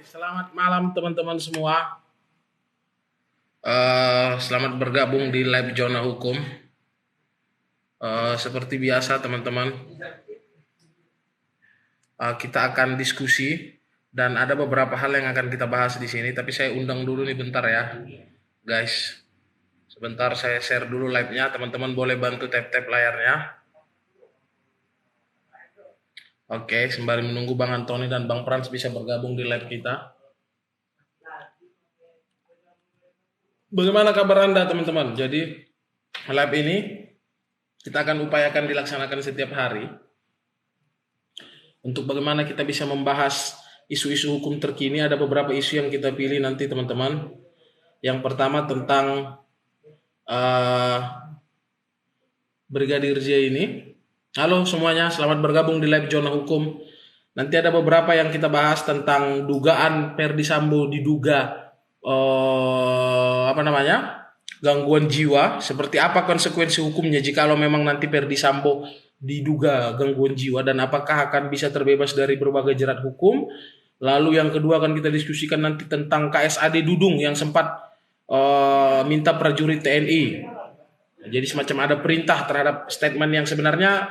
Selamat malam teman-teman semua. Selamat bergabung di live Zona Hukum. Seperti biasa teman-teman, kita akan diskusi dan ada beberapa hal yang akan kita bahas di sini. Tapi saya undang dulu nih bentar ya, guys. Sebentar saya share dulu live-nya. Teman-teman boleh bantu tap-tap layarnya. Oke, sembari menunggu Bang Antoni dan Bang Frans bisa bergabung di live kita. Bagaimana kabar Anda teman-teman? Jadi live ini kita akan upayakan dilaksanakan setiap hari untuk bagaimana kita bisa membahas isu-isu hukum terkini. Ada beberapa isu yang kita pilih nanti teman-teman. Yang pertama tentang Brigadir J ini. Halo semuanya, selamat bergabung di live Zona Hukum. Nanti ada beberapa yang kita bahas tentang dugaan Ferdi Sambo diduga gangguan jiwa. Seperti apa konsekuensi hukumnya jikalau memang nanti Ferdi Sambo diduga gangguan jiwa dan apakah akan bisa terbebas dari berbagai jerat hukum. Lalu yang kedua akan kita diskusikan nanti tentang KSAD Dudung yang sempat minta prajurit TNI. Jadi semacam ada perintah terhadap statement yang sebenarnya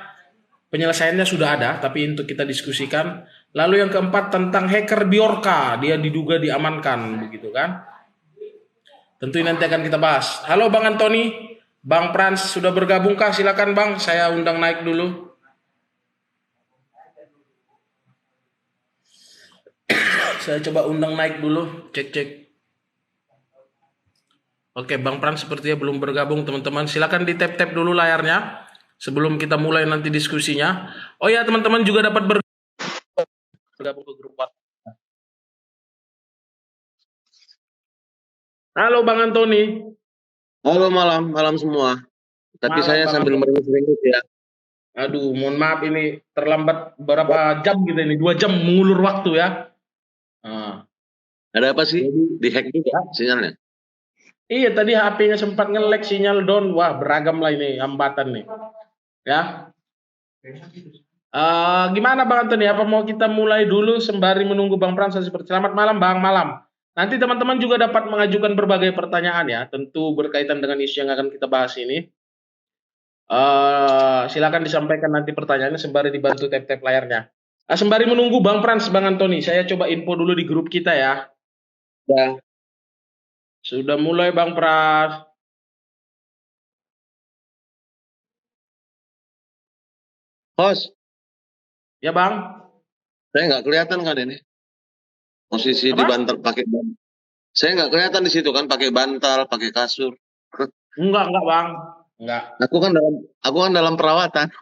penyelesaiannya sudah ada, tapi untuk kita diskusikan. Lalu yang keempat tentang hacker Biorka, dia diduga diamankan, begitu kan? Tentu ini nanti akan kita bahas. Halo Bang Antoni, Bang Frans sudah bergabungkah? Silakan Bang, saya undang naik dulu. Saya coba undang naik dulu, cek. Oke, Bang Frans sepertinya belum bergabung teman-teman. Silakan di tap-tap dulu layarnya sebelum kita mulai nanti diskusinya. Oh ya teman-teman juga dapat bergabung ke grup WhatsApp. Halo Bang Antoni. Halo malam semua. Tapi Malam, saya Bang sambil Antoni. merengut ya. Aduh, mohon maaf ini terlambat berapa jam gitu ini, 2 jam mengulur waktu ya. Nah, Ada apa sih? jadi Dihack juga sinyalnya. iya tadi HP-nya sempat nge-lag sinyal down. Wah, beragam lah ini hambatan nih. Ya. Gimana Bang Antoni? Apa mau kita mulai dulu sembari menunggu Bang Frans seperti selamat malam Bang, malam. Nanti teman-teman juga dapat mengajukan berbagai pertanyaan ya, tentu berkaitan dengan isu yang akan kita bahas ini. Silakan disampaikan nanti pertanyaannya sembari dibantu tap-tap layarnya. Sembari menunggu Bang Frans, Bang Antoni, saya coba info dulu di grup kita ya. Ya. Sudah mulai Bang Frans. Host, Ya Bang. saya nggak kelihatan kan ini. Posisi di Apa? bantal pakai bantal. Saya nggak kelihatan di situ kan pakai bantal, pakai kasur. Enggak Bang. Enggak. Aku kan dalam perawatan.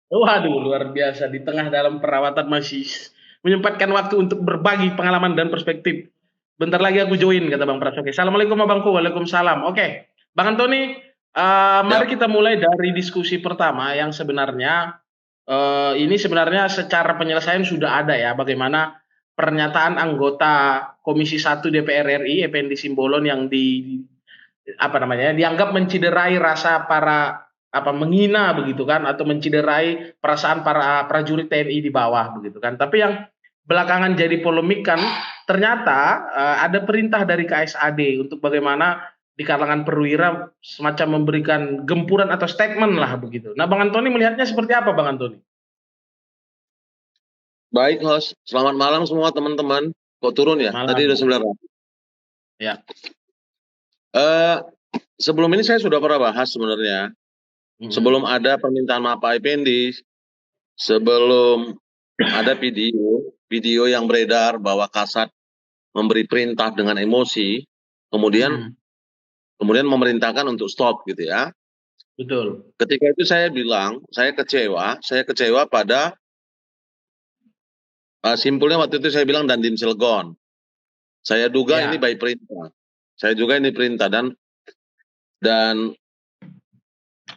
Waduh, luar biasa. Di tengah dalam perawatan masih menyempatkan waktu untuk berbagi pengalaman dan perspektif. Bentar lagi aku join, kata Bang Pras. Oke, Assalamualaikum Abangku. Waalaikumsalam. Oke, Bang Antoni, mari Ya. kita mulai dari diskusi pertama yang sebenarnya ini sebenarnya secara penyelesaian sudah ada ya. Bagaimana pernyataan anggota Komisi 1 DPR RI, Effendi Simbolon yang dianggap menciderai rasa para menghina begitu kan atau menciderai perasaan para prajurit TNI di bawah begitu kan. Tapi yang belakangan jadi polemik kan ternyata ada perintah dari KSAD untuk bagaimana di kalangan perwira semacam memberikan gempuran atau statement lah begitu. Nah, Bang Antoni melihatnya seperti apa, Bang Antoni? Baik host, selamat malam semua teman-teman. Kok turun ya? Tadi udah Malam. 9. Ya. Sebelum ini saya sudah pernah bahas sebenarnya. Sebelum ada permintaan maaf Pak Effendi, sebelum ada video yang beredar bahwa Kasat memberi perintah dengan emosi, kemudian memerintahkan untuk stop gitu ya. Betul. Ketika itu saya bilang, saya kecewa pada simpulnya waktu itu saya bilang Dandim Cilegon. Saya duga Ya. ini by perintah. Saya juga ini perintah dan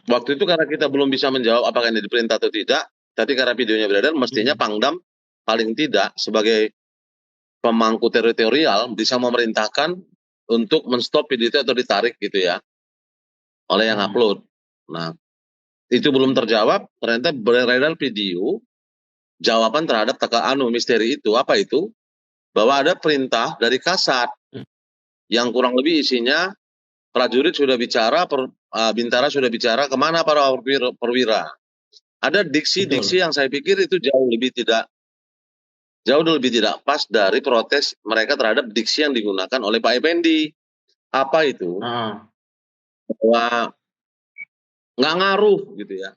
waktu itu karena kita belum bisa menjawab apakah ini diperintah atau tidak, tapi karena videonya beredar, mestinya Pangdam paling tidak sebagai pemangku teritorial bisa memerintahkan untuk menstop video itu atau ditarik gitu ya oleh yang upload. Nah, itu belum terjawab, ternyata beredar video jawaban terhadap misteri itu. Apa itu? bahwa ada perintah dari Kasat yang kurang lebih isinya prajurit sudah bicara, Bintara sudah bicara, kemana para perwira. Ada diksi-diksi Betul. yang saya pikir itu jauh lebih tidak pas dari protes mereka terhadap diksi yang digunakan oleh Pak Effendi. Apa itu? Ah, Bahwa nggak ngaruh gitu ya.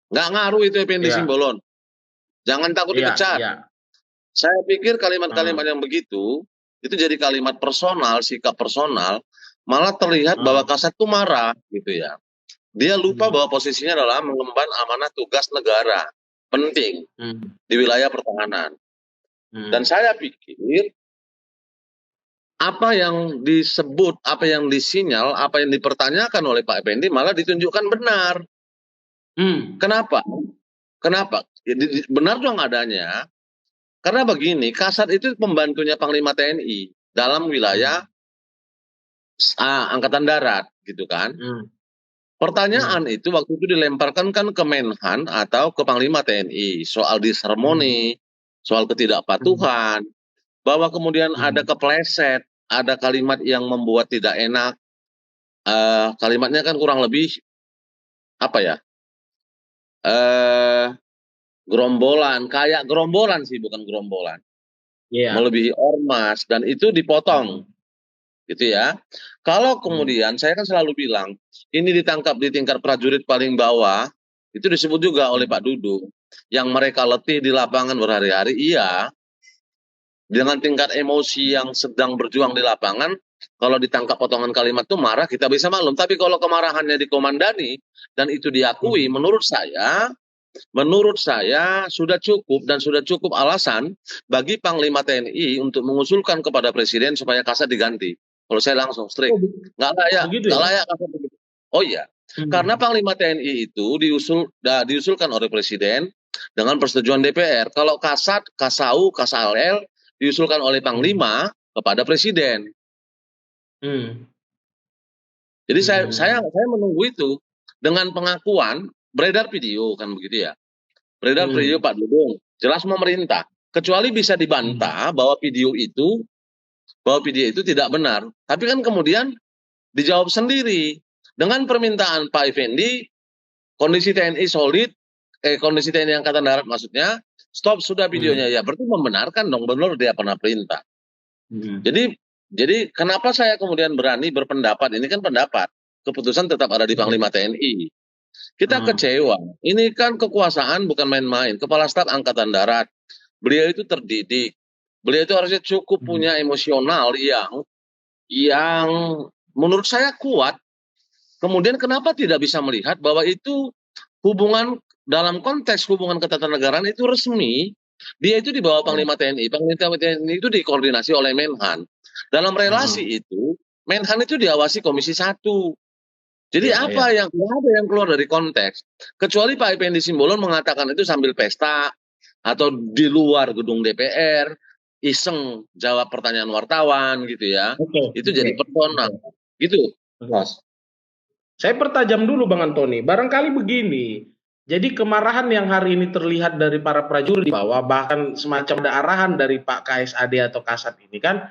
Nggak ngaruh itu Effendi iya, Simbolon. Jangan takut iya, dipecat. iya. Saya pikir kalimat-kalimat Ah, yang begitu itu jadi kalimat personal, sikap personal, malah terlihat bahwa ah, Kasat itu marah gitu ya. Dia lupa hmm, bahwa posisinya adalah mengemban amanah tugas negara penting hmm, di wilayah pertahanan. Dan hmm, saya pikir apa yang disebut, apa yang disinyal, apa yang dipertanyakan oleh Pak Effendi malah ditunjukkan benar. hmm, Kenapa? Kenapa? Jadi, benar dong adanya. Karena begini, Kasat itu pembantunya Panglima TNI dalam wilayah hmm, Angkatan Darat, gitu kan? hmm, Pertanyaan hmm, itu waktu itu dilemparkan kan ke Menhan atau ke Panglima TNI soal hmm, disharmoni, soal hmm, ketidakpatuhan, bahwa kemudian ada hmm, kepleset, ada kalimat yang membuat tidak enak. Kalimatnya kan kurang lebih apa ya? eh Gerombolan, kayak gerombolan sih, bukan gerombolan. iya, Melebihi ormas dan itu dipotong, hmm, gitu ya. Kalau hmm, kemudian saya kan selalu bilang, ini ditangkap di tingkat prajurit paling bawah, itu disebut juga oleh Pak hmm, Dudu, yang mereka letih di lapangan berhari-hari, iya, dengan tingkat emosi yang sedang berjuang di lapangan, kalau ditangkap potongan kalimat itu marah, kita bisa maklum. Tapi kalau kemarahannya dikomandani dan itu diakui, hmm. menurut saya sudah cukup dan sudah cukup alasan bagi Panglima TNI untuk mengusulkan kepada Presiden supaya Kasat diganti. Kalau saya langsung Oh, strict, begitu nggak ya? layak Kasat begitu. Oh iya, karena Hmm, Panglima TNI itu diusulkan oleh Presiden dengan persetujuan DPR. Kalau Kasat, Kasau, Kasalel diusulkan oleh hmm, Panglima kepada Presiden. hmm, Jadi hmm, saya menunggu itu dengan pengakuan beredar video kan begitu ya. Beredar video hmm, Pak Dudung, jelas memerintah. Kecuali bisa hmm, dibantah bahwa video itu tidak benar. Tapi kan kemudian dijawab sendiri dengan permintaan Pak Effendi, kondisi TNI solid, kondisi TNI Angkatan Darat maksudnya, stop sudah videonya hmm, ya. Berarti membenarkan dong benar dia pernah perintah. hmm, Jadi jadi kenapa saya kemudian berani berpendapat? Ini kan pendapat. Keputusan tetap ada di hmm, Panglima TNI. Kita hmm, kecewa. Ini kan kekuasaan bukan main-main. Kepala Staf Angkatan Darat. Beliau itu terdidik. Beliau itu harusnya cukup hmm, punya emosional yang menurut saya kuat. Kemudian kenapa tidak bisa melihat bahwa itu hubungan dalam konteks hubungan ketatanegaraan itu resmi. Dia itu di bawah hmm, Panglima TNI. Panglima TNI itu dikoordinasi oleh Menhan. Dalam relasi hmm. itu, Menhan itu diawasi Komisi 1. Jadi Iya, iya. apa yang nggak ada yang keluar dari konteks. Kecuali Pak Effendi Simbolon mengatakan itu sambil pesta atau di luar gedung DPR, iseng jawab pertanyaan wartawan gitu ya. Oke, Itu oke, jadi personal. oke, Gitu, oke. Mas. Saya pertajam dulu Bang Antoni. Barangkali begini. Jadi kemarahan yang hari ini terlihat dari para prajurit di bawah, bahkan semacam ada arahan dari Pak KSAD atau Kasat ini kan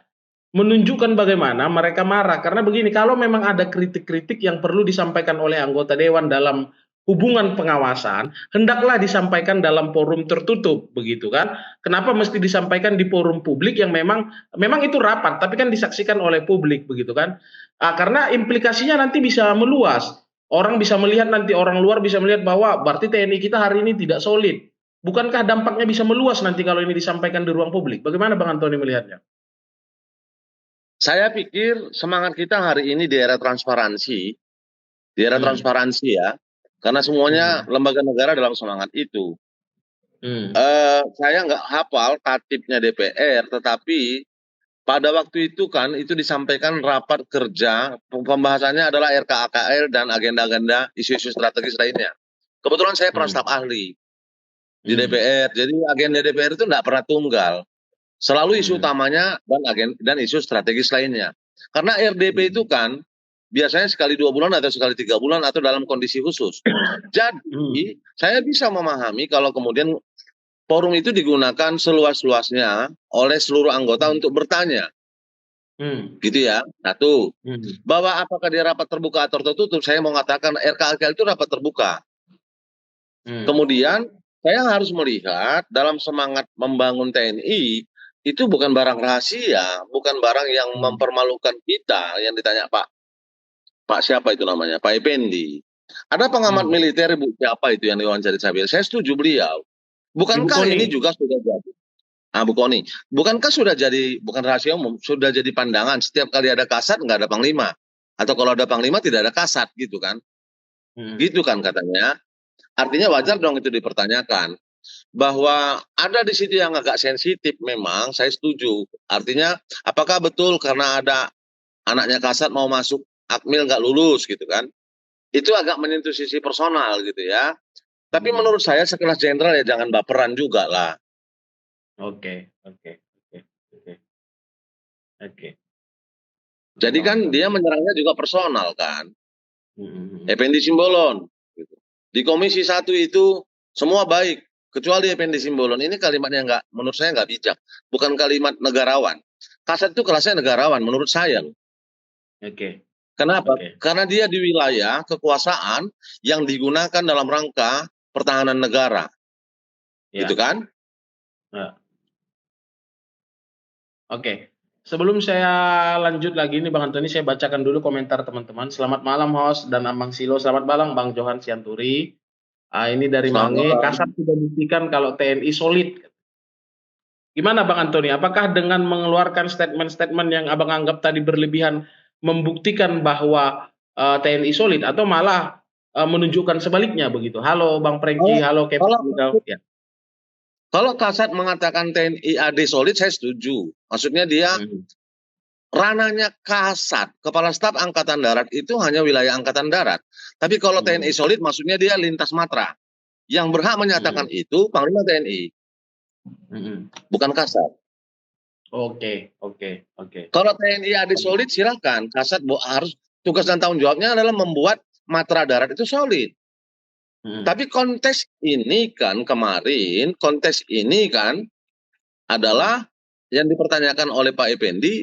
menunjukkan bagaimana mereka marah. Karena begini, kalau memang ada kritik-kritik yang perlu disampaikan oleh anggota dewan dalam hubungan pengawasan, hendaklah disampaikan dalam forum tertutup, begitu kan? Kenapa mesti disampaikan di forum publik yang memang memang itu rapat, tapi kan disaksikan oleh publik, begitu kan? Karena implikasinya nanti bisa meluas. Orang bisa melihat nanti orang luar bisa melihat bahwa berarti TNI kita hari ini tidak solid. Bukankah dampaknya bisa meluas nanti kalau ini disampaikan di ruang publik? Bagaimana Bang Antoni melihatnya? Saya pikir semangat kita hari ini Hmm. di era transparansi ya. Karena semuanya Hmm. lembaga negara dalam semangat itu. Hmm. Saya nggak hafal tatipnya DPR, tetapi pada waktu itu kan itu disampaikan rapat kerja, pembahasannya adalah RKAKL dan agenda-agenda isu-isu strategis lainnya. Kebetulan saya pernah Hmm. staf ahli di Hmm. DPR, jadi agenda DPR itu nggak pernah tunggal. Selalu isu Hmm. utamanya dan isu strategis lainnya. Karena RDP itu Hmm. kan biasanya sekali 2 bulan atau sekali 3 bulan atau dalam kondisi khusus. Hmm. Jadi saya bisa memahami kalau kemudian forum itu digunakan seluas-luasnya oleh seluruh anggota untuk bertanya, Hmm. gitu ya. Satu, Hmm. bahwa apakah dia rapat terbuka atau tertutup, saya mau mengatakan RKLKL itu rapat terbuka. Hmm. Kemudian saya harus melihat dalam semangat membangun TNI itu bukan barang rahasia, bukan barang yang Hmm. mempermalukan kita yang ditanya Pak siapa itu namanya, Pak Effendi. Ada pengamat Hmm. militer Bu, siapa itu yang diwawancara saya setuju beliau. Ibu Bukankah Koni. ini juga sudah jadi? Ah, Bu Koni, bukankah sudah jadi, bukan rahasia umum, sudah jadi pandangan setiap kali ada kasat nggak ada panglima, atau kalau ada panglima tidak ada kasat gitu kan? Hmm. Gitu kan katanya. Artinya wajar dong itu dipertanyakan. Bahwa ada di situ yang agak sensitif memang, saya setuju. Artinya, apakah betul karena ada anaknya kasat mau masuk Akmil nggak lulus gitu kan? Itu agak menyentuh sisi personal gitu ya. Tapi Hmm. menurut saya sekelas jenderal ya jangan baperan juga lah. Oke, oke, oke, oke, oke. Oke, Jadi Bang kan Antoni. dia menyerangnya juga personal kan. Hmm. Hmm. Hmm. Effendi Simbolon. Gitu. Di Komisi 1 itu semua baik. Kecuali Effendi Simbolon. Ini kalimatnya nggak, menurut saya nggak bijak. Bukan kalimat negarawan. Kasat itu kelasnya negarawan menurut saya. Oke, Kenapa? oke. Karena dia di wilayah kekuasaan yang digunakan dalam rangka pertahanan negara. Gitu Ya. kan? Ya. Oke. Sebelum saya lanjut lagi nih Bang Antoni, saya bacakan dulu komentar teman-teman. Selamat malam host dan Abang Silo. Selamat malam Bang Johan Sianturi. Ini dari Selamat Mange. Kasat malam. sudah buktikan kalau TNI solid. Gimana Bang Antoni? Apakah dengan mengeluarkan statement-statement yang Abang anggap tadi berlebihan membuktikan bahwa TNI solid atau malah menunjukkan sebaliknya begitu? Halo Bang Kalau Prengki, halo kalau Kevin. Ya. kalau Kasat mengatakan TNI AD solid, saya setuju. Maksudnya dia Hmm. ranahnya Kasat, Kepala Staf Angkatan Darat itu hanya wilayah Angkatan Darat. Tapi kalau TNI Hmm. solid, maksudnya dia lintas matra. Yang berhak menyatakan Hmm. itu Panglima TNI, Hmm. bukan Kasat. Oke, oke, oke. Kalau TNI AD solid, silakan. Kasat harus tugas dan tanggung jawabnya adalah membuat matra darat itu solid. Hmm. Tapi konteks ini kan Hmm. adalah yang dipertanyakan oleh Pak Effendi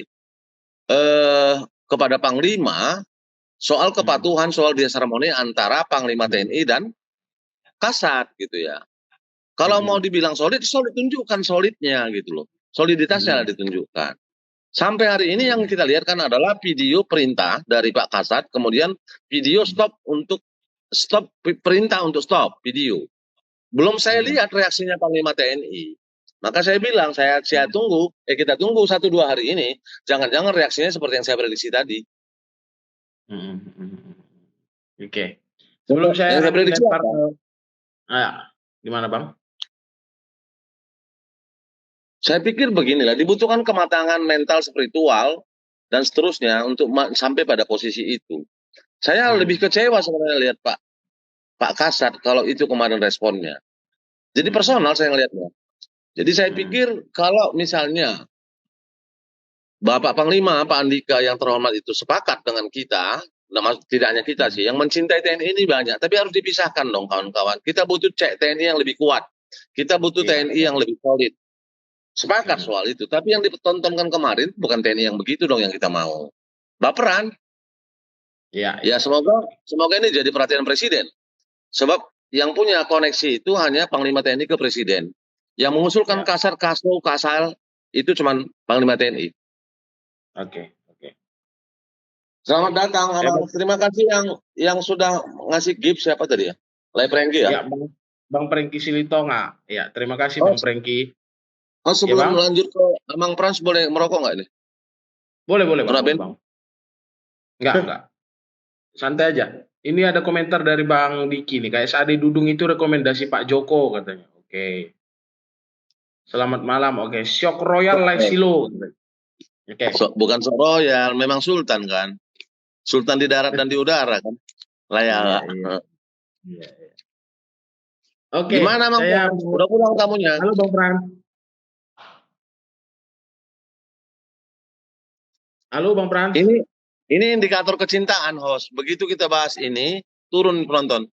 kepada Panglima soal Hmm. kepatuhan, soal disharmoni antara Panglima Hmm. TNI dan Kasat gitu ya. Kalau mau Hmm. dibilang solid, solid tunjukkan solidnya gitu loh. Soliditasnya Hmm. lah ditunjukkan. Sampai hari ini yang Hmm. kita lihat kan adalah video perintah dari Pak Kasat, kemudian video stop perintah untuk stop video. Belum saya Hmm. lihat reaksinya Panglima TNI. Maka saya bilang, saya tunggu, kita tunggu 1-2 hari ini, jangan-jangan reaksinya seperti yang saya prediksi tadi. Hmm. Hmm. Oke. Sebelum Yang saya saya nanti prediksi lempar apa? ke, gimana Bang? Saya pikir beginilah, dibutuhkan kematangan mental spiritual dan seterusnya untuk sampai pada posisi itu. Saya lebih Hmm. kecewa sebenarnya lihat Pak Kasat kalau itu kemarin responnya. Jadi Hmm. personal saya ngelihatnya. Jadi saya Hmm. pikir kalau misalnya Bapak Panglima, Pak Andika yang terhormat itu sepakat dengan kita, tidak hanya kita Hmm. sih, yang mencintai TNI ini banyak, tapi harus dipisahkan dong kawan-kawan. Kita butuh TNI yang lebih kuat, kita butuh Iya, TNI iya. yang lebih solid. Sepakat Hmm. soal itu, tapi yang ditontonkan kemarin bukan TNI yang begitu dong yang kita mau. Baperan, Iya, ya iya. semoga ini jadi perhatian Presiden. Sebab yang punya koneksi itu hanya Panglima TNI ke Presiden. Yang mengusulkan Ya. kasar, kasal itu cuma Panglima TNI. Oke, oke. Selamat Baik. datang, Saya Abang. Terima kasih yang sudah ngasih gift siapa tadi ya? Lai Prengki ya? ya Bang Prengki Silitonga. Ya, terima kasih Oh, Bang Prengki. Ya, sebelum Bang. lanjut ke Abang Frans boleh merokok nggak ini? Boleh, boleh Bang, boleh Beraben? Bang. Enggak. Santai aja. Ini ada komentar dari Bang Diki nih. KSAD Dudung itu rekomendasi Pak Joko katanya. Oke. Selamat malam. Oke. Syok Royal Live Silo. Oke. Bukan sok royal, memang sultan kan? Sultan di darat dan di udara kan? Iya, Layak. iya, iya, iya. Oke, Gimana Bang saya Frans? Udah pulang tamunya? halo Bang Pran. Halo Bang Frans. Ini ini indikator kecintaan host. Begitu kita bahas ini, turun penonton.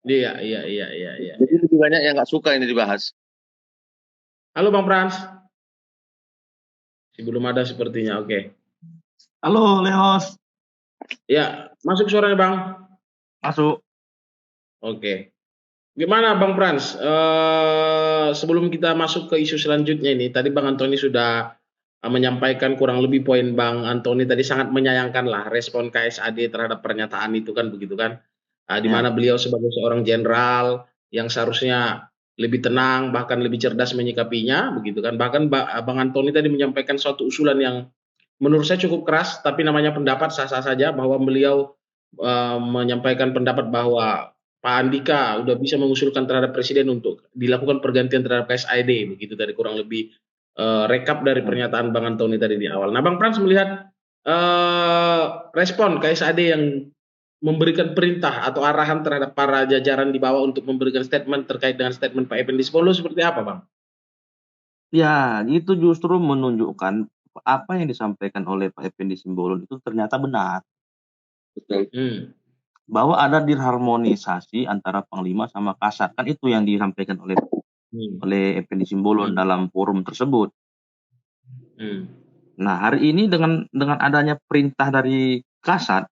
Iya, iya, iya, iya, iya, Jadi iya. lebih banyak yang nggak suka ini dibahas. Halo Bang Frans, belum ada sepertinya. Oke. Halo, Leos. Ya, masuk suaranya Bang. Masuk. Oke. Gimana Bang Frans? Sebelum kita masuk ke isu selanjutnya ini, tadi Bang Antoni sudah menyampaikan kurang lebih poin Bang Antoni tadi sangat menyayangkan lah respon KSAD terhadap pernyataan itu kan begitu kan. Di Ya, mana beliau sebagai seorang jenderal yang seharusnya lebih tenang bahkan lebih cerdas menyikapinya begitu kan. Bahkan Bang Antoni tadi menyampaikan suatu usulan yang menurut saya cukup keras, tapi namanya pendapat sah-sah saja bahwa beliau menyampaikan pendapat bahwa Pak Andika udah bisa mengusulkan terhadap presiden untuk dilakukan pergantian terhadap KSAID begitu tadi kurang lebih rekap dari ya. pernyataan Bang Antoni tadi di awal. Nah, Bang Frans melihat respon KSAID yang memberikan perintah atau arahan terhadap para jajaran di bawah untuk memberikan statement terkait dengan statement Pak Effendi Simbolon seperti apa, Bang? Ya, itu justru menunjukkan apa yang disampaikan oleh Pak Effendi Simbolon itu ternyata benar. Betul. Bahwa ada disharmonisasi antara Panglima sama Kasat. Kan itu yang disampaikan oleh Hmm. Effendi Simbolon Hmm. dalam forum tersebut. Hmm. Nah, hari ini dengan adanya perintah dari Kasat,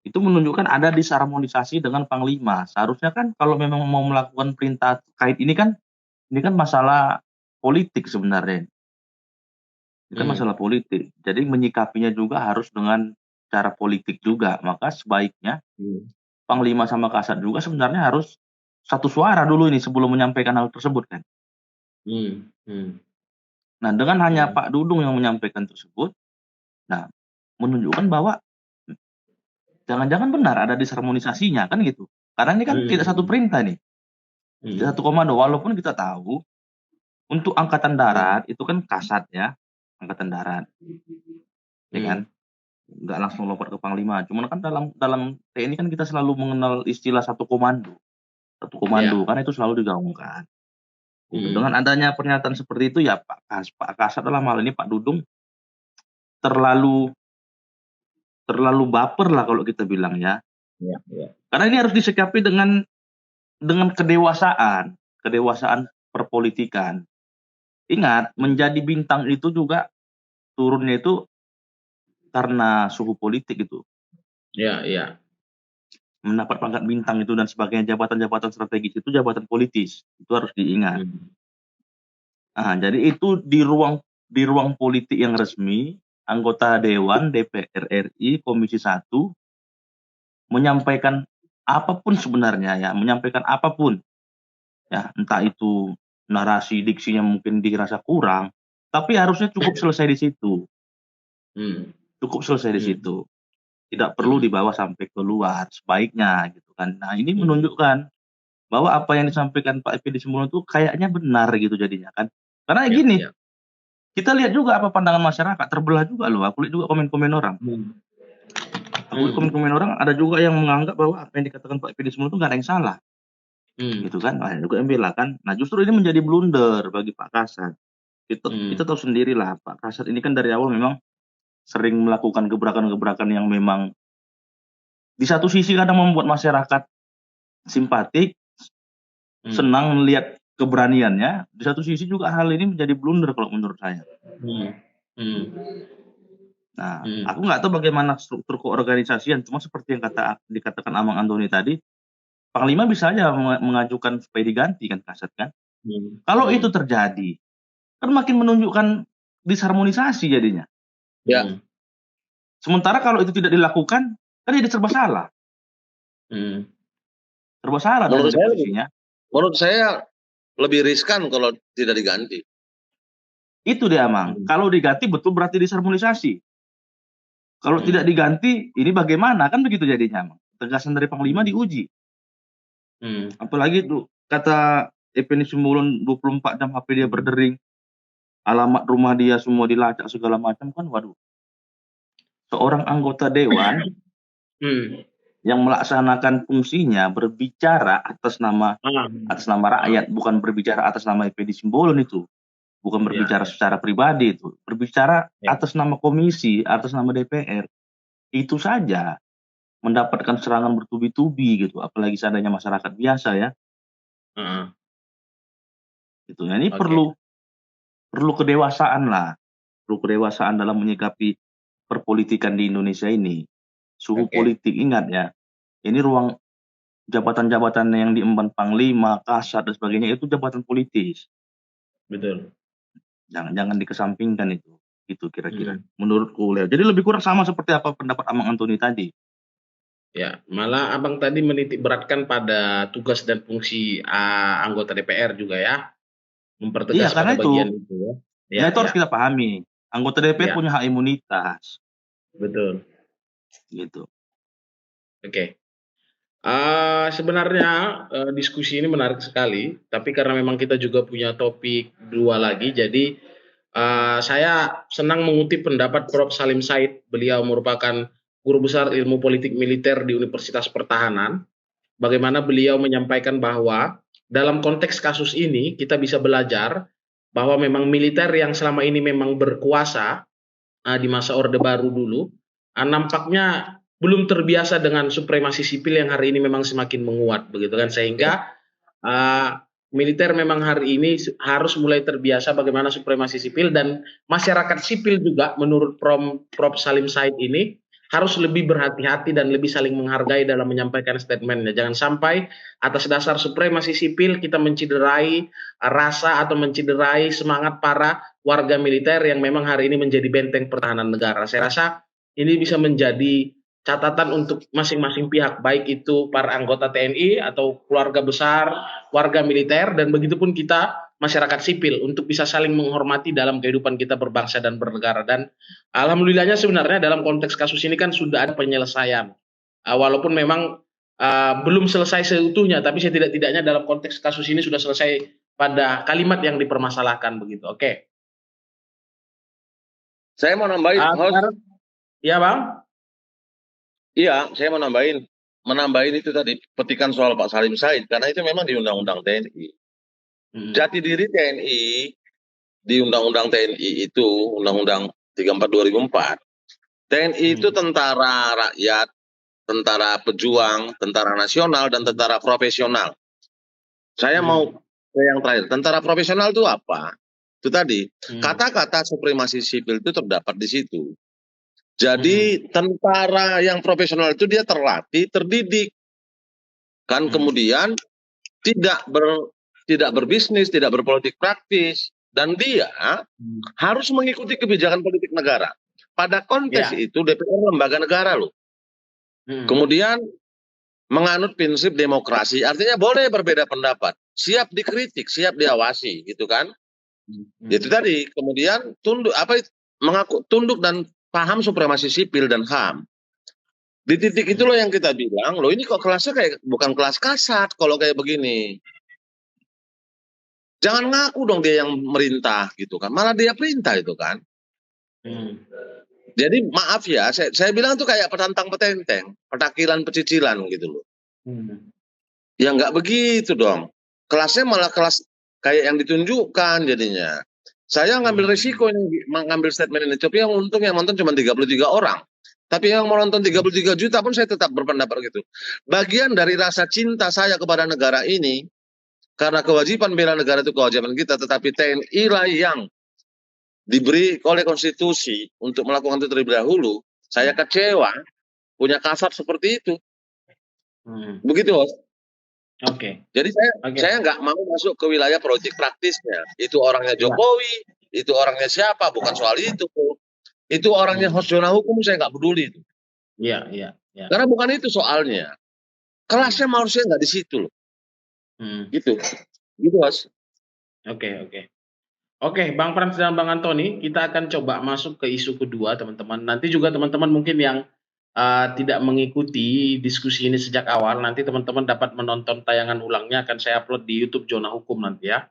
itu menunjukkan ada disharmonisasi dengan Panglima. Seharusnya kan kalau memang mau melakukan perintah terkait ini kan masalah politik sebenarnya. Ini kan Hmm. masalah politik. Jadi menyikapinya juga harus dengan cara politik juga. Maka sebaiknya Hmm. Panglima sama Kasat juga sebenarnya harus satu suara dulu ini sebelum menyampaikan hal tersebut kan. Hmm. Hmm. Nah, dengan hanya Hmm. Pak Dudung yang menyampaikan tersebut, nah menunjukkan bahwa jangan-jangan benar ada disharmonisasinya kan gitu. Karena ini kan tidak satu Hmm. perintah nih, tidak Hmm. satu komando. Walaupun kita tahu untuk angkatan Hmm. darat itu kan Kasat ya, angkatan darat, ya kan. Hmm. Nggak langsung lompat ke panglima. Cuman kan dalam dalam TNI kan kita selalu mengenal istilah satu komando. Satu komando Ya. kan itu selalu digaungkan. Gitu. Dengan Hmm. adanya pernyataan seperti itu ya Pak Kasat dalam hal ini Pak Dudung terlalu terlalu baper lah kalau kita bilang ya. Ya. Ya. Karena ini harus disikapi dengan kedewasaan, kedewasaan perpolitikan. Ingat, menjadi bintang itu juga turunnya itu karena suhu politik itu. Ya. Ya. Mendapat pangkat bintang itu dan sebagainya jabatan-jabatan strategis itu jabatan politis. Itu harus diingat. Hmm. Nah, jadi itu di ruang politik yang resmi, anggota Dewan DPR RI Komisi 1 menyampaikan apapun sebenarnya ya, menyampaikan apapun ya, entah itu narasi diksinya mungkin dirasa kurang, tapi harusnya cukup selesai di situ. Hmm. Cukup selesai di Hmm. situ. Tidak perlu Hmm. dibawa sampai keluar sebaiknya gitu kan. Nah, ini Hmm. menunjukkan bahwa apa yang disampaikan Pak Effendi Simbolon itu kayaknya benar gitu jadinya kan. Karena Ya. gini, Ya. kita lihat juga apa pandangan masyarakat, terbelah juga loh. Aku lihat juga komen-komen orang. Hmm. Aku lihat Hmm. komen-komen orang ada juga yang menganggap bahwa apa yang dikatakan Pak Effendi Simbolon itu nggak ada yang salah, Hmm. gitu kan. Ada juga yang bilang kan. Nah, justru ini menjadi blunder bagi Pak Kasat. Kita Hmm. tahu sendirilah Pak Kasat ini kan dari awal memang sering melakukan gebrakan-gebrakan yang memang di satu sisi kadang membuat masyarakat simpatik, Hmm. senang melihat keberaniannya. Di satu sisi juga hal ini menjadi blunder kalau menurut saya. Hmm. Hmm. Nah, Hmm. aku nggak tahu bagaimana struktur keorganisasian, cuma seperti yang dikatakan Amang Antoni tadi, Panglima bisa aja mengajukan supaya diganti kan Kasat kan. Hmm. Kalau itu Hmm. terjadi, kan makin menunjukkan disharmonisasi jadinya. Ya, Hmm. Sementara kalau itu tidak dilakukan, kan jadi serba salah. Hmm. Serba salah dong menurut jadi saya lebih, posisinya. menurut saya lebih riskan kalau tidak diganti. Itu dia Amang. Hmm. Kalau diganti betul berarti disharmonisasi. Kalau tidak Hmm. diganti, ini bagaimana? Kan begitu jadinya Amang. Tegasan dari Panglima Hmm. diuji. Hmm. Apalagi tuh kata Effendi Simbolon 24 jam HP dia berdering, alamat rumah dia semua dilacak segala macam kan, waduh. Seorang anggota dewan Hmm. yang melaksanakan fungsinya berbicara Ah. atas nama Ah. rakyat, bukan berbicara atas nama Effendi Simbolon itu, bukan Ya. berbicara Ya. secara pribadi itu, berbicara Ya. atas nama komisi, atas nama DPR, itu saja mendapatkan serangan bertubi-tubi gitu, apalagi seandainya masyarakat biasa ya. Ah. Gitu. Nah, ini Oke. perlu kedewasaan lah, perlu kedewasaan dalam menyikapi perpolitikan di Indonesia ini. Suhu Oke. politik, ingat ya, ini ruang jabatan-jabatan yang diemban Panglima, Kasat dan sebagainya itu jabatan politis. Betul. Jangan dikesampingkan itu. Itu kira-kira Hmm. menurutku, Leo. Jadi lebih kurang sama seperti apa pendapat Amang Antoni tadi. Ya, malah Abang tadi menitik beratkan pada tugas dan fungsi anggota DPR juga ya, Iya, mempertegas karena pada bagian itu ya. Ya, itu harus ya, kita pahami. Anggota DPR ya, punya hak imunitas, betul. gitu. Oke. Sebenarnya diskusi ini menarik sekali, tapi karena memang kita juga punya topik dua lagi, jadi saya senang mengutip pendapat Prof. Salim Said. Beliau merupakan guru besar ilmu politik militer di Universitas Pertahanan. Bagaimana beliau menyampaikan bahwa dalam konteks kasus ini kita bisa belajar bahwa memang militer yang selama ini memang berkuasa di masa Orde Baru dulu, nampaknya belum terbiasa dengan supremasi sipil yang hari ini memang semakin menguat, begitu kan, sehingga militer memang hari ini harus mulai terbiasa bagaimana supremasi sipil, dan masyarakat sipil juga menurut Prof. Salim Said ini harus lebih berhati-hati dan lebih saling menghargai dalam menyampaikan statementnya. Jangan sampai atas dasar supremasi sipil kita menciderai rasa atau menciderai semangat para warga militer yang memang hari ini menjadi benteng pertahanan negara. Saya rasa ini bisa menjadi catatan untuk masing-masing pihak, baik itu para anggota TNI atau keluarga besar, warga militer, dan begitupun kita masyarakat sipil untuk bisa saling menghormati dalam kehidupan kita berbangsa dan bernegara. Dan alhamdulillahnya sebenarnya dalam konteks kasus ini kan sudah ada penyelesaian. Walaupun memang belum selesai seutuhnya, tapi setidak-tidaknya dalam konteks kasus ini sudah selesai pada kalimat yang dipermasalahkan begitu. Oke. Saya mau nambahin, host. Ya Bang. Iya, saya mau menambahin itu tadi petikan soal Pak Salim Said, karena itu memang di Undang-Undang TNI. Jati diri TNI di Undang-Undang TNI itu Undang-Undang 34 2004. TNI itu tentara rakyat, tentara pejuang, tentara nasional, dan tentara profesional. Saya mau ke yang terakhir. Tentara profesional itu apa? Itu tadi, kata-kata supremasi sipil itu terdapat di situ. Jadi tentara yang profesional itu dia terlatih, terdidik. Kan kemudian tidak berbisnis, tidak berpolitik praktis, dan dia harus mengikuti kebijakan politik negara. Pada konteks itu DPR lembaga negara loh. Kemudian menganut prinsip demokrasi, artinya boleh berbeda pendapat, siap dikritik, siap diawasi, gitu kan? Itu tadi. Kemudian tunduk dan paham supremasi sipil dan HAM. Di titik itu loh yang kita bilang, loh ini kok kelasnya kayak bukan kelas kasat kalau kayak begini. Jangan ngaku dong dia yang merintah gitu kan, malah dia perintah itu kan. Jadi maaf ya, saya bilang tuh kayak petantang petenteng, petakilan pecicilan gitu loh. Ya nggak begitu dong. Kelasnya malah kelas kayak yang ditunjukkan jadinya. Saya ngambil risiko ini, mengambil statement ini. Tapi yang untung yang nonton cuma 33 orang. Tapi yang mau nonton 33 juta pun saya tetap berpendapat gitu. Bagian dari rasa cinta saya kepada negara ini, karena kewajiban bela negara itu kewajiban kita, tetapi TNI lah yang diberi oleh konstitusi untuk melakukan itu terlebih dahulu. Saya kecewa punya kasat seperti itu. Begitu, Bos. Oke. Jadi saya nggak mau masuk ke wilayah politik praktisnya. Itu orangnya Jokowi, itu orangnya siapa, bukan soal itu. Itu orangnya host zona hukum, saya nggak peduli itu. Iya. Karena bukan itu soalnya. Kelasnya harusnya nggak di situ loh. Gitu, Bos. Oke, Bang Frans dan Bang Antoni, kita akan coba masuk ke isu kedua, teman-teman. Nanti juga teman-teman mungkin yang tidak mengikuti diskusi ini sejak awal, nanti teman-teman dapat menonton tayangan ulangnya, akan saya upload di YouTube Zona Hukum nanti ya.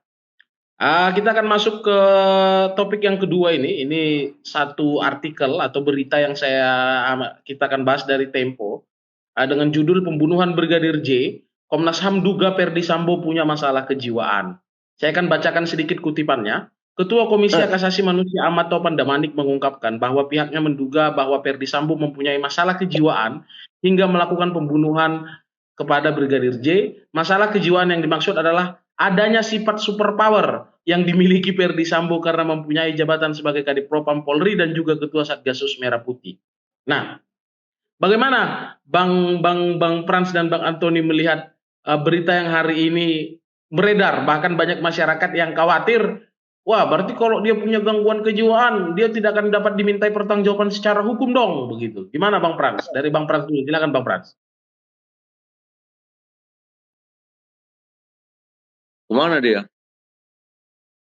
Kita akan masuk ke topik yang kedua ini. Ini satu artikel atau berita yang kita akan bahas dari Tempo dengan judul Pembunuhan Brigadir J. Komnas HAM duga Ferdi Sambo punya masalah kejiwaan. Saya akan bacakan sedikit kutipannya. Ketua Komisi Hak Asasi Manusia Ahmad Taufan Damanik mengungkapkan bahwa pihaknya menduga bahwa Ferdi Sambo mempunyai masalah kejiwaan hingga melakukan pembunuhan kepada Brigadir J. Masalah kejiwaan yang dimaksud adalah adanya sifat superpower yang dimiliki Ferdi Sambo karena mempunyai jabatan sebagai Kadif Propam Polri dan juga Ketua Satgasus Merah Putih. Nah, bagaimana Bang Frans dan Bang Antoni melihat berita yang hari ini beredar, bahkan banyak masyarakat yang khawatir, wah berarti kalau dia punya gangguan kejiwaan, dia tidak akan dapat dimintai pertanggungjawaban secara hukum dong, begitu. Gimana Bang Frans? Dari Bang Frans dulu, silakan Bang Frans. Kemana dia?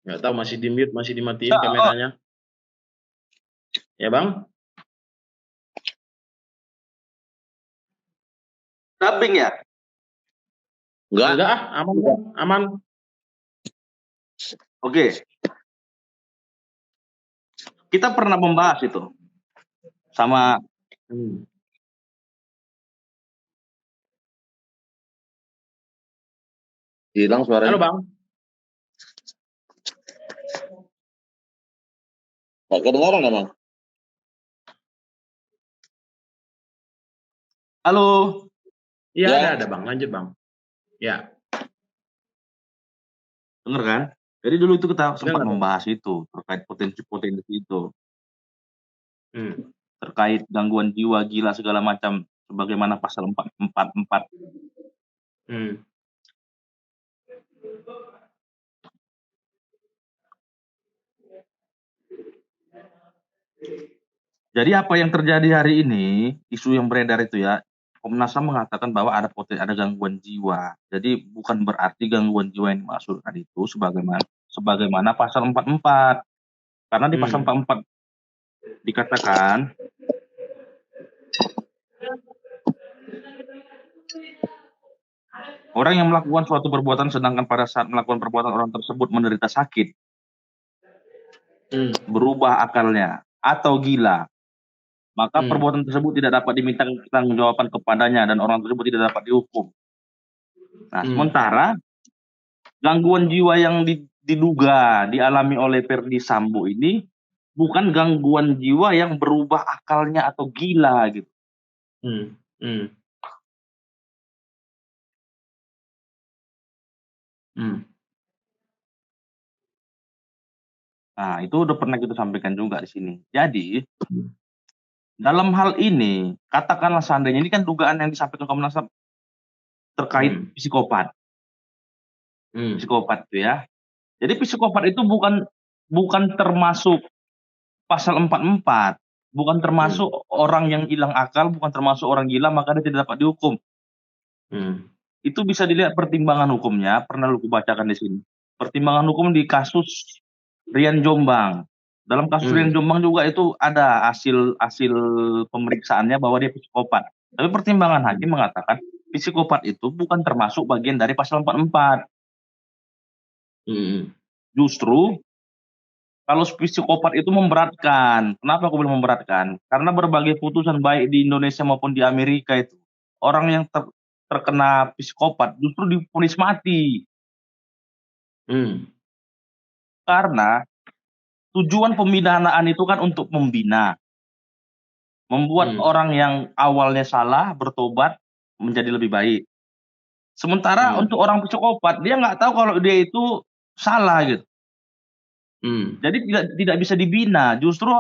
Nggak tahu, masih di mute, masih dimatiin kameranya. Ya Bang? Dubbing ya? Enggak. Aman Bang, aman. Oke. Kita pernah membahas itu sama Hilang suaranya. Halo Bang. Nggak kedengaran emang. Halo. Iya Ya. ada Bang, lanjut Bang. Ya. Dengar kan? Jadi dulu itu kita sempat Dengar. membahas itu terkait potensi-potensi itu. Hmm. Terkait gangguan jiwa, gila segala macam sebagaimana pasal 444. Hmm. Jadi apa yang terjadi hari ini, isu yang beredar itu ya, Komnas HAM mengatakan bahwa ada gangguan jiwa. Jadi bukan berarti gangguan jiwa yang dimaksudkan itu sebagaimana pasal 44. Karena di pasal 44 dikatakan orang yang melakukan suatu perbuatan sedangkan pada saat melakukan perbuatan orang tersebut menderita sakit, berubah akalnya atau gila, maka perbuatan tersebut tidak dapat diminta pertanggungjawaban kepadanya dan orang tersebut tidak dapat dihukum. Nah, sementara gangguan jiwa yang diduga dialami oleh Ferdi Sambo ini bukan gangguan jiwa yang berubah akalnya atau gila gitu. Nah, itu udah pernah kita sampaikan juga di sini. Jadi, dalam hal ini, katakanlah seandainya ini kan dugaan yang disampaikan Komnas HAM terkait psikopat. Psikopat itu ya. Jadi psikopat itu bukan termasuk pasal 44, bukan termasuk orang yang hilang akal, bukan termasuk orang gila maka dia tidak dapat dihukum. Itu bisa dilihat pertimbangan hukumnya, pernah lu bacakan di sini. Pertimbangan hukum di kasus Rian Jombang. Dalam kasus Rian Jombang juga itu ada hasil pemeriksaannya bahwa dia psikopat. Tapi pertimbangan hakim mengatakan psikopat itu bukan termasuk bagian dari pasal 44. Justru kalau psikopat itu memberatkan. Kenapa aku bilang memberatkan? Karena berbagai putusan baik di Indonesia maupun di Amerika itu orang yang terkena psikopat justru divonis mati. Karena tujuan pemidanaan itu kan untuk membina. Membuat orang yang awalnya salah bertobat menjadi lebih baik. Sementara untuk orang psikopat dia nggak tahu kalau dia itu salah gitu. Jadi tidak bisa dibina. Justru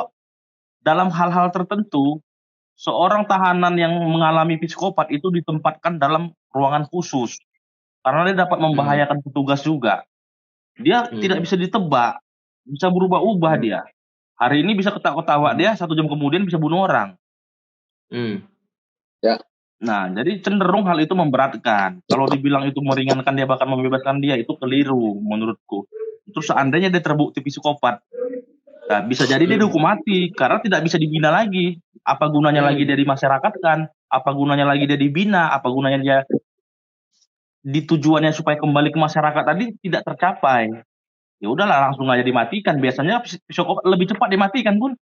dalam hal-hal tertentu seorang tahanan yang mengalami psikopat itu ditempatkan dalam ruangan khusus karena dia dapat membahayakan petugas juga. Dia tidak bisa ditebak, bisa berubah-ubah dia. Hari ini bisa ketawa-ketawa dia, 1 jam kemudian bisa bunuh orang. Ya. Nah, jadi cenderung hal itu memberatkan. Kalau dibilang itu meringankan dia bahkan membebaskan dia, itu keliru menurutku. Terus seandainya dia terbukti psikopat, nah, bisa jadi dia dihukum mati karena tidak bisa dibina lagi. Apa gunanya lagi dia dimasyarakatkan? Apa gunanya lagi dia dibina? Apa gunanya dia di tujuannya supaya kembali ke masyarakat tadi tidak tercapai? Ya udahlah langsung aja dimatikan. Biasanya psikopat lebih cepat dimatikan, Bun.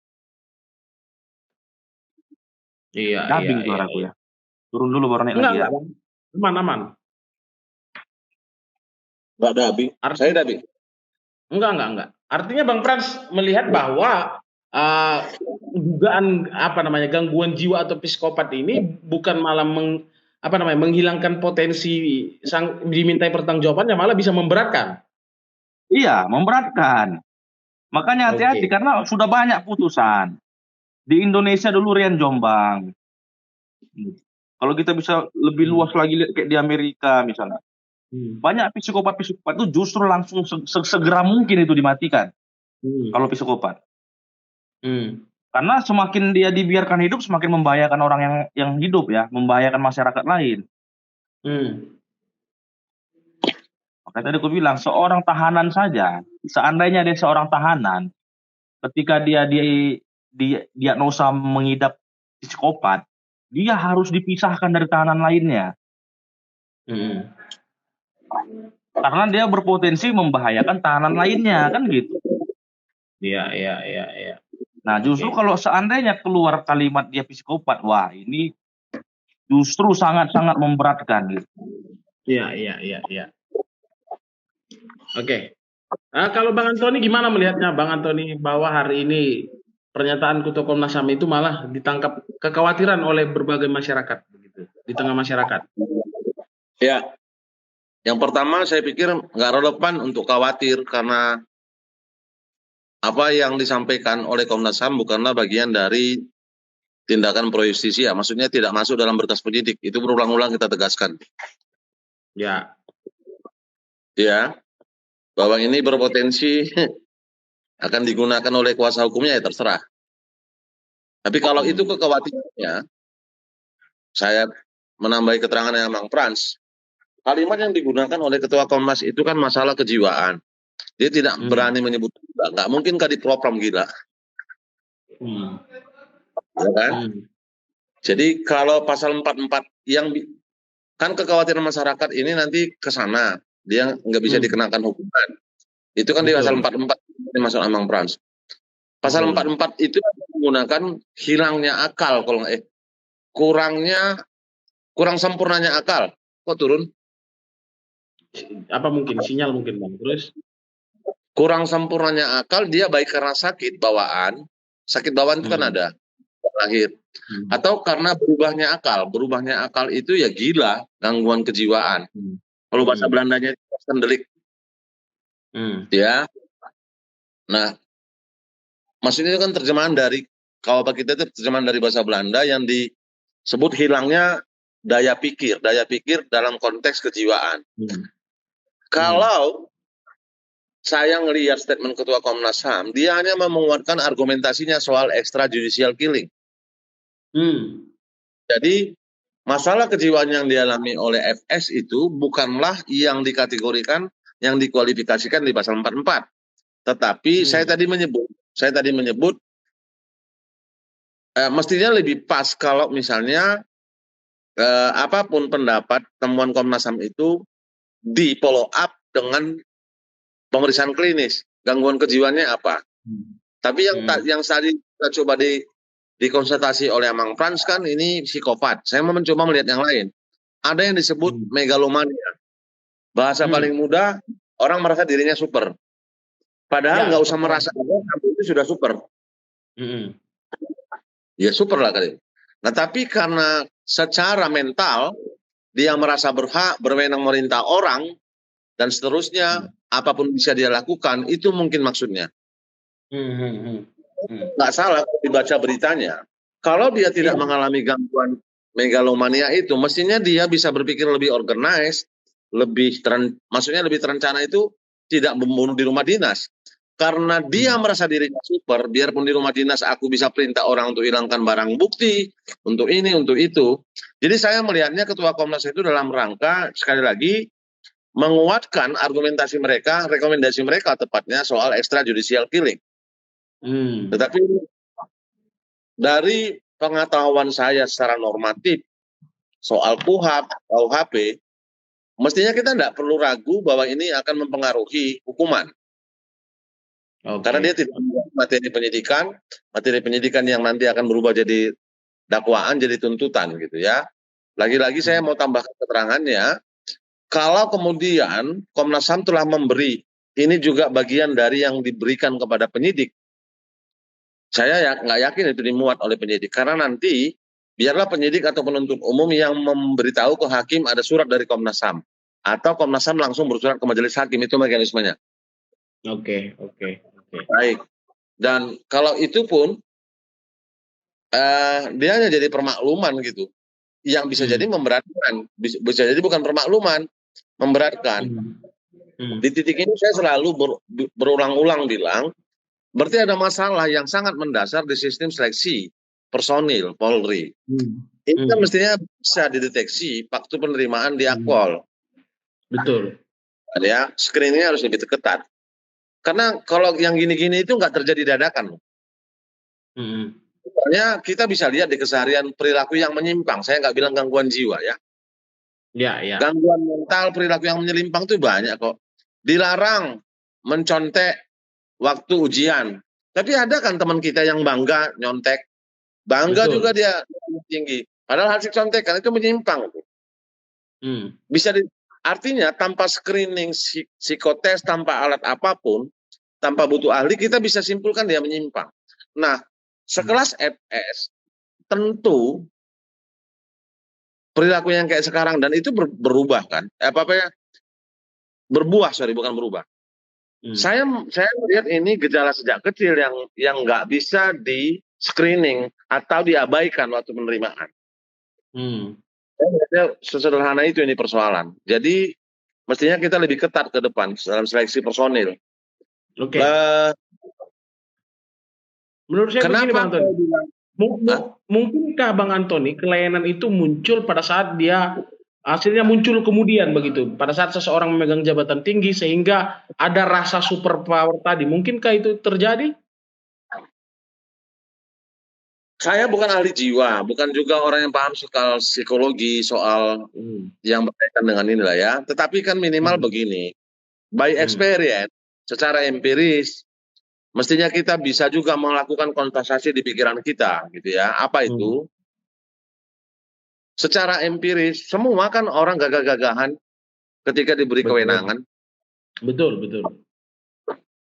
Iya. Dubbing suaraku ya. Turun dulu baru naik lagi ya. Aman. Enggak dubbing. Saya dubbing. Enggak. Artinya Bang Frans melihat bahwa dugaan gangguan jiwa atau psikopat ini bukan malah menghilangkan potensi dimintai pertanggungjawabannya, malah bisa memberatkan. Iya, memberatkan. Makanya hati-hati Oke. karena sudah banyak putusan. Di Indonesia dulu Rian Jombang. Kalau kita bisa lebih luas lagi lihat kayak di Amerika misalnya. Banyak psikopat-psikopat itu justru langsung segera mungkin itu dimatikan. Kalau psikopat. Karena semakin dia dibiarkan hidup, semakin membahayakan orang yang hidup ya, membahayakan masyarakat lain. Makanya tadi aku bilang, seorang tahanan saja, seandainya dia seorang tahanan, ketika dia diagnosa mengidap psikopat, dia harus dipisahkan dari tahanan lainnya. Karena dia berpotensi membahayakan tahanan lainnya, kan gitu. Iya. Nah, justru kalau seandainya keluar kalimat dia psikopat, wah ini justru sangat-sangat memberatkan gitu. Iya. Oke. Nah, kalau Bang Antoni gimana melihatnya, Bang Antoni, bahwa hari ini pernyataan Ketua Komnas HAM itu malah ditangkap kekhawatiran oleh berbagai masyarakat, begitu, di tengah masyarakat. Ya, yang pertama saya pikir nggak relevan untuk khawatir karena apa yang disampaikan oleh Komnas HAM bukanlah bagian dari tindakan pro justisia, maksudnya tidak masuk dalam berkas penyidik. Itu berulang-ulang kita tegaskan. Ya. Ya, bahwa ini berpotensi akan digunakan oleh kuasa hukumnya ya terserah. Tapi kalau itu kekhawatirannya, saya menambahi keterangan yang Bang Frans, kalimat yang digunakan oleh Ketua Komnas itu kan masalah kejiwaan. Dia tidak berani menyebut gila. Nggak mungkin kadipropam gila. Ya kan? Jadi kalau pasal 44 yang kan kekhawatiran masyarakat ini nanti ke sana, dia nggak bisa dikenakan hukuman. Itu kan di pasal 44 masuk Bang Frans. Pasal 44 itu menggunakan hilangnya akal, kalau kurang sempurnanya akal. Kok turun? Apa mungkin sinyal mungkin Bang. Terus Kurang sempurnanya akal dia baik karena sakit bawaan itu kan ada lahir, atau karena berubahnya akal itu ya gila, gangguan kejiwaan. Kalau bahasa Belandanya itu sendelik. Ya. Nah, maksudnya itu kan terjemahan dari, kalau kita itu terjemahan dari bahasa Belanda yang disebut hilangnya daya pikir dalam konteks kejiwaan. Kalau saya ngelihat statement Ketua Komnas HAM, dia hanya menguatkan argumentasinya soal extrajudicial killing. Jadi masalah kejiwaan yang dialami oleh FS itu bukanlah yang dikategorikan, yang dikualifikasikan di pasal 44. Tetapi saya tadi menyebut mestinya lebih pas kalau misalnya apapun pendapat temuan Komnas HAM itu di follow up dengan pemeriksaan klinis, gangguan kejiwaannya apa. Tapi yang tadi kita coba dikonsultasi oleh Mang Frans kan ini psikopat. Saya mau mencoba melihat yang lain. Ada yang disebut megalomania. Bahasa paling mudah, orang merasa dirinya super. Padahal nggak usah merasa itu sudah super. Ya super lah kali. Nah tapi karena secara mental dia merasa berhak, berwenang merintah orang dan seterusnya, apapun bisa dia lakukan, itu mungkin maksudnya. Nggak salah dibaca beritanya. Kalau dia tidak mengalami gangguan megalomania itu, mestinya dia bisa berpikir lebih organized, maksudnya lebih terencana itu tidak membunuh di rumah dinas. Karena dia merasa dirinya super, biarpun di rumah dinas aku bisa perintah orang untuk hilangkan barang bukti, untuk ini, untuk itu. Jadi saya melihatnya Ketua Komnas itu dalam rangka, sekali lagi, menguatkan argumentasi mereka, rekomendasi mereka tepatnya soal extrajudicial killing. Tetapi dari pengetahuan saya secara normatif soal KUHP, mestinya kita tidak perlu ragu bahwa ini akan mempengaruhi hukuman. Karena dia tidak membuat materi penyidikan yang nanti akan berubah jadi dakwaan, jadi tuntutan gitu ya. Lagi-lagi saya mau tambahkan keterangannya, kalau kemudian Komnas HAM telah memberi, ini juga bagian dari yang diberikan kepada penyidik, saya nggak yakin itu dimuat oleh penyidik, karena nanti biarlah penyidik atau penuntut umum yang memberitahu ke hakim ada surat dari Komnas HAM. Atau Komnas HAM langsung bersurat ke majelis hakim, itu mekanismenya. Oke. Baik. Dan kalau itu pun, dia hanya jadi permakluman gitu. Yang bisa jadi memberatkan. Bisa jadi bukan permakluman, memberatkan. Di titik ini saya selalu berulang-ulang bilang, berarti ada masalah yang sangat mendasar di sistem seleksi personil Polri. Ini kan mestinya bisa dideteksi waktu penerimaan di Akpol. Betul. Ya, screeningnya harus lebih ketat. Karena kalau yang gini-gini itu nggak terjadi dadakan. Soalnya kita bisa lihat di keseharian perilaku yang menyimpang. Saya nggak bilang gangguan jiwa ya. Ya. Gangguan mental, perilaku yang menyimpang itu banyak kok. Dilarang mencontek waktu ujian. Tapi ada kan teman kita yang bangga nyontek. Bangga Betul. juga dia tinggi. Padahal hasil contekan itu menyimpang. Bisa artinya tanpa screening psikotes, tanpa alat apapun, tanpa butuh ahli, kita bisa simpulkan dia menyimpang. Nah, sekelas FS, tentu perilaku yang kayak sekarang, dan itu berubah kan? Berbuah, bukan berubah. Saya melihat ini gejala sejak kecil yang nggak bisa di screening atau diabaikan waktu penerimaan. Saya melihatnya sesederhana itu ini persoalan. Jadi mestinya kita lebih ketat ke depan dalam seleksi personil. Oke. Menurut saya begini, Bang Antoni. Mungkinkah Bang Antoni kelainan itu muncul pada saat dia hasilnya muncul kemudian begitu, pada saat seseorang memegang jabatan tinggi sehingga ada rasa superpower tadi, mungkinkah itu terjadi? Saya bukan ahli jiwa, bukan juga orang yang paham soal psikologi, soal yang berkaitan dengan inilah ya. Tetapi kan minimal begini, by experience, secara empiris, mestinya kita bisa juga melakukan kontestasi di pikiran kita, gitu ya. Apa itu? Secara empiris, semua kan orang gagah-gagahan ketika diberi kewenangan. Betul.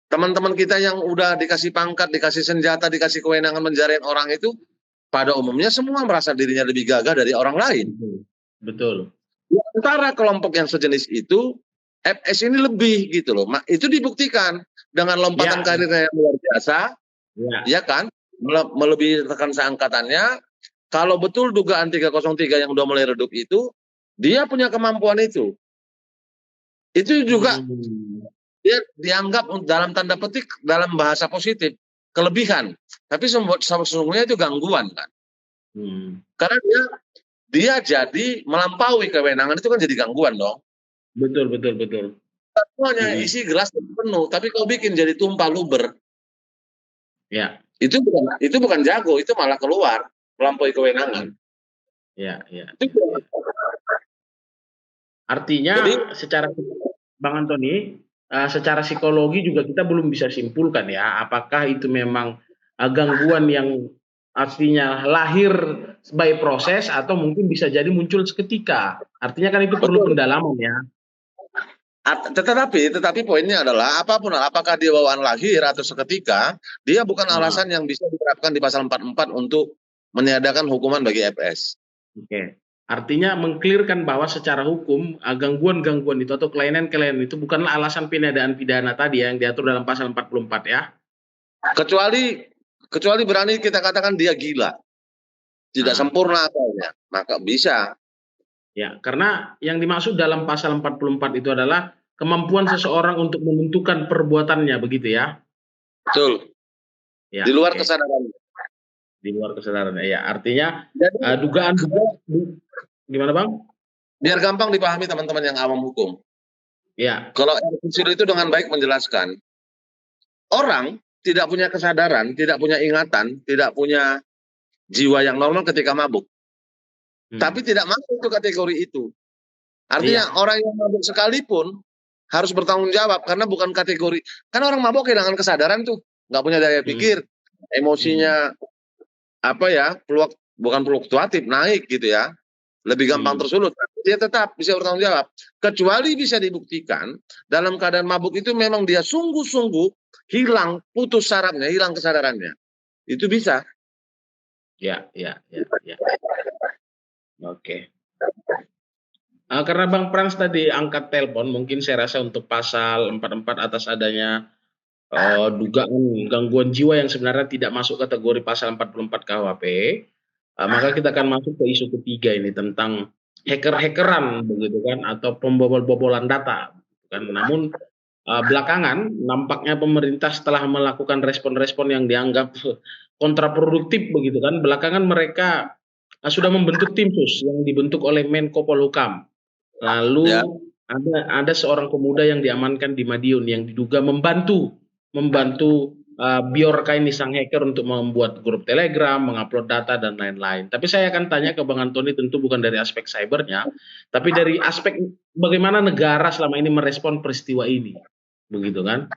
Teman-teman kita yang udah dikasih pangkat, dikasih senjata, dikasih kewenangan menjarain orang itu, pada umumnya semua merasa dirinya lebih gagah dari orang lain. Betul. Antara kelompok yang sejenis itu, FS ini lebih gitu loh. Itu dibuktikan dengan lompatan karirnya yang luar biasa, ya kan? Melebihi rekan seangkatannya. Kalau betul dugaan 303 yang udah mulai redup itu, dia punya kemampuan itu. Itu juga dia dianggap dalam tanda petik dalam bahasa positif kelebihan, tapi sesungguhnya itu gangguan kan. Karena dia jadi melampaui kewenangan, itu kan jadi gangguan dong. Betul. Hanya isi gelas penuh, tapi kau bikin jadi tumpah luber. Ya. Itu bukan jago, itu malah keluar melampaui kewenangan. Ya. Artinya secara Bang Antoni, secara psikologi juga kita belum bisa simpulkan ya, apakah itu memang gangguan yang artinya lahir by proses atau mungkin bisa jadi muncul seketika. Artinya kan itu perlu pendalaman ya. Tetapi poinnya adalah apakah dia bawaan lahir atau seketika, dia bukan alasan yang bisa diterapkan di pasal 44 untuk meniadakan hukuman bagi FS. Oke. Artinya mengklirkan bahwa secara hukum gangguan-gangguan itu atau kelainan-kelainan itu bukanlah alasan peniadaan pidana tadi yang diatur dalam pasal 44 ya. Kecuali berani kita katakan dia gila. Tidak sempurna akalnya, maka bisa. Ya, karena yang dimaksud dalam pasal 44 itu adalah kemampuan seseorang untuk menentukan perbuatannya, begitu ya? Betul. Ya, di luar kesadarannya. Di luar kesadarannya, ya. Artinya dugaan gimana Bang? Biar gampang dipahami teman-teman yang awam hukum. Ya. Kalau itu dengan baik menjelaskan, orang tidak punya kesadaran, tidak punya ingatan, tidak punya jiwa yang normal ketika mabuk. Tapi tidak masuk ke kategori itu. Artinya orang yang mabuk sekalipun harus bertanggung jawab karena bukan kategori. Kan orang mabuk kehilangan kesadaran tuh, nggak punya daya pikir, emosinya bukan fluktuatif, naik gitu ya. Lebih gampang tersulut. Dia tetap bisa bertanggung jawab. Kecuali bisa dibuktikan dalam keadaan mabuk itu memang dia sungguh-sungguh hilang, putus sarafnya, hilang kesadarannya. Itu bisa. Ya, ya, ya, ya. Oke. Karena Bang Frans tadi angkat telepon, mungkin saya rasa untuk pasal 44 atas adanya dugaan gangguan jiwa yang sebenarnya tidak masuk kategori pasal 44 KUHP, maka kita akan masuk ke isu ketiga ini tentang hacker-hackeran begitu kan, atau pembobol-bobolan data. Kan. Namun belakangan nampaknya pemerintah setelah melakukan respon-respon yang dianggap kontraproduktif begitu kan, belakangan mereka sudah membentuk tim sus yang dibentuk oleh Menko Polhukam. Lalu Ya. ada seorang pemuda yang diamankan di Madiun yang diduga membantu Bjorka ini sang hacker untuk membuat grup Telegram, mengupload data dan lain-lain. Tapi saya akan tanya ke Bang Antoni tentu bukan dari aspek cybernya, tapi dari aspek bagaimana negara selama ini merespon peristiwa ini, begitu kan?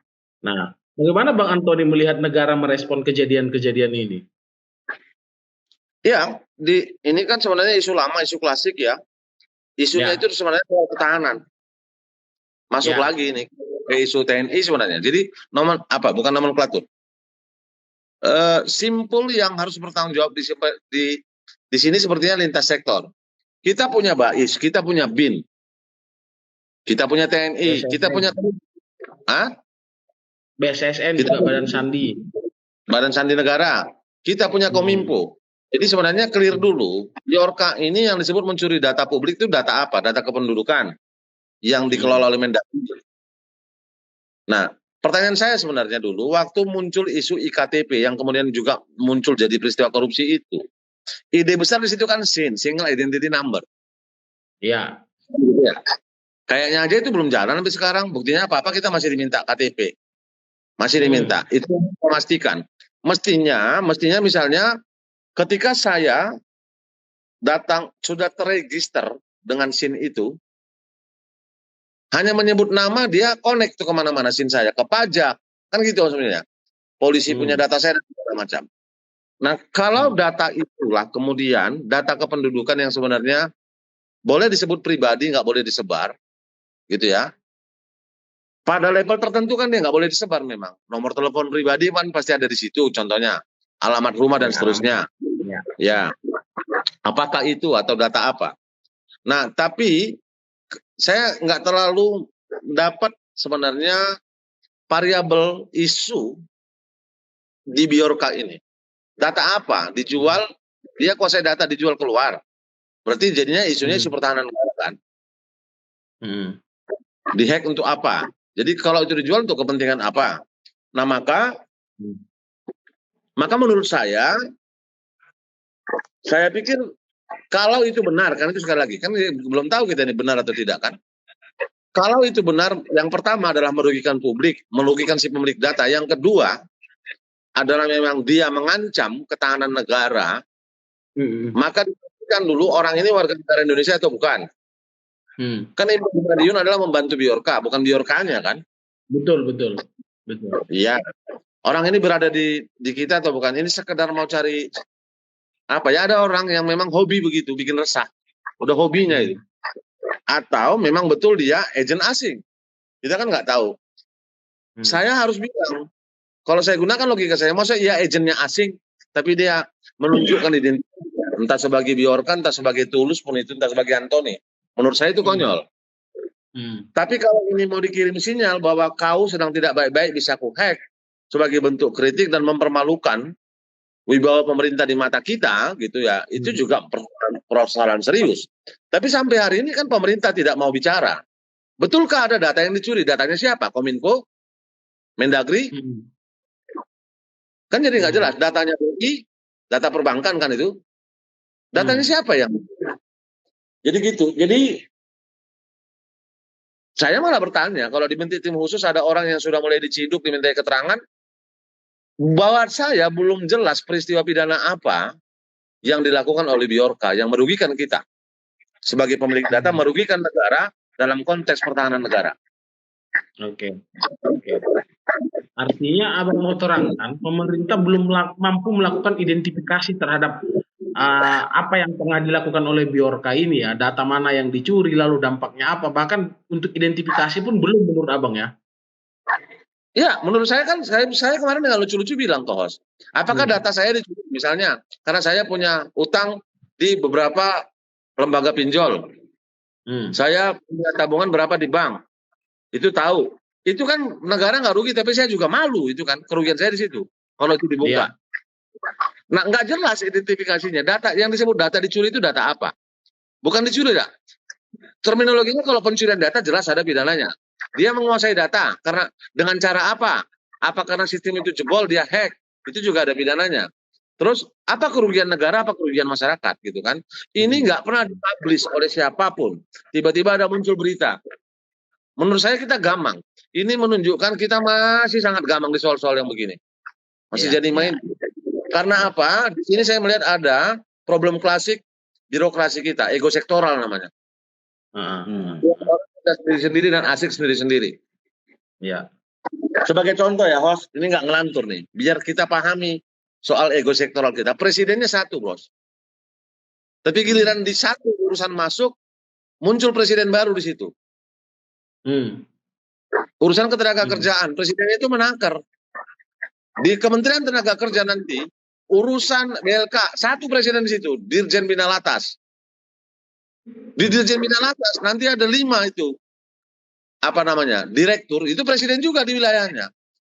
Nah, bagaimana Bang Antoni melihat negara merespon kejadian-kejadian ini? Ya, ini kan sebenarnya isu lama, isu klasik ya. Isunya Ya. itu sebenarnya soal pertahanan. Masuk Ya. lagi nih ke isu TNI sebenarnya. Jadi bukan nomenklatur. Simpul yang harus bertanggung jawab di sini sepertinya lintas sektor. Kita punya BAIS, kita punya BIN, kita punya TNI, kita punya BSSN juga Badan Sandi. Badan Sandi Negara, kita punya Kominfo. Jadi sebenarnya clear dulu, Bjorka ini yang disebut mencuri data publik itu data apa? Data kependudukan yang dikelola oleh Mendagri. Nah, pertanyaan saya sebenarnya dulu, waktu muncul isu IKTP yang kemudian juga muncul jadi peristiwa korupsi itu, ide besar di situ kan SIN, Single Identity Number. Iya. Ya. Kayaknya aja itu belum jalan sampai sekarang. Buktinya apa-apa kita masih diminta KTP. Masih diminta. Itu memastikan. Mestinya misalnya ketika saya datang sudah terregister dengan SIN itu, hanya menyebut nama dia connect tuh kemana-mana SIN saya, ke pajak. Kan gitu sebenarnya. Polisi punya data saya dan segala macam. Nah, kalau data itulah kemudian data kependudukan yang sebenarnya boleh disebut pribadi, nggak boleh disebar, gitu ya. Pada level tertentu kan dia nggak boleh disebar memang. Nomor telepon pribadi kan pasti ada di situ, contohnya alamat rumah dan seterusnya. Ya, apakah itu atau data apa? Nah, tapi saya nggak terlalu dapat sebenarnya variabel isu di Bjorka ini. Data apa? Dijual, dia kuasai data dijual keluar. Berarti jadinya isunya isu pertahanan negara kan? Dihack untuk apa? Jadi kalau itu dijual untuk kepentingan apa? Nah maka menurut saya pikir kalau itu benar, kan itu sekali lagi kan belum tahu kita ini benar atau tidak kan? Kalau itu benar, yang pertama adalah merugikan publik, merugikan si pemilik data. Yang kedua adalah memang dia mengancam ketahanan negara. Maka dipastikan dulu orang ini warga negara Indonesia atau bukan? Kan Ibu Madiun adalah membantu Bjorka, bukan Bjorkanya kan? Betul. Iya. Orang ini berada di kita atau bukan? Ini sekedar mau cari apa ya? Ada orang yang memang hobi begitu, bikin resah. Udah hobinya itu. Atau memang betul dia agen asing. Kita kan nggak tahu. Saya harus bilang, kalau saya gunakan logika saya, masa iya agennya asing, tapi dia menunjukkan identitas, entah sebagai Bjorka, entah sebagai Tulus pun itu, entah sebagai Antoni. Menurut saya itu konyol. Tapi kalau ini mau dikirim sinyal bahwa kau sedang tidak baik-baik bisa ku hack sebagai bentuk kritik dan mempermalukan wibawa pemerintah di mata kita, gitu ya, itu juga persoalan serius. Tapi sampai hari ini kan pemerintah tidak mau bicara. Betulkah ada data yang dicuri? Datanya siapa? Kominfo? Mendagri? Kan jadi nggak jelas. Datanya BI, data perbankan kan itu. Datanya siapa yang? Jadi gitu. Jadi saya malah bertanya, kalau dibentuk tim khusus ada orang yang sudah mulai diciduk, dimintai keterangan, bahwa saya belum jelas peristiwa pidana apa yang dilakukan oleh Bjorka yang merugikan kita sebagai pemilik data, merugikan negara dalam konteks pertahanan negara. Oke. Artinya abang mau terangkan, pemerintah belum mampu melakukan identifikasi terhadap apa yang tengah dilakukan oleh Bjorka ini ya, data mana yang dicuri, lalu dampaknya apa, bahkan untuk identifikasi pun belum menurut abang ya? Ya, menurut saya kan, saya kemarin dengan lucu-lucu bilang ke host, apakah data saya dicuri Misalnya, karena saya punya utang di beberapa lembaga pinjol. Saya punya tabungan berapa di bank. Itu tahu. Itu kan negara nggak rugi, tapi saya juga malu. Itu kan kerugian saya di situ. Kalau itu dibuka. Nah, nggak jelas identifikasinya. Data yang disebut data dicuri itu data apa? Bukan dicuri, dah. Terminologinya kalau pencurian data jelas ada pidananya. Dia menguasai data karena dengan cara apa? Apa karena sistem itu jebol dia hack? Itu juga ada pidananya. Terus apa kerugian negara, apa kerugian masyarakat gitu kan? Ini nggak pernah dipublish oleh siapapun. Tiba-tiba ada muncul berita. Menurut saya kita gampang. Ini menunjukkan kita masih sangat gampang di soal-soal yang begini. Masih jadi main. Karena apa? Di sini saya melihat ada problem klasik birokrasi kita, ego sektoral namanya. Sendiri-sendiri dan asik sendiri-sendiri. Ya. Sebagai contoh ya, host, ini nggak ngelantur nih, biar kita pahami soal ego sektoral kita. Presidennya satu, bos. Tapi giliran di satu urusan masuk, muncul presiden baru di situ. Urusan ketenaga kerjaan, presidennya itu menangkar. Di Kementerian Tenaga Kerja nanti, urusan BLK, satu presiden di situ, Dirjen Bina Latas. Di Dirjen Bina Latas nanti ada 5 itu. Apa namanya? Direktur, itu presiden juga di wilayahnya.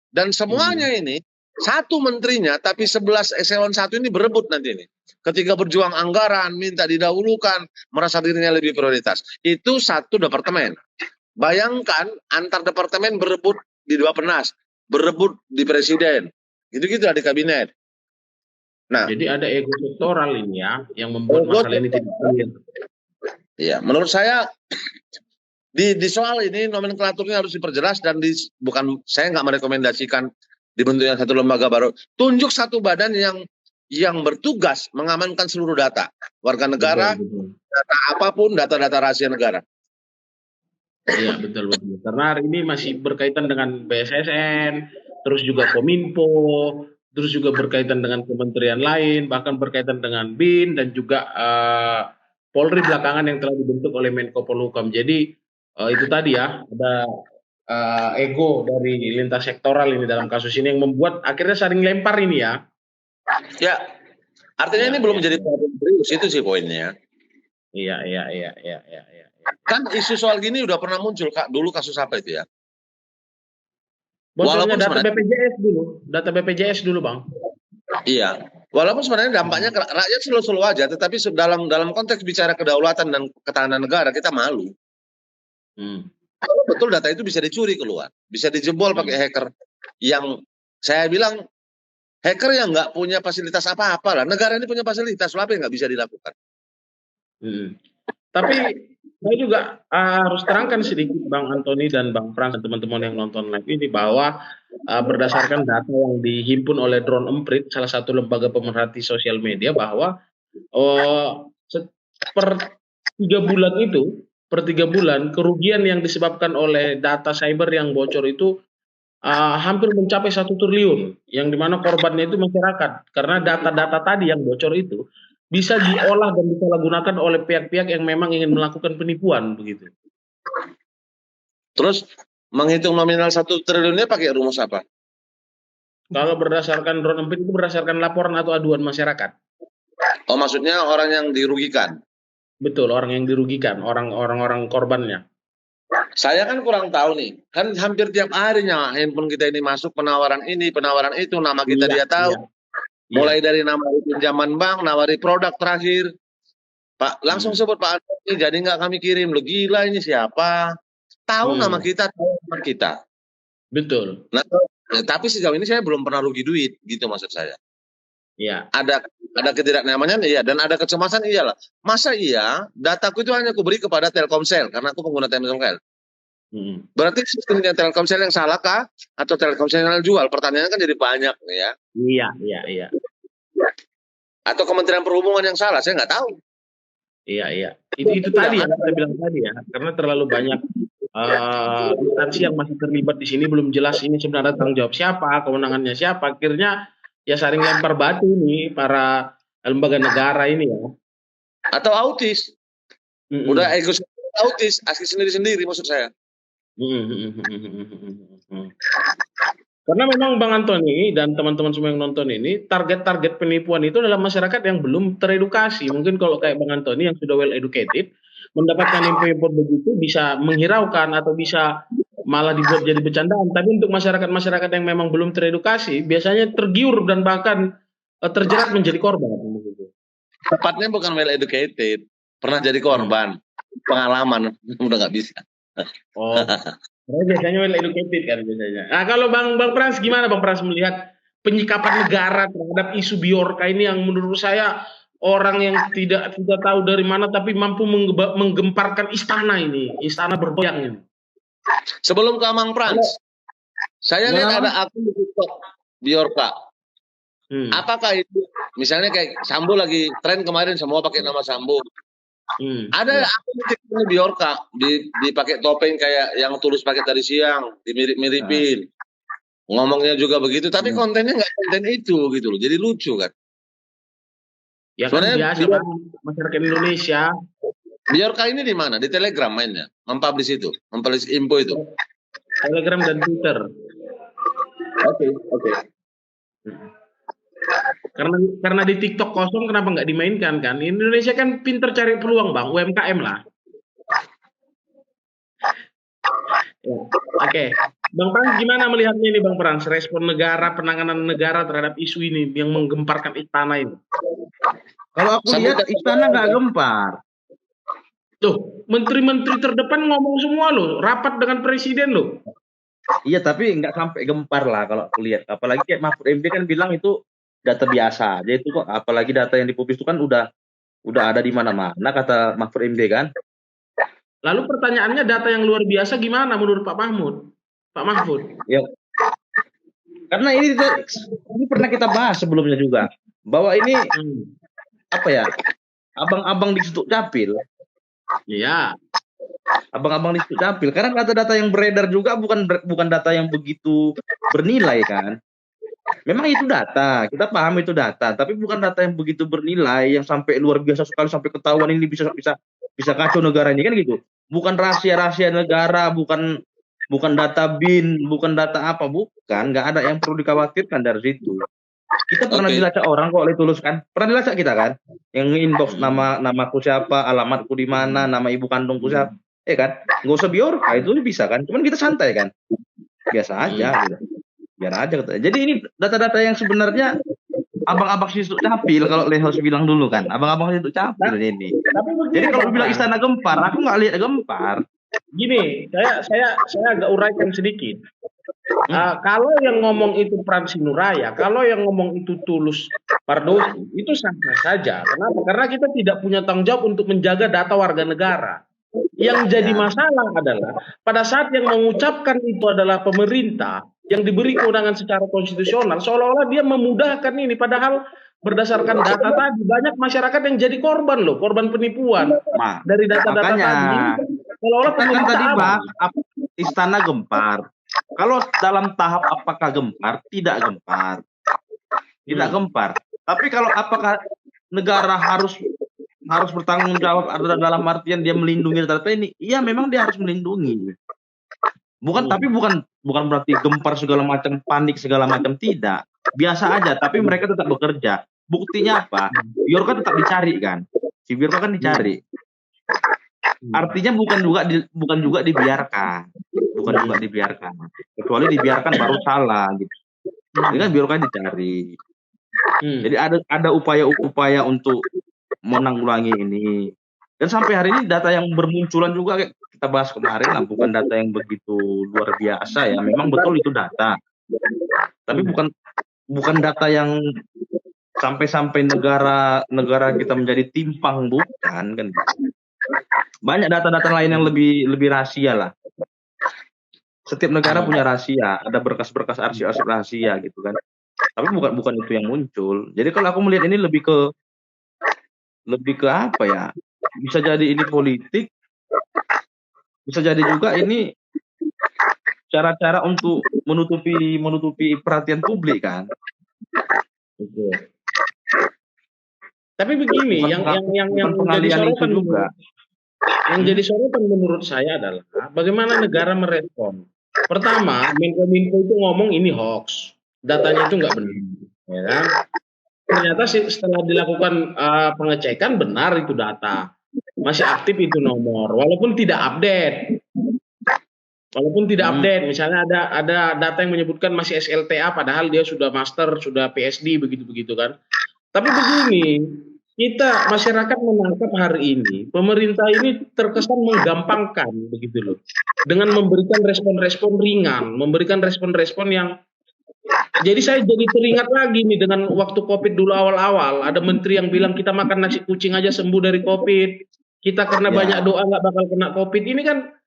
Dan semuanya ini, satu menterinya, tapi 11 eselon 1 ini berebut nanti ini. Ketika berjuang anggaran, minta didahulukan, merasa dirinya lebih prioritas. Itu satu departemen. Bayangkan antar departemen berebut di Bappenas, berebut di presiden. Gitu-gitu di kabinet. Nah, jadi ada ego sektoral ini ya, yang membuat masalah ini tidak clear. Iya, menurut saya di soal ini nomenklaturnya harus diperjelas dan bukan saya nggak merekomendasikan dibentuknya satu lembaga baru. Tunjuk satu badan yang bertugas mengamankan seluruh data warga negara, data apapun, data-data rahasia negara. Iya betul. Karena hari ini masih berkaitan dengan BSSN, terus juga Kominfo, terus juga berkaitan dengan kementerian lain, bahkan berkaitan dengan BIN dan juga Polri belakangan yang telah dibentuk oleh Menko Polhukam. Jadi itu tadi ya, ada ego dari lintas sektoral ini dalam kasus ini yang membuat akhirnya saling lempar ini ya. Ya, artinya ini belum menjadi problem serius, itu sih poinnya. Iya. Kan isu soal gini udah pernah muncul, Kak. Dulu kasus apa itu ya? Bocornya data BPJS dulu, data BPJS dulu, Bang. Iya, walaupun sebenarnya dampaknya rakyat slow-slow aja, tetapi dalam konteks bicara kedaulatan dan ketahanan negara kita malu. Kalau betul data itu bisa dicuri keluar, bisa dijebol pakai hacker. Yang saya bilang hacker yang nggak punya fasilitas apa-apa lah. Negara ini punya fasilitas, apa yang nggak bisa dilakukan? Tapi saya juga harus terangkan sedikit Bang Antoni dan Bang Frans dan teman-teman yang nonton live ini bahwa berdasarkan data yang dihimpun oleh Drone Emprit, salah satu lembaga pemerhati sosial media, bahwa per 3 bulan kerugian yang disebabkan oleh data cyber yang bocor itu hampir mencapai 1 triliun, yang dimana korbannya itu masyarakat, karena data-data tadi yang bocor itu bisa diolah dan disalahgunakan oleh pihak-pihak yang memang ingin melakukan penipuan begitu. Terus menghitung nominal 1 triliunnya pakai rumus apa? Kalau berdasarkan Drone Emprit itu berdasarkan laporan atau aduan masyarakat. Oh, maksudnya orang yang dirugikan? Betul, orang yang dirugikan, orang-orang korbannya. Saya kan kurang tahu nih, kan hampir tiap harinya handphone kita ini masuk penawaran ini, penawaran itu, nama kita dia tahu. Mulai dari nama pinjaman bank, nawari produk terakhir. Pak, langsung sebut Pak Antoni, jadi nggak kami kirim. Lo gila ini siapa? Tahu nama kita, tahu nama kita. Betul. Nah, tapi sejauh ini saya belum pernah rugi duit, gitu maksud saya. Iya. Ada ketidaknyamanan, iya, dan ada kecemasan, iyalah. Masa iya, dataku itu hanya kuberi kepada Telkomsel, karena aku pengguna Telkomsel. Berarti sistemnya Telkomsel yang salah kah? Atau Telkomsel yang jual? Pertanyaannya kan jadi banyak ya. Iya. Atau Kementerian Perhubungan yang salah, saya nggak tahu. Iya. Itu tadi yang saya bilang tadi ya, karena terlalu banyak instansi yang masih terlibat di sini, belum jelas ini sebenarnya tanggung jawab siapa, kewenangannya siapa. Akhirnya ya saling lempar batu nih para lembaga negara ini ya. Atau autis. Udah ego autis, asli sendiri-sendiri maksud saya. Karena memang Bang Antoni dan teman-teman semua yang nonton ini, target-target penipuan itu adalah masyarakat yang belum teredukasi. Mungkin kalau kayak Bang Antoni yang sudah well educated, mendapatkan info-info begitu bisa menghiraukan atau bisa malah dibuat jadi bercandaan. Tapi untuk masyarakat-masyarakat yang memang belum teredukasi, biasanya tergiur dan bahkan terjerat menjadi korban. Begitu. Tepatnya bukan well educated, pernah jadi korban, pengalaman udah nggak bisa. Oh, karena biasanya well educated kan biasanya. Nah, kalau Bang Frans gimana Bang Frans melihat penyikapan negara terhadap isu Biorka ini yang menurut saya orang yang tidak tahu dari mana tapi mampu menggemparkan istana ini, istana bergoyang ini. Sebelum ke Amang Frans, saya lihat ada akun di TikTok Biorka. Apakah itu misalnya kayak Sambo lagi tren kemarin semua pakai nama Sambo. Ada akun di TikTok Biorka dipakai topeng kayak yang Tulus pakai tadi siang, dimirip-miripin. Ngomongnya juga begitu, tapi kontennya nggak konten itu gitu loh. Jadi lucu kan. Ya kan biasa Bang, masyarakat Indonesia. Biorka ini di mana? Di Telegram mainnya, mempublish itu, mempublish info itu. Telegram dan Twitter. Oke. Karena di TikTok kosong kenapa nggak dimainkan kan? Indonesia kan pinter cari peluang Bang, UMKM lah. Ya. Oke. Bang Frans gimana melihatnya ini Bang Frans, respon negara, penanganan negara terhadap isu ini yang menggemparkan istana ini? Kalau aku lihat istana nggak gempar. Tuh, menteri-menteri terdepan ngomong semua loh, rapat dengan presiden loh. Iya, tapi nggak sampai gempar lah kalau aku lihat. Apalagi kayak Mahfud MD kan bilang itu data biasa. Jadi itu kok apalagi data yang dipublis itu kan udah ada di mana-mana kata Mahfud MD kan. Lalu pertanyaannya data yang luar biasa gimana menurut Pak Mahfud? Ya. Karena ini pernah kita bahas sebelumnya juga bahwa ini apa ya? Abang-abang di Situ Capil. Iya. Abang-abang di Situ Capil. Karena data-data yang beredar juga bukan data yang begitu bernilai kan. Memang itu data, kita paham itu data, tapi bukan data yang begitu bernilai yang sampai luar biasa sekali sampai ketahuan ini bisa kacau negara ini kan gitu. Bukan rahasia negara, bukan data BIN, bukan data apa, bukan, nggak ada yang perlu dikhawatirkan dari situ. Kita pernah dilacak orang kok oleh Tulus kan? Pernah dilacak kita kan? Yang inbox namaku siapa, alamatku di mana, nama ibu kandungku siapa, kan? Nggak usah Biorka, itu bisa kan? Cuman kita santai kan? Biasa aja gitu. Biar aja. Jadi ini data-data yang sebenarnya abang-abang Situ Capil kalau Lehos bilang dulu kan, abang-abang Situ Capil ini. Jadi kalau bilang istana gempar, aku nggak lihat gempar. Gini, saya agak uraikan sedikit. Kalau yang ngomong itu Frans Sinuraya, kalau yang ngomong itu Tulus Pardosi, itu sah-sah saja. Kenapa? Karena kita tidak punya tanggung jawab untuk menjaga data warga negara. Yang jadi masalah adalah pada saat yang mengucapkan itu adalah pemerintah yang diberi kewenangan secara konstitusional, seolah-olah dia memudahkan ini, padahal berdasarkan data tadi banyak masyarakat yang jadi korban loh, korban penipuan dari data-data tadi. Seolah-olah pemerintah tadi bahas istana gempar. Kalau dalam tahap apakah gempar? Tidak gempar. Tidak gempar. Tapi kalau apakah negara harus bertanggung jawab dalam artian dia melindungi data ini? Iya, memang dia harus melindungi. Tapi bukan berarti gempar segala macam, panik segala macam, tidak. Biasa aja, tapi mereka tetap bekerja. Buktinya apa? Biorka tetap dicari kan. Si Biorka kan dicari. Artinya bukan juga dibiarkan. Bukan juga dibiarkan. Kecuali dibiarkan baru salah gitu. Ini kan Biorka dicari. Jadi ada upaya-upaya untuk menanggulangi ini. Dan sampai hari ini data yang bermunculan juga kayak kita bahas kemarin lah, bukan data yang begitu luar biasa ya. Memang betul itu data. Tapi bukan data yang sampai negara kita menjadi timpang, bukan kan. Banyak data-data lain yang lebih rahasia lah. Setiap negara punya rahasia, ada berkas-berkas arsip-arsip rahasia gitu kan. Tapi bukan itu yang muncul. Jadi kalau aku melihat ini lebih ke apa ya? Bisa jadi ini politik, bisa jadi juga ini cara-cara untuk menutupi perhatian publik kan. Tapi begini, yang jadi sorotan juga. Yang jadi sorotan menurut saya adalah bagaimana negara merespon. Pertama, Menkominfo itu ngomong ini hoax, datanya itu nggak benar, ya kan? Ternyata setelah dilakukan pengecekan benar itu data, masih aktif itu nomor, walaupun tidak update. Walaupun tidak Hmm. update, misalnya ada data yang menyebutkan masih SLTA, padahal dia sudah master, sudah PSD, begitu-begitu kan. Tapi begini, kita masyarakat menangkap hari ini, pemerintah ini terkesan menggampangkan begitu loh, dengan memberikan respon-respon ringan, memberikan respon-respon yang, jadi saya jadi teringat lagi nih dengan waktu COVID dulu awal-awal, ada menteri yang bilang kita makan nasi kucing aja sembuh dari COVID, kita karena banyak Ya, doa nggak bakal kena COVID. Ini kan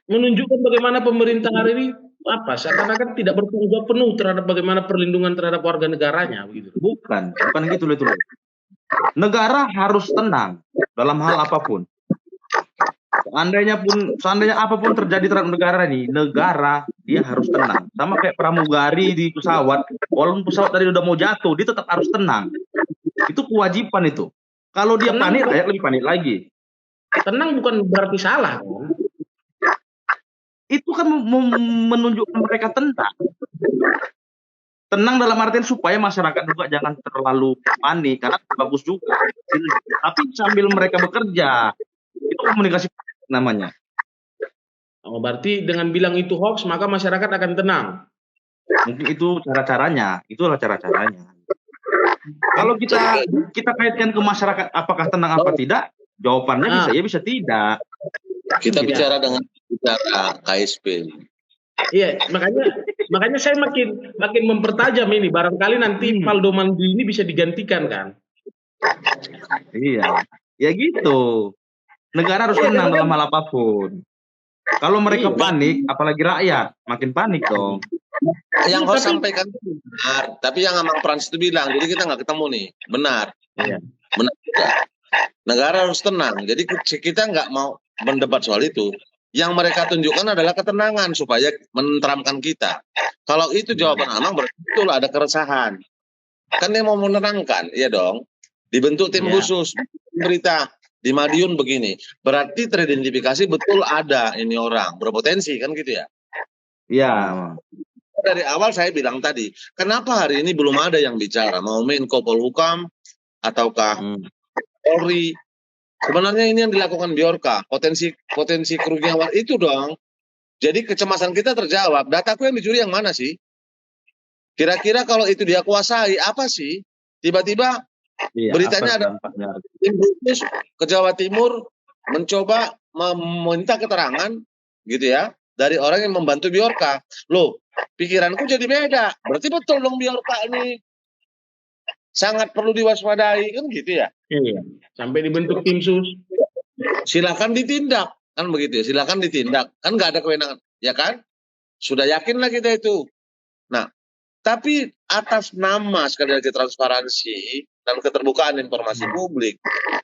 menunjukkan bagaimana pemerintah hari ini seakan-akan tidak bertanggung jawab penuh terhadap bagaimana perlindungan terhadap warga negaranya begitu. bukan gitu loh itu loh. Negara harus tenang dalam hal apapun. Seandainya apapun terjadi terhadap negara nih, negara dia harus tenang. Sama kayak pramugari di pesawat, walaupun pesawat tadi udah mau jatuh, dia tetap harus tenang. Itu kewajiban itu. Kalau dia Tenang panik, bukan, rakyat lebih panik lagi. tenang bukan berarti salah kan? Itu kan menunjukkan mereka tenang. Tenang dalam artian supaya masyarakat juga jangan terlalu panik, karena bagus juga. Tapi sambil mereka bekerja, itu komunikasi namanya. Oh, berarti dengan bilang itu hoax maka masyarakat akan tenang. Mungkin itu cara-caranya, itulah cara-caranya. Kalau kita kaitkan ke masyarakat, apakah tenang apa tidak? Jawabannya bisa ya, bisa tidak. Kita Iya. bicara dengan bicara KSP. Iya, makanya saya makin mempertajam ini. Barangkali nanti Paldo Mandi ini bisa digantikan kan? Iya, ya gitu. Negara harus tenang dalam hal apapun. Kalau mereka panik, apalagi rakyat, makin panik dong. Yang host sampaikan itu benar, tapi yang Amang Frans itu bilang, jadi kita nggak ketemu nih, benar. Iya. Benar juga. Negara harus tenang, jadi kita nggak mau mendebat soal itu. Yang mereka tunjukkan adalah ketenangan supaya menenteramkan kita. Kalau itu jawaban Amang, berarti betul ada keresahan. Kan dia mau menerangkan, iya dong. Dibentuk tim khusus, berita di Madiun begini. Berarti teridentifikasi betul ada ini orang berpotensi kan gitu ya? Iya. Dari awal saya bilang tadi, kenapa hari ini belum ada yang bicara? Mau Menko Polhukam ataukah Polri? Sebenarnya ini yang dilakukan Bjorka, potensi kerugian itu dong. Jadi kecemasan kita terjawab. Dataku yang dicuri yang mana sih? Kira-kira kalau itu dia kuasai apa sih? Tiba-tiba beritanya ada tim khusus ke Jawa Timur mencoba meminta keterangan gitu ya dari orang yang membantu Bjorka. Loh, pikiranku jadi beda. Berarti betul dong Bjorka ini sangat perlu diwaspadai kan gitu ya? Iya. Sampai dibentuk tim sus. Silakan ditindak kan begitu ya. Silakan ditindak kan nggak ada kewenangan ya kan? Sudah yakinlah kita itu. Nah, tapi atas nama sekali lagi transparansi dan keterbukaan informasi publik,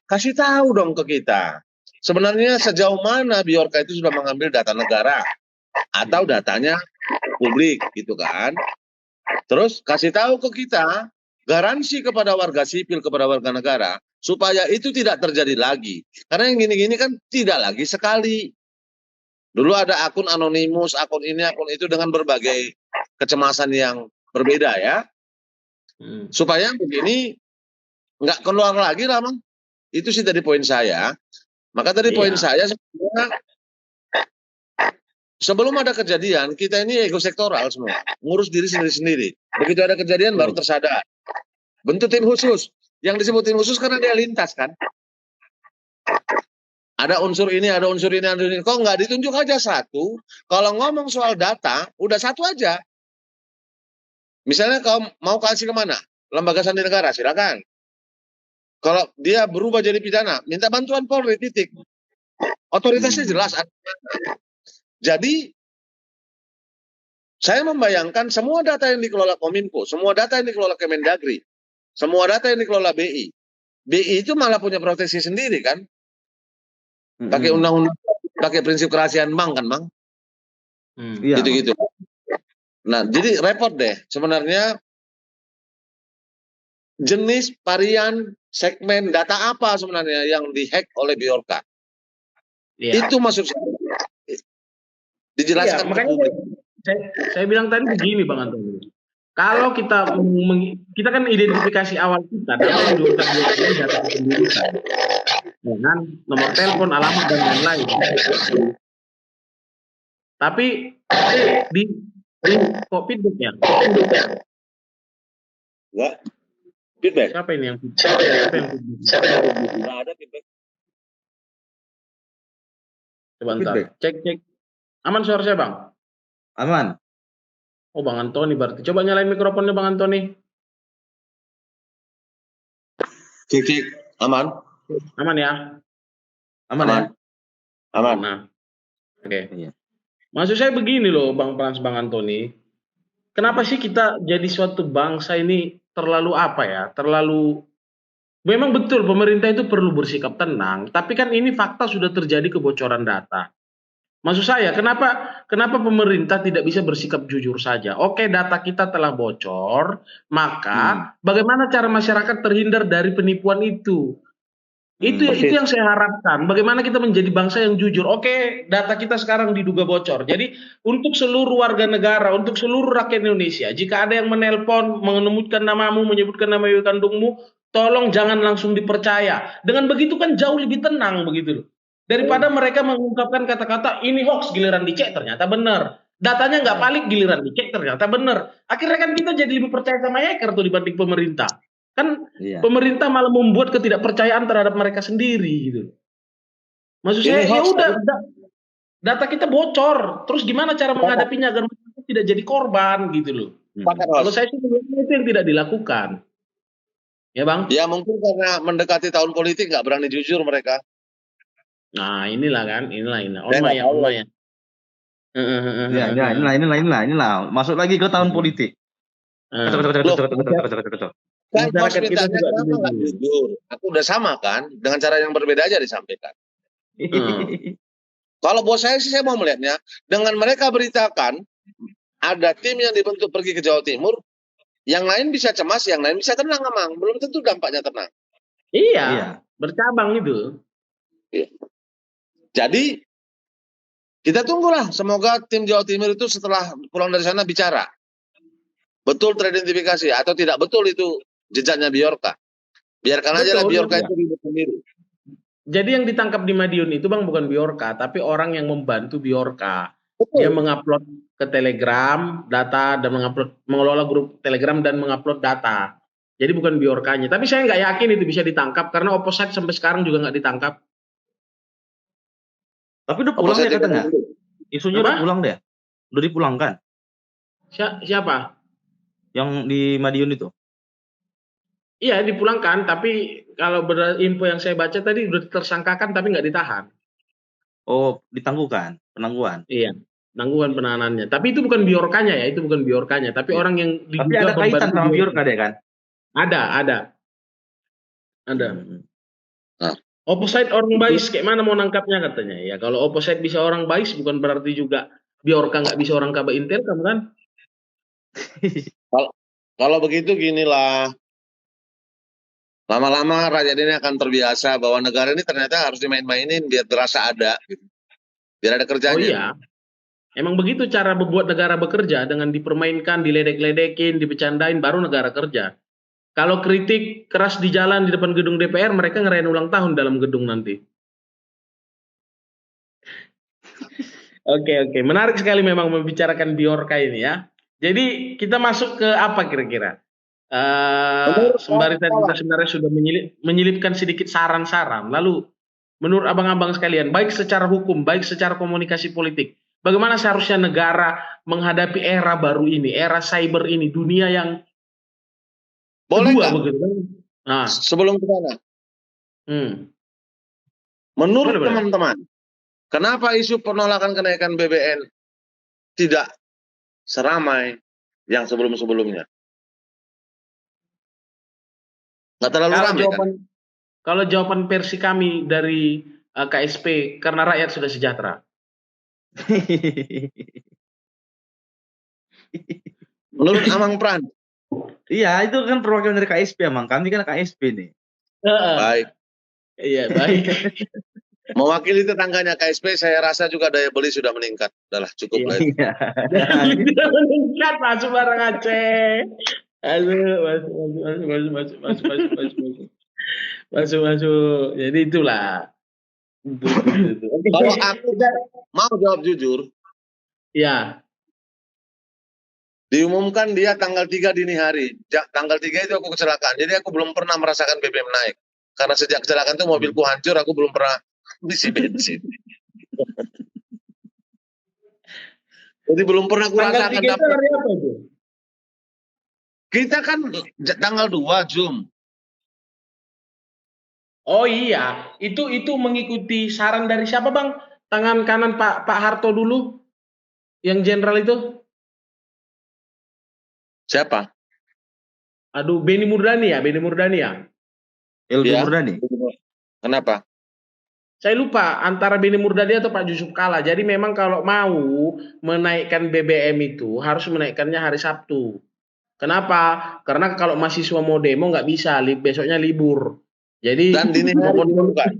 kasih tahu dong ke kita. Sebenarnya sejauh mana Bjorka itu sudah mengambil data negara atau datanya publik gitu kan. Terus kasih tahu ke kita, garansi kepada warga sipil, kepada warga negara, supaya itu tidak terjadi lagi. Karena yang gini-gini kan tidak lagi sekali. Dulu ada akun anonimus, akun ini, akun itu dengan berbagai kecemasan yang berbeda ya. Supaya begini nggak keluar lagi lah, Mang. Itu sih tadi poin saya. Maka tadi poin saya sebenarnya sebelum ada kejadian, kita ini ego sektoral semua. Ngurus diri sendiri-sendiri. Begitu ada kejadian baru tersadar. Bentuk tim khusus. Yang disebut tim khusus karena dia lintas kan. Ada unsur ini, ada unsur ini, ada unsur ini. Kok nggak ditunjuk aja satu? Kalau ngomong soal data, udah satu aja. Misalnya kau mau kasih kemana? Lembaga Sandi Negara, silakan. Kalau dia berubah jadi pidana, minta bantuan Polri, titik. Otoritasnya jelas. Jadi, saya membayangkan semua data yang dikelola Kominfo, semua data yang dikelola Kemendagri, semua data yang dikelola BI. BI itu malah punya proteksi sendiri kan? Pakai undang-undang, pakai prinsip kerahasiaan bank kan, Bang? Gitu-gitu. Nah, jadi repot deh. Sebenarnya jenis, varian, segmen data apa sebenarnya yang dihack oleh Bjorka? Itu maksud saya. Dijelaskan ke makanya publik. saya bilang tadi begini Bang Antoni. Kalau kita kan identifikasi awal kita data yang diurutkan ini data kependudukan, dengan nomor telepon, alamat dan lain-lain. Tapi di kok feedback ya? Enggak. Feedback. Siapa ini yang feedback? Enggak ada feedback. Sebentar. Feedback. Cek. Aman suara saya, Bang? Aman. Oh, Bang Antoni berarti. Coba nyalain mikrofonnya Bang Antoni. Cek. Aman. Aman ya? Aman ya? Aman. Nah. Oke. Iya. Maksud saya begini loh, Bang Frans, Bang Antoni. Kenapa sih kita jadi suatu bangsa ini terlalu apa ya? Terlalu memang betul pemerintah itu perlu bersikap tenang, tapi kan ini fakta sudah terjadi kebocoran data. Maksud saya, kenapa pemerintah tidak bisa bersikap jujur saja? Oke, data kita telah bocor, maka bagaimana cara masyarakat terhindar dari penipuan itu? Itu yang saya harapkan. Bagaimana kita menjadi bangsa yang jujur? Oke, data kita sekarang diduga bocor. Jadi untuk seluruh warga negara, untuk seluruh rakyat Indonesia, jika ada yang menelpon, menyebutkan namamu, menyebutkan nama ibu kandungmu, tolong jangan langsung dipercaya. Dengan begitu kan jauh lebih tenang begitu loh. Daripada mereka mengungkapkan kata-kata ini hoax, giliran dicek ternyata benar. Datanya nggak valid, giliran dicek ternyata benar. Akhirnya kan kita jadi lebih percaya sama hacker tuh dibanding pemerintah. Kan pemerintah malah membuat ketidakpercayaan terhadap mereka sendiri gitu. Maksud saya ya udah data kita bocor, terus gimana cara menghadapinya agar mereka tidak jadi korban gitu loh. Kalau saya sih itu yang tidak dilakukan. Ya Bang? Ya mungkin karena mendekati tahun politik nggak berani jujur mereka. Nah inilah. Inilah. Inilah. Masuk lagi ke tahun politik. Kan bos mintanya kenapa nggak jujur? Aku udah sama kan, dengan cara yang berbeda aja disampaikan. Kalau bos saya sih saya mau melihatnya, dengan mereka beritakan ada tim yang dibentuk pergi ke Jawa Timur, yang lain bisa cemas, yang lain bisa tenang emang, belum tentu dampaknya tenang. Iya. Bercabang itu. Iya. Jadi kita tunggulah, semoga tim Jawa Timur itu setelah pulang dari sana bicara. Betul teridentifikasi atau tidak betul itu jejaknya Biorka. Biarkan aja lah Biorka itu ribut sendiri. Jadi yang ditangkap di Madiun itu Bang bukan Biorka, tapi orang yang membantu Biorka. Dia mengupload ke Telegram data dan mengelola grup Telegram dan mengupload data. Jadi bukan Biorkanya. Tapi saya nggak yakin itu bisa ditangkap karena Opposite sampai sekarang juga nggak ditangkap. Tapi udah pulang ya katanya. Isunya udah pulang deh. Udah dipulangkan. Siapa? Yang di Madiun itu. Iya dipulangkan, tapi kalau info yang saya baca tadi udah tersangkakan tapi nggak ditahan. Oh, ditangguhkan, penangguhan. Iya, penangguhan penahanannya. Tapi itu bukan Biorkanya ya, tapi orang yang diduga. Tapi ada kaitan sama Biorka deh kan? Ada. Opposite orang Bais, kayak mana mau nangkapnya katanya. Ya kalau Opposite bisa orang Bais, bukan berarti juga Biorka nggak bisa orang Kaba Intel kan? Kalau begitu ginilah. Lama-lama rakyat ini akan terbiasa bahwa negara ini ternyata harus dimain-mainin biar terasa ada. Gitu. Biar ada kerjanya. Oh iya. Emang begitu cara membuat negara bekerja, dengan dipermainkan, diledek-ledekin, dibecandain, baru negara kerja. Kalau kritik keras di jalan di depan gedung DPR, mereka ngerayain ulang tahun dalam gedung nanti. Oke. Menarik sekali memang membicarakan Biorka ini ya. Jadi kita masuk ke apa kira-kira? Sembari tadi kita sebenarnya sudah menyelipkan sedikit saran-saran. Lalu menurut abang-abang sekalian, baik secara hukum, baik secara komunikasi politik, bagaimana seharusnya negara menghadapi era baru ini, era cyber ini, dunia yang kedua begitu. Nah, sebelum ke sana. Menurut teman-teman, kenapa isu penolakan kenaikan BBM tidak seramai yang sebelum-sebelumnya? Nggak terlalu ramai kan? Kalau jawaban versi kami dari KSP, karena rakyat sudah sejahtera. Menurut Amang Pran? Iya, itu kan perwakilan dari KSP, Amang. Kami kan KSP nih. Baik. Iya, baik. Mewakili tetangganya KSP, saya rasa juga daya beli sudah meningkat. Udahlah, cukup lah itu. Iya. Tidak meningkat, masuk barang Aceh. Masuk. Jadi itulah. Oke, Kalau aku mau jawab jujur, ya. diumumkan dia tanggal 3 dini hari. Tanggal 3 itu aku kecelakaan. Jadi aku belum pernah merasakan BBM naik. Karena sejak kecelakaan itu mobilku hancur, aku belum pernah isi bensin. Jadi belum pernah aku Tanggal rasakan 3 itu dapat. hari apa itu? Kita kan tanggal 2 Jum. Oh iya, itu mengikuti saran dari siapa Bang? Tangan kanan Pak Harto dulu, yang jenderal itu. Siapa? Aduh, Benny Murdani ya. LB Ya. Murdani. Kenapa? Saya lupa antara Benny Murdani atau Pak Yusuf Kalla. Jadi memang kalau mau menaikkan BBM itu harus menaikkannya hari Sabtu. Kenapa? Karena kalau mahasiswa mau demo nggak bisa, besoknya libur. Jadi Dan dini hari diumumkan.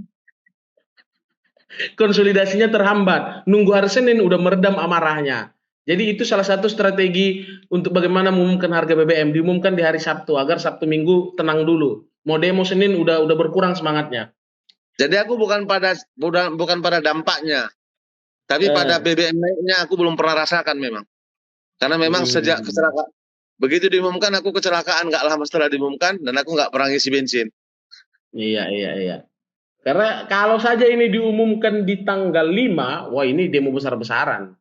konsolidasinya terhambat. Nunggu hari Senin udah meredam amarahnya. Jadi itu salah satu strategi untuk bagaimana mengumumkan harga BBM. Diumumkan di hari Sabtu agar Sabtu Minggu tenang dulu. Mau demo Senin udah berkurang semangatnya. Jadi aku bukan pada dampaknya, tapi pada BBM naiknya aku belum pernah rasakan memang. Karena memang sejak kecelakaan, begitu diumumkan aku kecelakaan nggak lama setelah diumumkan dan aku nggak pernah ngisi bensin. Iya. Karena kalau saja ini diumumkan di tanggal 5, wah ini demo besar-besaran.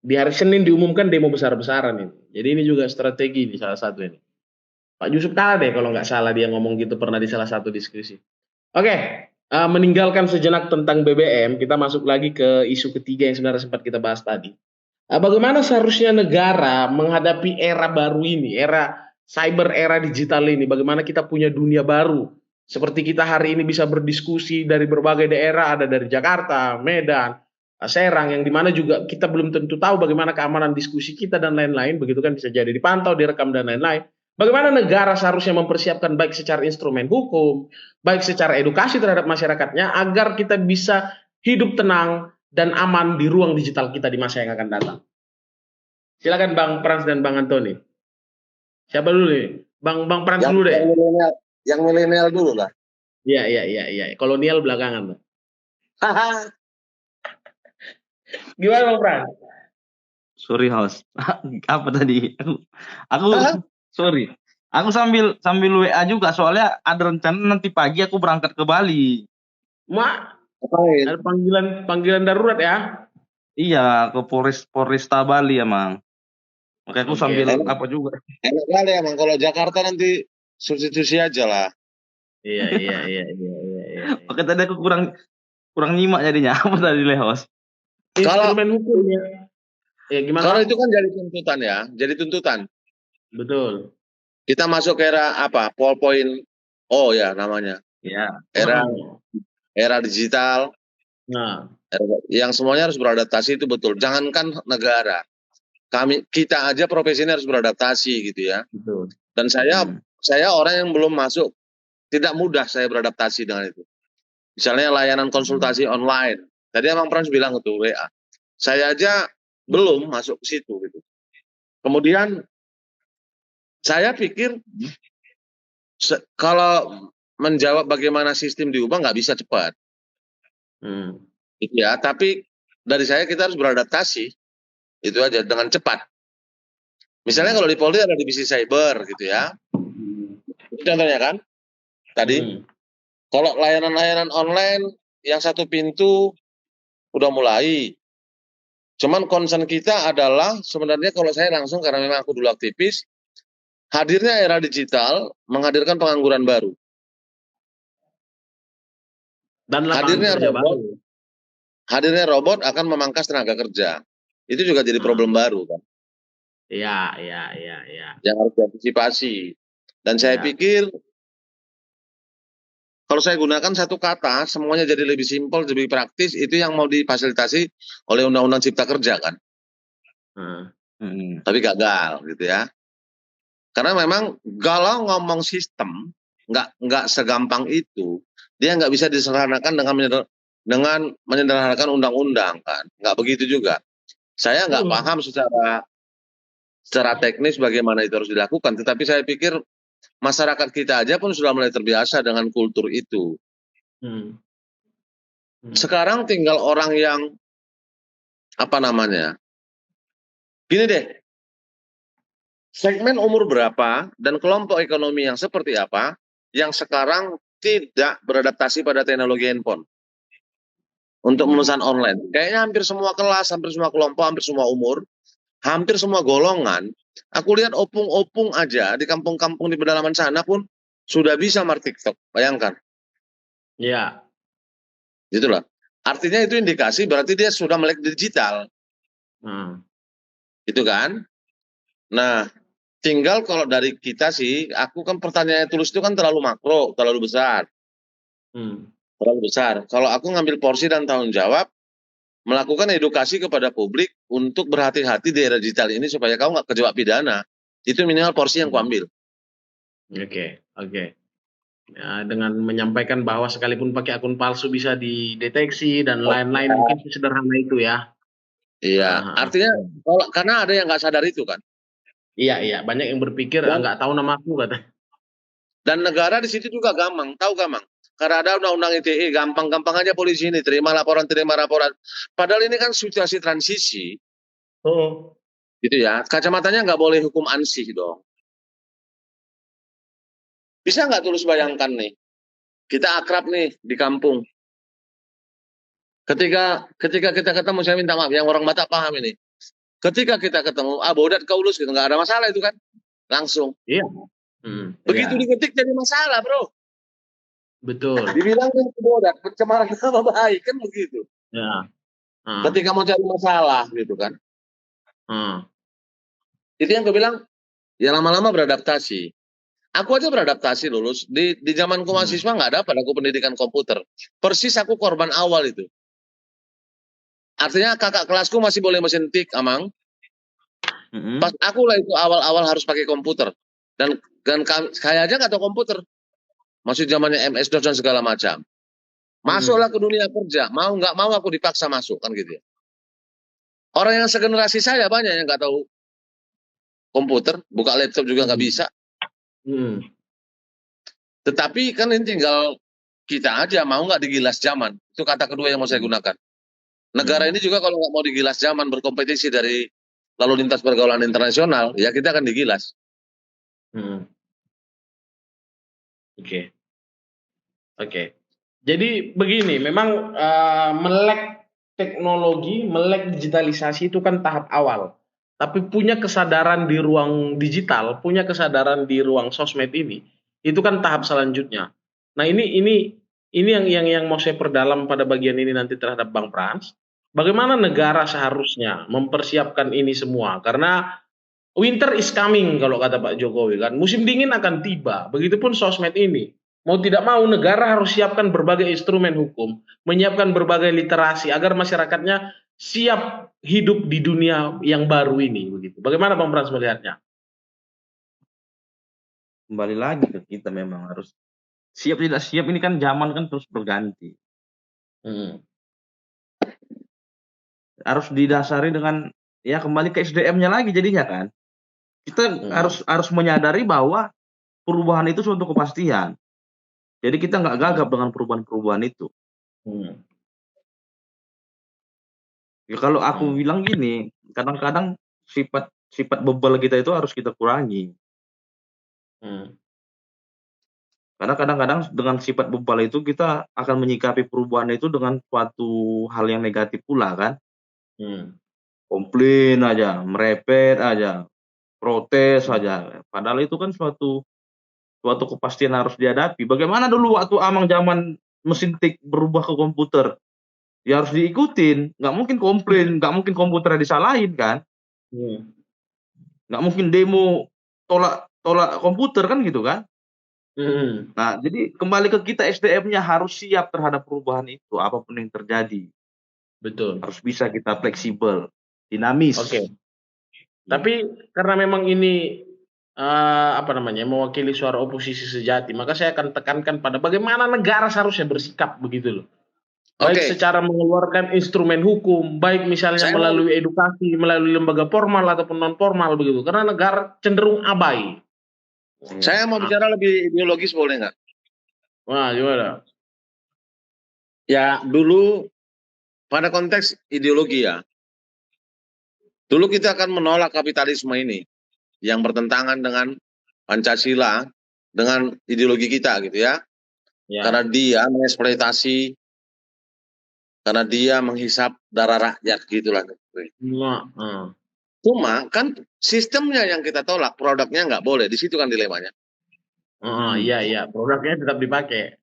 Di hari Senin diumumkan demo besar-besaran ini. Jadi ini juga strategi di salah satu ini. Pak Yusuf Kalla deh kalau nggak salah dia ngomong gitu pernah di salah satu diskusi. Oke, meninggalkan sejenak tentang BBM, kita masuk lagi ke isu ketiga yang sebenarnya sempat kita bahas tadi. Bagaimana seharusnya negara menghadapi era baru ini, era cyber, era digital ini? Bagaimana kita punya dunia baru? Seperti kita hari ini bisa berdiskusi dari berbagai daerah, ada dari Jakarta, Medan, Serang, yang dimana juga kita belum tentu tahu bagaimana keamanan diskusi kita dan lain-lain, begitu kan bisa jadi dipantau, direkam dan lain-lain. Bagaimana negara seharusnya mempersiapkan baik secara instrumen hukum, baik secara edukasi terhadap masyarakatnya, agar kita bisa hidup tenang dan aman di ruang digital kita di masa yang akan datang. Silakan Bang Frans dan Bang Antoni. Siapa dulu nih? Bang Frans dulu deh. Yang milenial dulu lah. Iya. Kolonial belakangan. Gimana Bang Frans? Sorry host. Apa tadi? Aku sorry. Aku sambil WA juga soalnya ada rencana nanti pagi aku berangkat ke Bali. Ada panggilan darurat ya? Iya, ke Polresta Bali emang. Makanya aku sambil apa juga. Enak kali emang kalau Jakarta nanti substitusi aja lah. Iya. Oke, tadi aku kurang nyimak jadinya. Apa tadi Lehos? Instrumen hukumnya. Ya gimana? Kalau itu kan jadi tuntutan ya, jadi tuntutan. Betul. Kita masuk ke era apa? 4.0 ya namanya. Ya. Era digital. Nah, yang semuanya harus beradaptasi itu betul. Jangankan negara. Kita aja profesi ini harus beradaptasi gitu ya. betul. Dan saya orang yang belum masuk, tidak mudah saya beradaptasi dengan itu. Misalnya layanan konsultasi online. Tadi emang Frans bilang itu WA. Saya aja belum masuk ke situ gitu. Kemudian saya pikir kalau menjawab bagaimana sistem diubah nggak bisa cepat. Gitu ya, tapi dari saya kita harus beradaptasi. Itu aja dengan cepat. Misalnya kalau di Polri ada divisi cyber gitu ya. Itu contohnya kan. Tadi kalau layanan-layanan online yang satu pintu udah mulai. Cuman concern kita adalah sebenarnya kalau saya langsung karena memang aku dulu aktivis, hadirnya era digital menghadirkan pengangguran baru. Dan hadirnya robot akan memangkas tenaga kerja. Itu juga jadi problem baru kan. Iya. Yang harus diantisipasi. Dan saya pikir kalau saya gunakan satu kata, semuanya jadi lebih simpel, lebih praktis, itu yang mau difasilitasi oleh Undang-Undang Cipta Kerja kan. Tapi gagal gitu ya. Karena memang kalau ngomong sistem, nggak segampang itu. Dia nggak bisa disederhanakan dengan dengan menyederhanakan undang-undang kan. Nggak begitu juga. Saya nggak paham secara teknis bagaimana itu harus dilakukan, tetapi saya pikir masyarakat kita aja pun sudah mulai terbiasa dengan kultur itu. Hmm. Sekarang tinggal orang yang gini deh, segmen umur berapa dan kelompok ekonomi yang seperti apa yang sekarang tidak beradaptasi pada teknologi handphone untuk memesan online. Kayaknya hampir semua kelas, hampir semua kelompok, hampir semua umur, hampir semua golongan. Aku lihat opung-opung aja di kampung-kampung di pedalaman sana pun sudah bisa main TikTok. Bayangkan. Ya. Gitulah. Artinya itu indikasi berarti dia sudah melek digital. Gitu kan? Nah, tinggal kalau dari kita sih, aku kan pertanyaannya Tulus itu kan terlalu makro, terlalu besar. Terlalu besar. Kalau aku ngambil porsi dan tanggung jawab, melakukan edukasi kepada publik untuk berhati-hati di era digital ini supaya kau nggak kejebak pidana. Itu minimal porsi yang kuambil. Oke. Ya, dengan menyampaikan bahwa sekalipun pakai akun palsu bisa dideteksi dan lain-lain, mungkin sederhana itu ya. Iya, artinya karena ada yang nggak sadar itu kan. Iya, banyak yang berpikir nggak tahu nama aku kata. Dan negara di situ juga gampang, tahu gampang. Karena ada undang-undang ITE, gampang-gampang aja polisi ini terima laporan. Padahal ini kan situasi transisi. Gitu ya, kacamatanya nggak boleh hukum ansih dong. Bisa nggak Tulus bayangkan nih, kita akrab nih di kampung. Ketika kita ketemu, saya minta maaf, yang orang Batak paham ini. Ketika kita ketemu, bodat kau Ulus gitu, nggak ada masalah itu kan, langsung. Iya. Begitu diketik jadi masalah, bro. Betul. Dibilang bodat, pencemaran nama baik kan begitu. Ya. Ketika mau cari masalah gitu kan. Itu yang gue bilang, ya lama-lama beradaptasi. Aku aja beradaptasi lulus. Di zamanku mahasiswa nggak dapat aku pendidikan komputer. Persis aku korban awal itu. Artinya kakak kelasku masih boleh mesin tik, Amang. Pas aku lah itu awal-awal harus pakai komputer. Dan saya aja nggak tahu komputer. Masih zamannya MS-DOS dan segala macam. Masuklah ke dunia kerja. Mau nggak mau aku dipaksa masuk kan gitu ya. Orang yang segenerasi saya banyak yang nggak tahu komputer. Buka laptop juga nggak bisa. Tetapi kan ini tinggal kita aja mau nggak digilas zaman. Itu kata kedua yang mau saya gunakan. Negara ini juga kalau nggak mau digilas zaman, berkompetisi dari lalu lintas pergaulan internasional, ya kita akan digilas. Oke. Jadi begini, memang melek teknologi, melek digitalisasi itu kan tahap awal. Tapi punya kesadaran di ruang digital, punya kesadaran di ruang sosmed ini, itu kan tahap selanjutnya. Nah ini yang mau saya perdalam pada bagian ini nanti terhadap Bang Frans. Bagaimana negara seharusnya mempersiapkan ini semua? Karena winter is coming kalau kata Pak Jokowi kan, musim dingin akan tiba. Begitupun sosmed ini. Mau tidak mau negara harus siapkan berbagai instrumen hukum, menyiapkan berbagai literasi agar masyarakatnya siap hidup di dunia yang baru ini begitu. Bagaimana Bang Frans melihatnya? Kembali lagi ke kita, memang harus siap tidak siap, ini kan zaman kan terus berganti. Harus didasari dengan ya kembali ke SDM-nya lagi jadinya kan. Kita harus menyadari bahwa perubahan itu suatu kepastian. Jadi kita nggak gagap dengan perubahan-perubahan itu. Ya, kalau aku bilang gini, kadang-kadang sifat bebal kita itu harus kita kurangi. Karena kadang-kadang dengan sifat bebal itu kita akan menyikapi perubahan itu dengan suatu hal yang negatif pula kan. Komplain aja, merepet aja, protes aja. Padahal itu kan suatu kepastian harus dihadapi. Bagaimana dulu waktu Amang zaman mesin tik berubah ke komputer? Ya harus diikutin. Nggak mungkin komplain, nggak mungkin komputernya disalahin kan. Nggak mungkin demo tolak komputer kan gitu kan. Nah, jadi kembali ke kita, SDM-nya harus siap terhadap perubahan itu, apapun yang terjadi. Betul. Harus bisa kita fleksibel, dinamis. Oke. Tapi karena memang ini mewakili suara oposisi sejati, maka saya akan tekankan pada bagaimana negara seharusnya bersikap begitu loh. Baik Oke, secara mengeluarkan instrumen hukum, baik misalnya saya melalui edukasi, melalui lembaga formal ataupun non formal begitu. Karena negara cenderung abai. mau bicara lebih ideologis boleh nggak? Wah, gimana? Ya dulu pada konteks ideologi ya. Dulu kita akan menolak kapitalisme ini yang bertentangan dengan Pancasila, dengan ideologi kita gitu ya. Karena Ya. dia mengeksploitasi, karena dia menghisap darah rakyat gitulah. Nah, ah. Cuma kan sistemnya yang kita tolak, produknya nggak boleh. Di situ kan dilemanya. Iya, iya. Produknya tetap dipakai.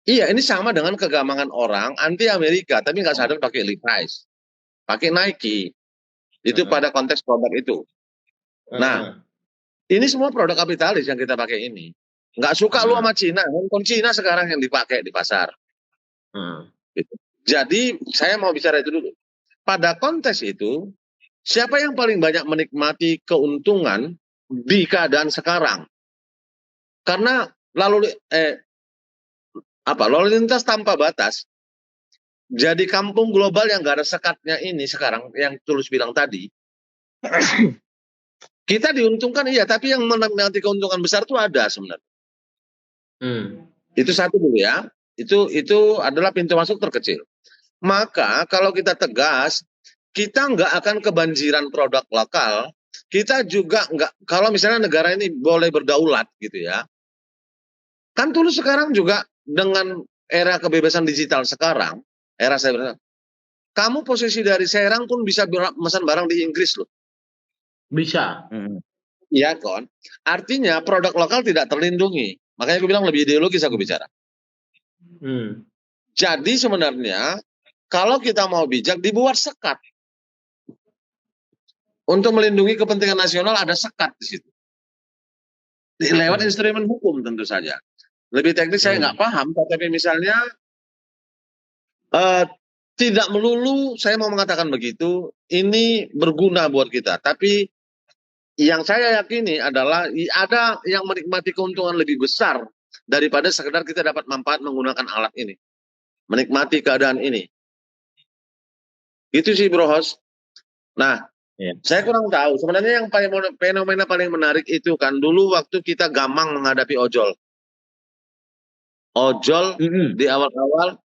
Iya, ini sama dengan kegamangan orang anti Amerika, tapi nggak sadar pakai Levi's, pakai Nike. Itu Heeh. pada konteks produk itu. Nah, Heeh. ini semua produk kapitalis yang kita pakai ini. Nggak suka lu Heeh. sama Cina, handphone Cina sekarang yang dipakai di pasar. Heeh. Gitu. Jadi, saya mau bicara itu dulu. Pada konteks itu, siapa yang paling banyak menikmati keuntungan di keadaan sekarang? Karena lalu lintas tanpa batas, jadi kampung global yang gak ada sekatnya ini sekarang, yang Tulus bilang tadi, kita diuntungkan iya, tapi yang menikmati keuntungan besar itu ada sebenarnya. Hmm. Itu satu dulu ya. Itu adalah pintu masuk terkecil. Maka kalau kita tegas, kita nggak akan kebanjiran produk lokal. Kita juga nggak, kalau misalnya negara ini boleh berdaulat gitu ya. Kan Tulus sekarang juga dengan era kebebasan digital sekarang, era cyber, kamu posisi dari Serang pun bisa pesan barang di Inggris loh. Bisa. Iya kan? Artinya produk lokal tidak terlindungi. Makanya aku bilang lebih ideologis aku bicara. Hmm. Jadi sebenarnya kalau kita mau bijak dibuat sekat. Untuk melindungi kepentingan nasional ada sekat di situ. Lewat instrumen hukum tentu saja. Lebih teknis saya nggak paham, tapi misalnya tidak melulu saya mau mengatakan begitu, ini berguna buat kita. Tapi yang saya yakini adalah ada yang menikmati keuntungan lebih besar daripada sekedar kita dapat manfaat menggunakan alat ini. Menikmati keadaan ini. Itu sih Bro Host. Nah, saya kurang tahu. Sebenarnya yang fenomena paling menarik itu kan dulu waktu kita gamang menghadapi ojol. Ojol di awal-awal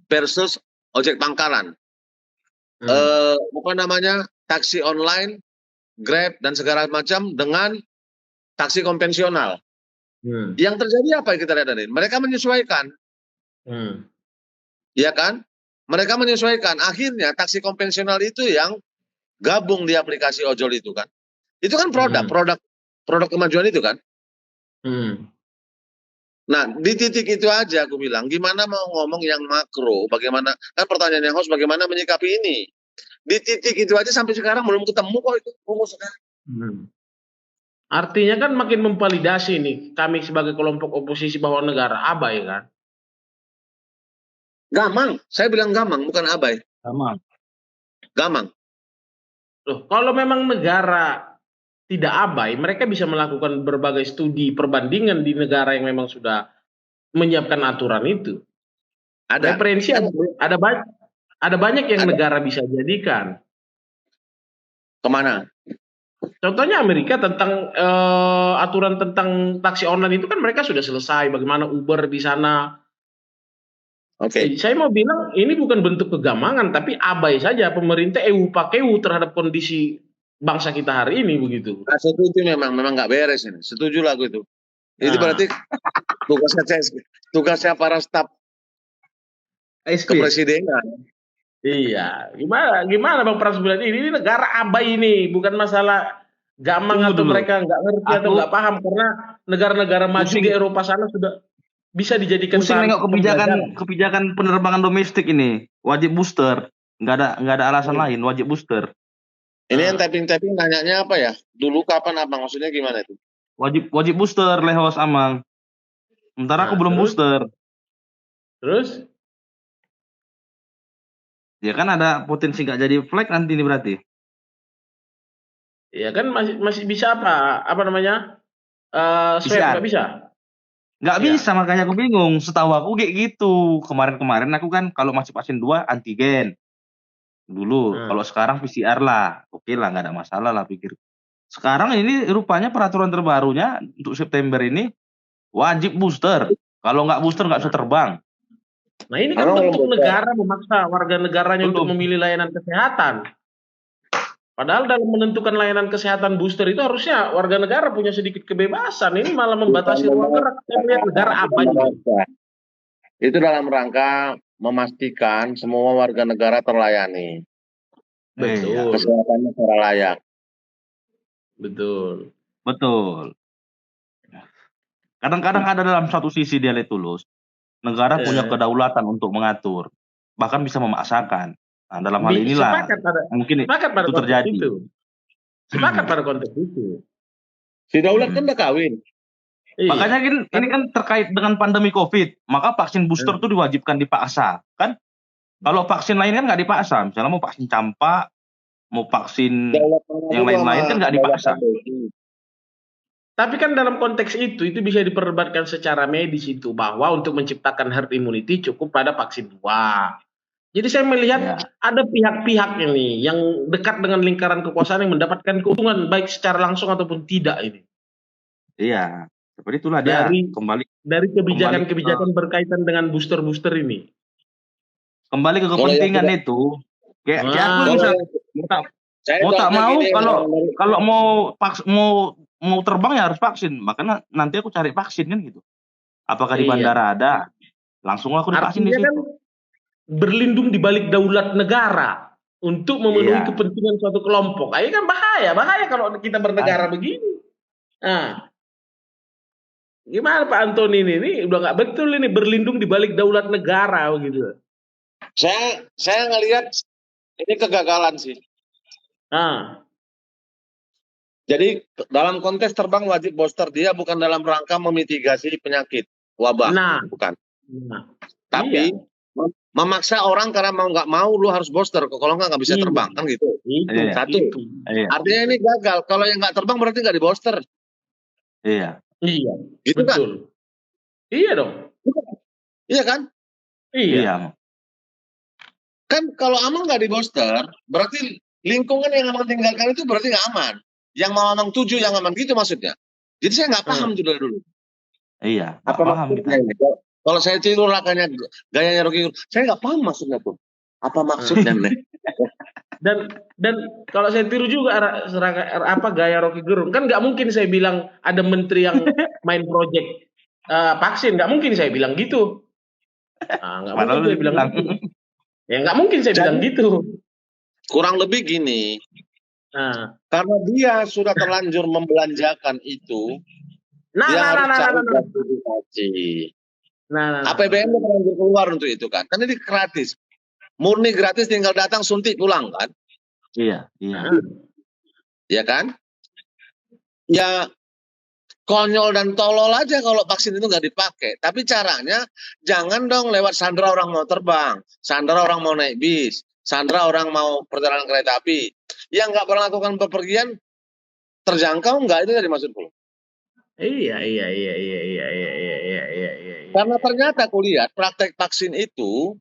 versus ojek pangkalan. Apa namanya? Taksi online, Grab dan segala macam dengan taksi konvensional. Yang terjadi apa yang kita lihat tadi? Mereka menyesuaikan. Ya kan? Mereka menyesuaikan. Akhirnya taksi konvensional itu yang gabung di aplikasi ojol itu kan. Itu kan produk kemajuan itu kan. Nah, di titik itu aja aku bilang, gimana mau ngomong yang makro, bagaimana, kan pertanyaan yang host bagaimana menyikapi ini. Di titik itu aja sampai sekarang belum ketemu kok itu rumusnya. Artinya kan makin memvalidasi nih kami sebagai kelompok oposisi bahwa negara abai kan. Gamang, saya bilang gamang bukan abai. Gamang. Loh, kalau memang negara tidak abai, mereka bisa melakukan berbagai studi perbandingan di negara yang memang sudah menyiapkan aturan itu. Ada. Referensi ada banyak yang negara bisa jadikan. Kemana? Contohnya Amerika tentang aturan tentang taksi online itu kan mereka sudah selesai. Bagaimana Uber di sana. Oke. Saya mau bilang ini bukan bentuk kegamangan, tapi abai saja pemerintah pakeu terhadap kondisi bangsa kita hari ini begitu. Nah, setuju memang nggak beres ini. Setuju lah itu. Itu berarti tugasnya para staf kepresidenan. Iya, gimana Bang Pras bilang ini negara abai ini, bukan masalah gamang atau mereka nggak ngerti atau nggak paham, karena negara-negara maju di Eropa sana sudah bisa dijadikan pusing nengok kebijakan penerbangan domestik ini, wajib booster, nggak ada alasan lain, wajib booster. Ini yang tapping nanyanya apa ya? Dulu kapan apa maksudnya gimana itu? Wajib booster Lehos Amang. Sementara aku belum booster. Terus? Ya kan ada potensi nggak jadi flag nanti ini berarti. Ya kan masih bisa apa namanya? Swab nggak bisa. Nggak Ya. bisa, makanya aku bingung. Setahu aku kayak gitu. Kemarin-kemarin aku kan kalau masih vaksin 2 antigen dulu. Hmm. Kalau sekarang PCR lah. Oke lah, nggak ada masalah lah pikir. Sekarang ini rupanya peraturan terbarunya untuk September ini wajib booster. Kalau nggak booster nggak bisa Nah, terbang. nah ini kan Emang belum bentuk bocor. negara memaksa warga negaranya untuk Belum. memilih layanan kesehatan. Padahal dalam menentukan layanan kesehatan booster itu harusnya warga negara punya sedikit kebebasan. Ini malah membatasi ruang gerak. Saya melihat negara apa ini? Itu dalam rangka memastikan semua warga negara terlayani. Iya, Betul, Kesehatannya secara layak. betul. betul. Kadang-kadang ada dalam satu sisi dia tulus. Negara punya kedaulatan untuk mengatur, bahkan bisa memaksakan. Nah, dalam hal inilah mungkin Sepakat pada itu konteks terjadi. itu. Sepakat pada konteks itu. Si Daulat kan udah kawin. Iya. Makanya ini kan terkait dengan pandemi COVID, maka vaksin booster itu diwajibkan dipaksa, kan? Kalau vaksin lain kan nggak dipaksa, misalnya mau vaksin campak, mau vaksin yang lain-lain kan nggak dipaksa. Tapi kan dalam konteks itu bisa diperdebatkan secara medis itu bahwa untuk menciptakan herd immunity cukup pada vaksin 2. Jadi saya melihat Ya. ada pihak-pihak ini yang dekat dengan lingkaran kekuasaan yang mendapatkan keuntungan baik secara langsung ataupun tidak ini. Iya, seperti itulah dia kembali Dari kebijakan-kebijakan berkaitan dengan booster-booster ini. Kembali ke kepentingan itu. Kayak aku misalnya mau tak mau kalau mau terbang ya harus vaksin. Makanya nanti aku cari vaksin kan gitu. Apakah di bandara ada? Langsung aku divaksin di situ. Kan berlindung di balik daulat negara untuk memenuhi kepentingan suatu kelompok. Ini kan bahaya kalau kita bernegara begini. Nah, gimana Pak Antoni ini udah nggak betul ini berlindung di balik daulat negara begitu. Saya ngelihat ini kegagalan sih. Jadi dalam konteks terbang wajib booster dia bukan dalam rangka memitigasi penyakit wabah, bukan. Tapi memaksa orang karena mau nggak mau lu harus booster, kalau nggak bisa terbang kan gitu. Satu. Artinya ini gagal. Kalau yang nggak terbang berarti nggak di booster. Iya. Gitu kan? Iya dong. Iya kan? Iya. Kan kalau aman nggak di booster, berarti lingkungan yang aman tinggalkan itu berarti nggak aman. Yang mau aman tujuh yang aman gitu maksudnya. Jadi saya nggak paham tuh dari dulu. Iya. Apa maksudnya ini? Kalau saya tidur gayanya Rocky Gerung, saya nggak paham maksudnya tuh. Apa maksudnya nih? Dan kalau saya tiru juga gaya Rocky Gerung, kan nggak mungkin saya bilang ada menteri yang main project vaksin, nggak mungkin saya bilang gitu. Nggak mungkin saya bilang gitu. Ya nggak mungkin saya bilang gitu. Kurang lebih gini. Karena dia sudah terlanjur membelanjakan itu, dia harus cari justifikasi. APBN terlanjur keluar untuk itu kan. Karena ini gratis. Murni gratis, tinggal datang suntik pulang kan. Iya. Ya kan? Ya konyol dan tolol aja kalau vaksin itu nggak dipakai. Tapi caranya jangan dong lewat sandra orang mau terbang, sandra orang mau naik bis, sandra orang mau perjalanan kereta api. Yang nggak pernah lakukan bepergian terjangkau nggak, itu tadi maksudku. Iya. Karena ternyata aku lihat praktek vaksin itu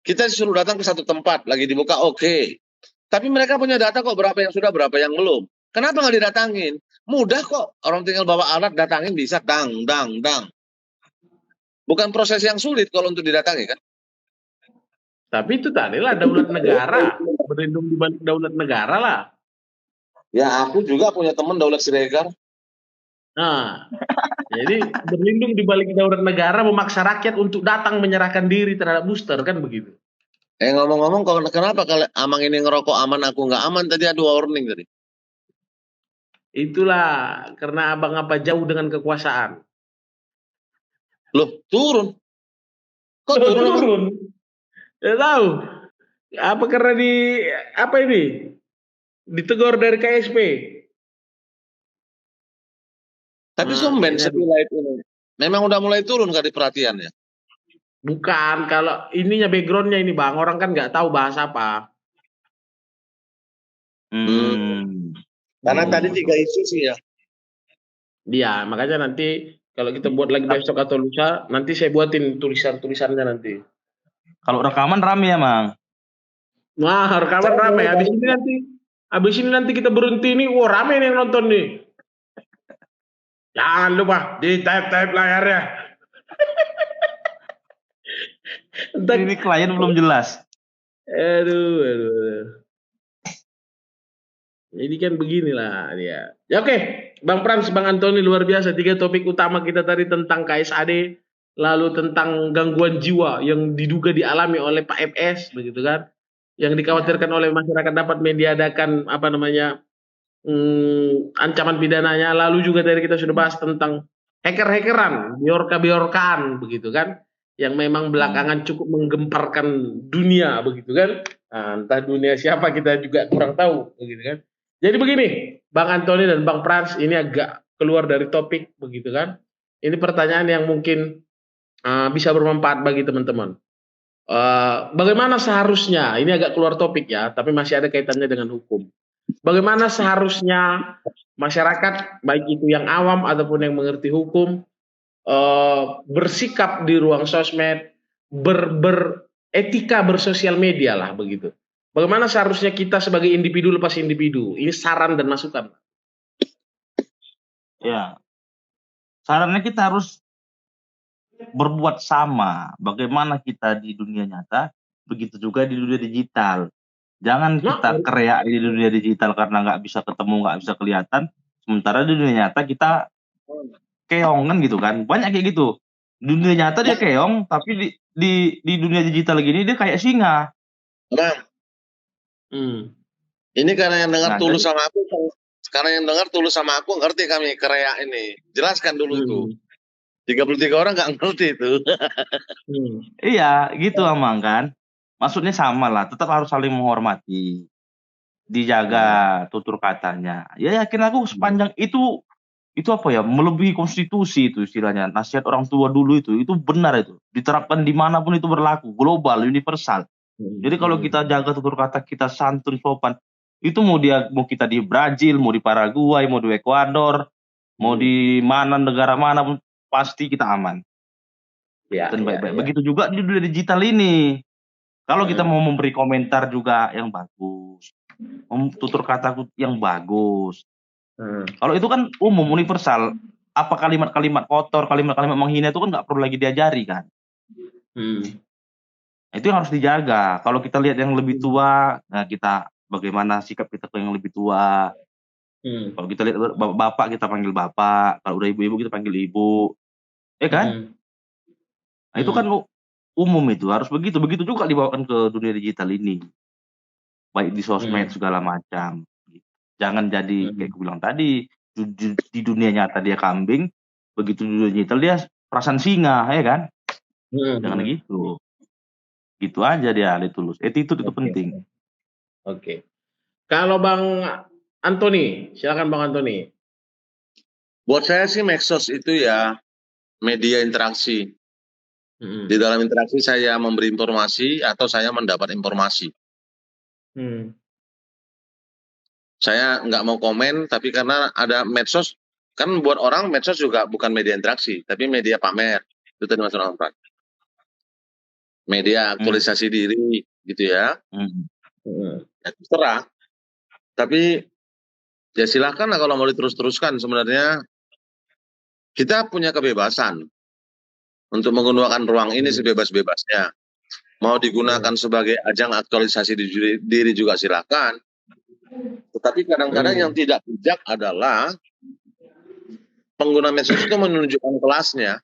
kita disuruh datang ke satu tempat lagi dibuka, oke. Tapi mereka punya data kok berapa yang sudah, berapa yang belum. Kenapa nggak didatangin? Mudah kok, orang tinggal bawa alat datangin bisa, dang. Bukan proses yang sulit kalau untuk didatangi kan. Tapi itu tadi lah daulat negara, berlindung di balik daulat negara lah. Ya aku juga punya teman Daulat Siregar. Jadi berlindung di balik daulat negara memaksa rakyat untuk datang menyerahkan diri terhadap booster kan begitu. Ngomong-ngomong, kenapa kalau Amang ini ngerokok aman aku nggak aman, tadi ada warning tadi. Itulah karena abang apa jauh dengan kekuasaan. Loh, turun. Kok turun? Ya tahu. Apa karena ditegur dari KSP. Tapi sumben setelah itu memang udah mulai turun kali perhatiannya. Bukan, kalau ininya backgroundnya ini bang, orang kan nggak tahu bahasa apa. Karena tadi 3 isu sih ya. Iya, makanya nanti Kalau kita buat lagi besok atau lusa, nanti saya buatin tulisannya nanti. Kalau rekaman rame ya, Mang. Wah, rekaman ramai. Habis ini nanti kita berhenti nih. Wah, ramai nih yang nonton nih. Jangan lupa di type layarnya. Ini klien belum jelas. Aduh. Jadi kan beginilah dia. Ya oke, Bang Frans, Bang Antoni, luar biasa. 3 topik utama kita tadi tentang KSAD, lalu tentang gangguan jiwa yang diduga dialami oleh Pak FS, begitu kan? Yang dikhawatirkan oleh masyarakat dapat meniadakan ancaman pidananya. Lalu juga tadi kita sudah bahas tentang hacker-hackeran, biorka-biorkaan, begitu kan? Yang memang belakangan cukup menggemparkan dunia, begitu kan? Nah, entah dunia siapa kita juga kurang tahu, begitu kan? Jadi begini, Bang Antoni dan Bang Frans, ini agak keluar dari topik, begitu kan? Ini pertanyaan yang mungkin bisa bermanfaat bagi teman-teman. Bagaimana seharusnya, ini agak keluar topik ya, tapi masih ada kaitannya dengan hukum. Bagaimana seharusnya masyarakat, baik itu yang awam ataupun yang mengerti hukum, bersikap di ruang sosmed, beretika bersosial media lah begitu. Bagaimana seharusnya kita sebagai individu lepas individu? Ini saran dan masukan. Ya, sarannya kita harus berbuat sama. Bagaimana kita di dunia nyata, begitu juga di dunia digital. Jangan kita kereak di dunia digital karena nggak bisa ketemu, nggak bisa kelihatan. Sementara di dunia nyata kita keong kan gitu kan. Banyak kayak gitu. Di dunia nyata dia keong, tapi di dunia digital gini dia kayak singa. Bang, ini karena yang dengar tulus sama aku, ngerti kami kereak ini. Jelaskan dulu itu. 33 orang nggak ngerti itu. Iya, gitu Amang kan. Maksudnya sama lah, tetap harus saling menghormati. Dijaga tutur katanya. Ya yakin aku sepanjang itu apa ya, melebihi konstitusi itu istilahnya. Nasihat orang tua dulu itu benar itu. Diterapkan dimanapun itu berlaku, global, universal. Jadi kalau kita jaga tutur kata, kita santun, sopan, itu mau kita di Brazil, mau di Paraguay, mau di Ekuador, mau di mana negara mana pun pasti kita aman. Dan baik-baik. Begitu juga di dunia digital ini. Kalau kita mau memberi komentar juga yang bagus, tutur kata yang bagus. Kalau itu kan umum, universal. Apa kalimat-kalimat kotor, kalimat-kalimat menghina itu kan nggak perlu lagi diajari kan. Itu yang harus dijaga. Kalau kita lihat yang lebih tua, nah kita bagaimana sikap kita ke yang lebih tua. Kalau kita lihat bapak, kita panggil bapak. Kalau udah ibu-ibu, kita panggil ibu. Kan? Nah, itu kan umum itu. Harus begitu. Begitu juga dibawakan ke dunia digital ini. Baik di sosmed segala macam. Jangan jadi kayak aku bilang tadi, di dunia nyata dia kambing, begitu di dunia digital dia perasaan singa, ya kan? Jangan gitu. Gitu aja dia, tulus. Attitude itu penting. Oke. Kalau Bang Antoni, silakan Bang Antoni. Buat saya sih medsos itu ya media interaksi. Di dalam interaksi saya memberi informasi atau saya mendapat informasi. Saya nggak mau komen, tapi karena ada medsos, kan buat orang medsos juga bukan media interaksi, tapi media pamer. Itu tadi Mas Ronald. Media aktualisasi diri, gitu ya. Ya terserah. Tapi ya silahkan lah kalau mau diterus-teruskan. Sebenarnya kita punya kebebasan untuk menggunakan ruang ini sebebas-bebasnya. Mau digunakan sebagai ajang aktualisasi diri juga silakan. Tetapi kadang-kadang yang tidak bijak adalah pengguna medsos itu menunjukkan kelasnya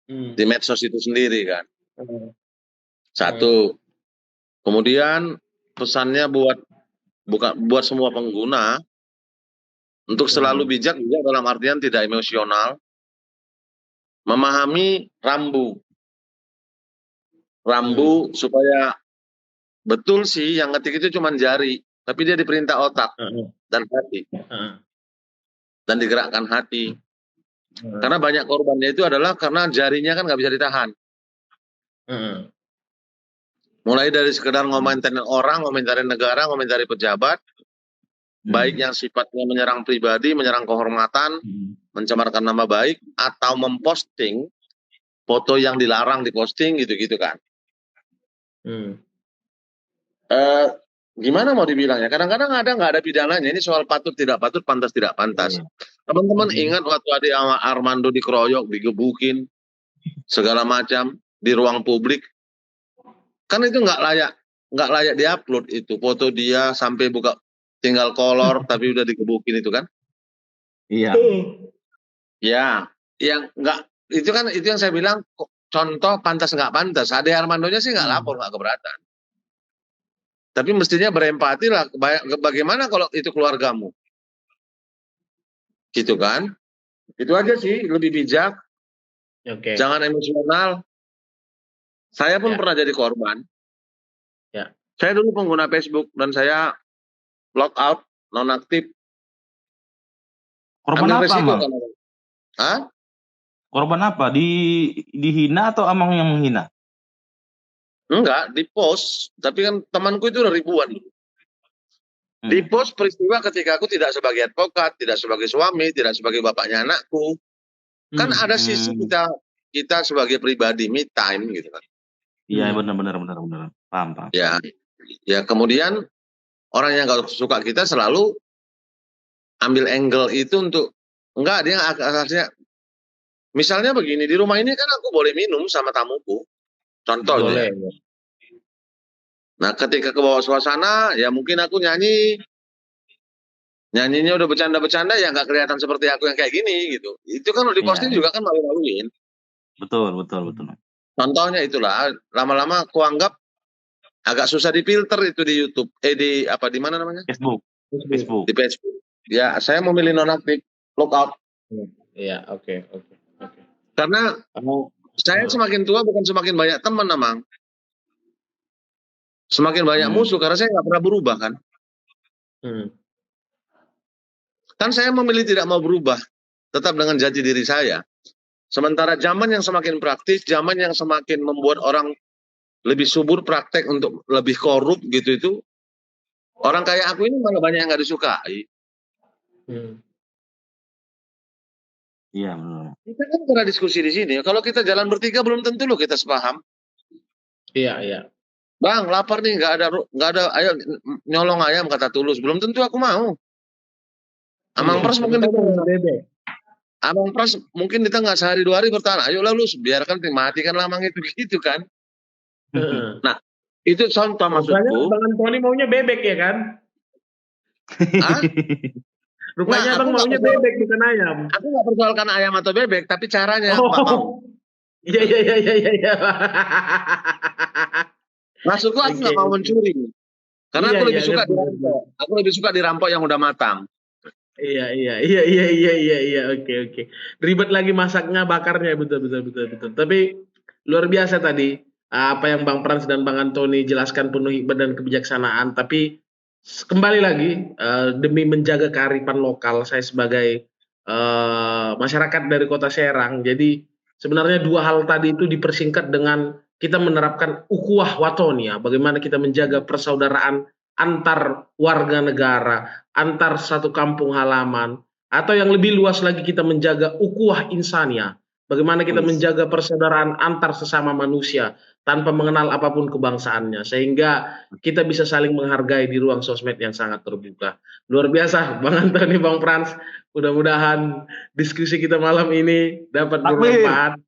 di medsos itu sendiri kan. Satu. Kemudian pesannya buat semua pengguna untuk selalu bijak juga dalam artian tidak emosional, memahami rambu supaya betul sih yang ngetik itu cuma jari, tapi dia diperintah otak dan hati dan digerakkan hati. Karena banyak korbannya itu adalah karena jarinya kan nggak bisa ditahan. Mulai dari sekedar ngomentarin orang, ngomentarin negara, ngomentarin pejabat, baik yang sifatnya menyerang pribadi, menyerang kehormatan, mencemarkan nama baik atau memposting foto yang dilarang diposting gitu-gitu kan. Gimana mau dibilangnya? Kadang-kadang nggak ada pidananya. Ini soal patut tidak patut, pantas tidak pantas. Teman-teman ingat waktu ada Armando dikeroyok, digebukin, segala macam di ruang publik, kan itu nggak layak diupload itu foto dia sampai buka tinggal kolor tapi udah digebukin itu kan? Iya. Ya, yang nggak itu kan itu yang saya bilang contoh pantas nggak pantas. Ade Armandonya sih nggak lapor, nggak keberatan. Tapi mestinya berempati lah. Bagaimana kalau itu keluargamu? Gitu kan? Itu aja sih, lebih bijak. Jangan emosional. Saya pun pernah jadi korban. Ya. Saya dulu pengguna Facebook dan saya log out, nonaktif. Korban apa, Bang? Hah? Korban apa? Dihina atau Amang yang menghina? Enggak, di post. Tapi kan temanku itu udah ribuan. Di post peristiwa ketika aku tidak sebagai advokat, tidak sebagai suami, tidak sebagai bapaknya anakku. Kan ada sisi kita sebagai pribadi, me time gitu kan. Iya, benar. Paham. Ya, kemudian orang yang gak suka kita selalu ambil angle itu untuk enggak, dia asasnya misalnya begini, di rumah ini kan aku boleh minum sama tamuku. Contohnya. Nah, ketika ke bawah suasana, ya mungkin aku nyanyinya udah bercanda-bercanda, ya nggak kelihatan seperti aku yang kayak gini gitu. Itu kan udah diposting juga kan malu-maluin. Betul. Contohnya itulah, lama-lama aku anggap agak susah difilter itu di YouTube, di mana namanya? Facebook. Di Facebook. Ya, saya memilih nonaktif, logout. Iya, oke. Karena saya semakin tua bukan semakin banyak teman, Amang. Semakin banyak musuh karena saya nggak pernah berubah kan. Kan saya memilih tidak mau berubah, tetap dengan jati diri saya. Sementara zaman yang semakin praktis, zaman yang semakin membuat orang lebih subur praktek untuk lebih korup gitu itu, orang kayak aku ini malah banyak yang nggak disukai. Iya, benar. Kita kan pernah diskusi di sini. Kalau kita jalan bertiga belum tentu loh kita sepaham. Iya. Bang, lapar nih, nggak ada, ayo nyolong ayam kata Tulus. Belum tentu aku mau. Amang Pras mungkin Amang Pras mungkin di tengah sehari 2 hari bertahan. Ayo lalu biarkan matikan lamang itu gitu kan. Nah, itu contoh maksudku. Bang Antoni maunya bebek ya kan? Hah? Rupanya Bang maunya bebek bukan ayam. Aku nggak persoalkan ayam atau bebek, tapi caranya Pak mau. Iya. Maksudku aku nggak mau mencuri. Karena aku lebih suka dirampok. Aku lebih suka dirampok yang udah matang. Iya. Oke. Ribet lagi masaknya, bakarnya, betul. Tapi luar biasa tadi apa yang Bang Frans dan Bang Antoni jelaskan penuh hikmat dan kebijaksanaan. Tapi kembali lagi demi menjaga kearifan lokal, saya sebagai masyarakat dari Kota Serang. Jadi sebenarnya 2 hal tadi itu dipersingkat dengan kita menerapkan ukhuwah watonia, bagaimana kita menjaga persaudaraan antar warga negara, antar satu kampung halaman, atau yang lebih luas lagi kita menjaga ukhuwah insania, bagaimana kita menjaga persaudaraan antar sesama manusia tanpa mengenal apapun kebangsaannya, sehingga kita bisa saling menghargai di ruang sosmed yang sangat terbuka. Luar biasa, Bang Antoni, Bang Frans. Mudah-mudahan diskusi kita malam ini dapat bermanfaat.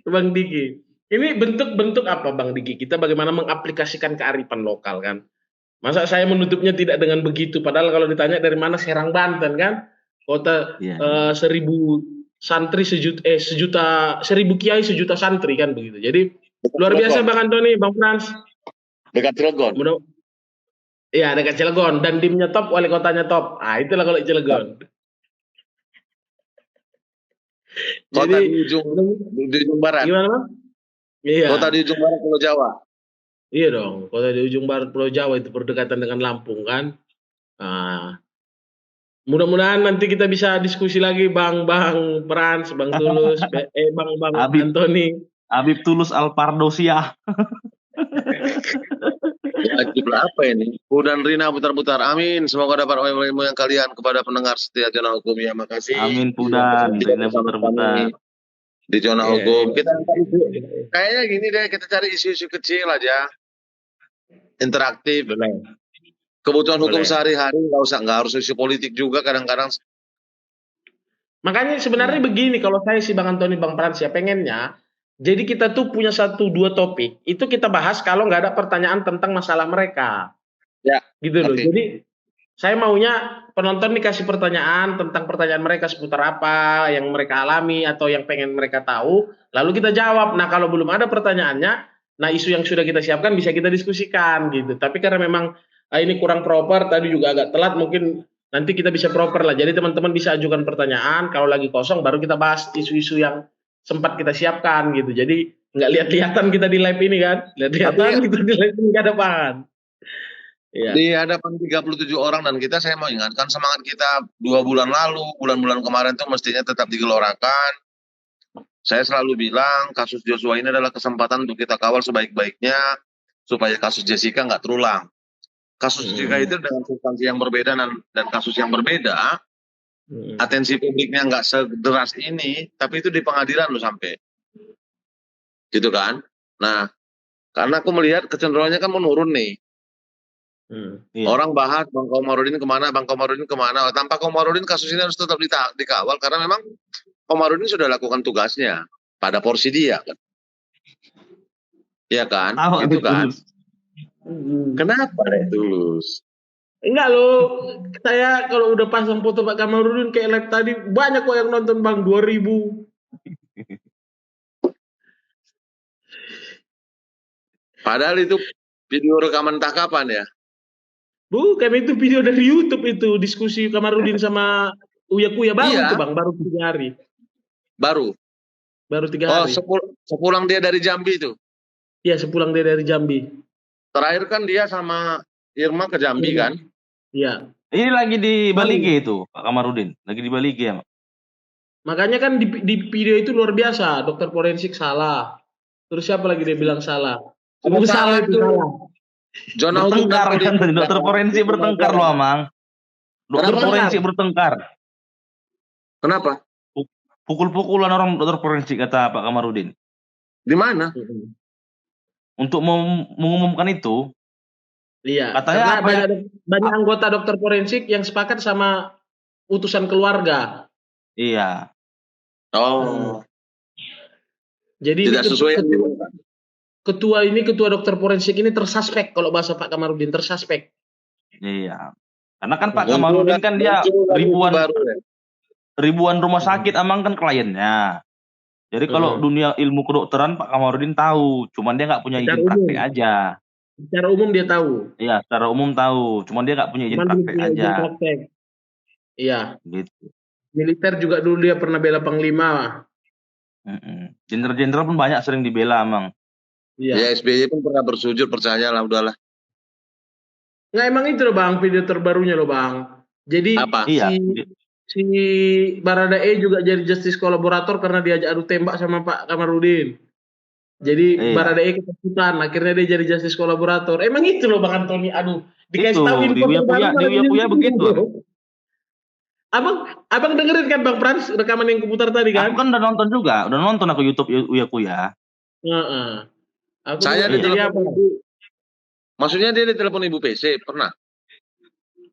Bang Diki, ini bentuk-bentuk apa Bang Diki? Kita bagaimana mengaplikasikan kearifan lokal kan? Masa saya menutupnya tidak dengan begitu? Padahal kalau ditanya dari mana, Serang Banten kan, kota 1000 santri sejuta 1000 kiai sejuta santri kan begitu. Jadi luar biasa Bang Antoni, Bang Frans. Dekat Cilegon. Iya, dekat Cilegon, dan dimnya top, wali kotanya top. Itulah kalau Cilegon. Kota di ujung barat. Gimana Bang? Iya. Kota di ujung barat Pulau Jawa. Iya dong, kota di ujung barat Pulau Jawa itu berdekatan dengan Lampung kan. Mudah-mudahan nanti kita bisa diskusi lagi Bang Frans, Bang Tulus, Bang Antoni. Habib Tulus Alpardosia. Jumlah apa ini? Bu dan Rina putar-putar. Amin. Semoga dapat ilmu yang kalian kepada pendengar setia Zona Hukum. Ya, makasih. Amin Pudan, Tidak Rina bersama putar-putar. kami di Zona Iya, Hukum. Kita iya. kayaknya gini deh, kita cari isu-isu kecil aja, interaktif. Boleh, Kebutuhan hukum boleh. sehari-hari nggak harus isu politik juga kadang-kadang. Makanya sebenarnya begini, kalau saya sih Bang Antoni, Bang Frans ya pengennya, jadi kita tuh punya satu dua topik, itu kita bahas kalau nggak ada pertanyaan tentang masalah mereka, Ya, gitu loh. oke. Jadi saya maunya penonton dikasih pertanyaan tentang pertanyaan mereka seputar apa yang mereka alami atau yang pengen mereka tahu, lalu kita jawab. Nah kalau belum ada pertanyaannya, nah isu yang sudah kita siapkan bisa kita diskusikan gitu. Tapi karena memang ini kurang proper, tadi juga agak telat, mungkin nanti kita bisa proper lah. Jadi teman-teman bisa ajukan pertanyaan, kalau lagi kosong baru kita bahas isu-isu yang sempat kita siapkan gitu. Jadi nggak lihat-lihatan kita di live ini kan, lihat-lihatan Tapi kita di live ini nggak ada depan. Iya. di hadapan 37 orang dan kita, saya mau ingatkan semangat kita 2 bulan lalu, bulan-bulan kemarin itu mestinya tetap digelorakan. Saya selalu bilang kasus Joshua ini adalah kesempatan untuk kita kawal sebaik-baiknya supaya kasus Jessica nggak terulang. Kasus Jessica itu dengan substansi yang berbeda dan kasus yang berbeda, atensi publiknya nggak sederas ini, tapi itu di pengadilan loh sampai, gitu kan? Nah, karena aku melihat kecenderungannya kan menurun nih. Iya. Orang bahas Bang Komarudin kemana, Bang Komarudin kemana. Tanpa Komarudin kasus ini harus tetap dikawal karena memang Komarudin sudah lakukan tugasnya pada porsi dia, kan? Iya kan? Tahu Itu kan? Tulus. Kenapa Tulus? Enggak loh, saya kalau udah pasang foto Pak Kamarudin kayak live tadi, banyak kok yang nonton Bang, 2000. Padahal itu video rekaman tangkapan ya. Bukan, itu video dari YouTube itu, diskusi Kamarudin sama Uya Kuya, baru Iya. itu Bang, baru 3 hari. Baru 3 hari. Sepulang dia dari Jambi itu. Iya, sepulang dia dari Jambi. Terakhir kan dia sama Irma ke Jambi kan? Iya. Ini lagi di Bali G itu, Pak Kamarudin. Lagi di Bali G ya, Mak? Makanya kan di video itu luar biasa, dokter forensik salah. Terus siapa lagi dia bilang salah? Semua salah itu salah. Zona Hukum Bertengkar dan kan tadi, dokter forensik bertengkar loh, Amang. Dokter Kenapa? forensik bertengkar. Kenapa? Pukul-pukulan orang dokter forensik kata Pak Kamarudin. Di mana? Untuk mengumumkan itu, Iya, katanya karena banyak anggota dokter forensik yang sepakat sama utusan keluarga. iya. Oh. Jadi Tidak ini sesuai yang ketua dokter forensik ini tersuspek, kalau bahasa Pak Kamarudin, tersuspek. Iya. Karena kan Pak Kamarudin kan dia ribuan rumah sakit Amang kan kliennya. Jadi kalau dunia ilmu kedokteran Pak Kamarudin tahu, cuman dia nggak punya izin praktek aja. Secara umum dia tahu. Iya, secara umum tahu, cuman dia nggak punya izin praktek aja. Iya. Gitu. Militer juga dulu dia pernah bela panglima. Jenderal-jenderal pun banyak sering dibela, Mang. Iya. Ya SBY pun pernah bersujud, percayalah, udahlah. Nggak, emang itu loh Bang, video terbarunya loh Bang. Jadi apa? Si Baradae juga jadi justice kolaborator karena diajak adu tembak sama Pak Kamarudin. Jadi Baradae ketakutan, akhirnya dia jadi justice kolaborator. Emang itu loh Bang Antoni, aduh. Dikasih tahu info terbaru. Di Uya begitu. Abang dengerin kan Bang Frans rekaman yang kuputar tadi kan? Aku kan udah nonton juga, udah nonton aku YouTube Uya Kuya. Saya ditelepon. Maksudnya dia ditelepon Ibu PC, pernah?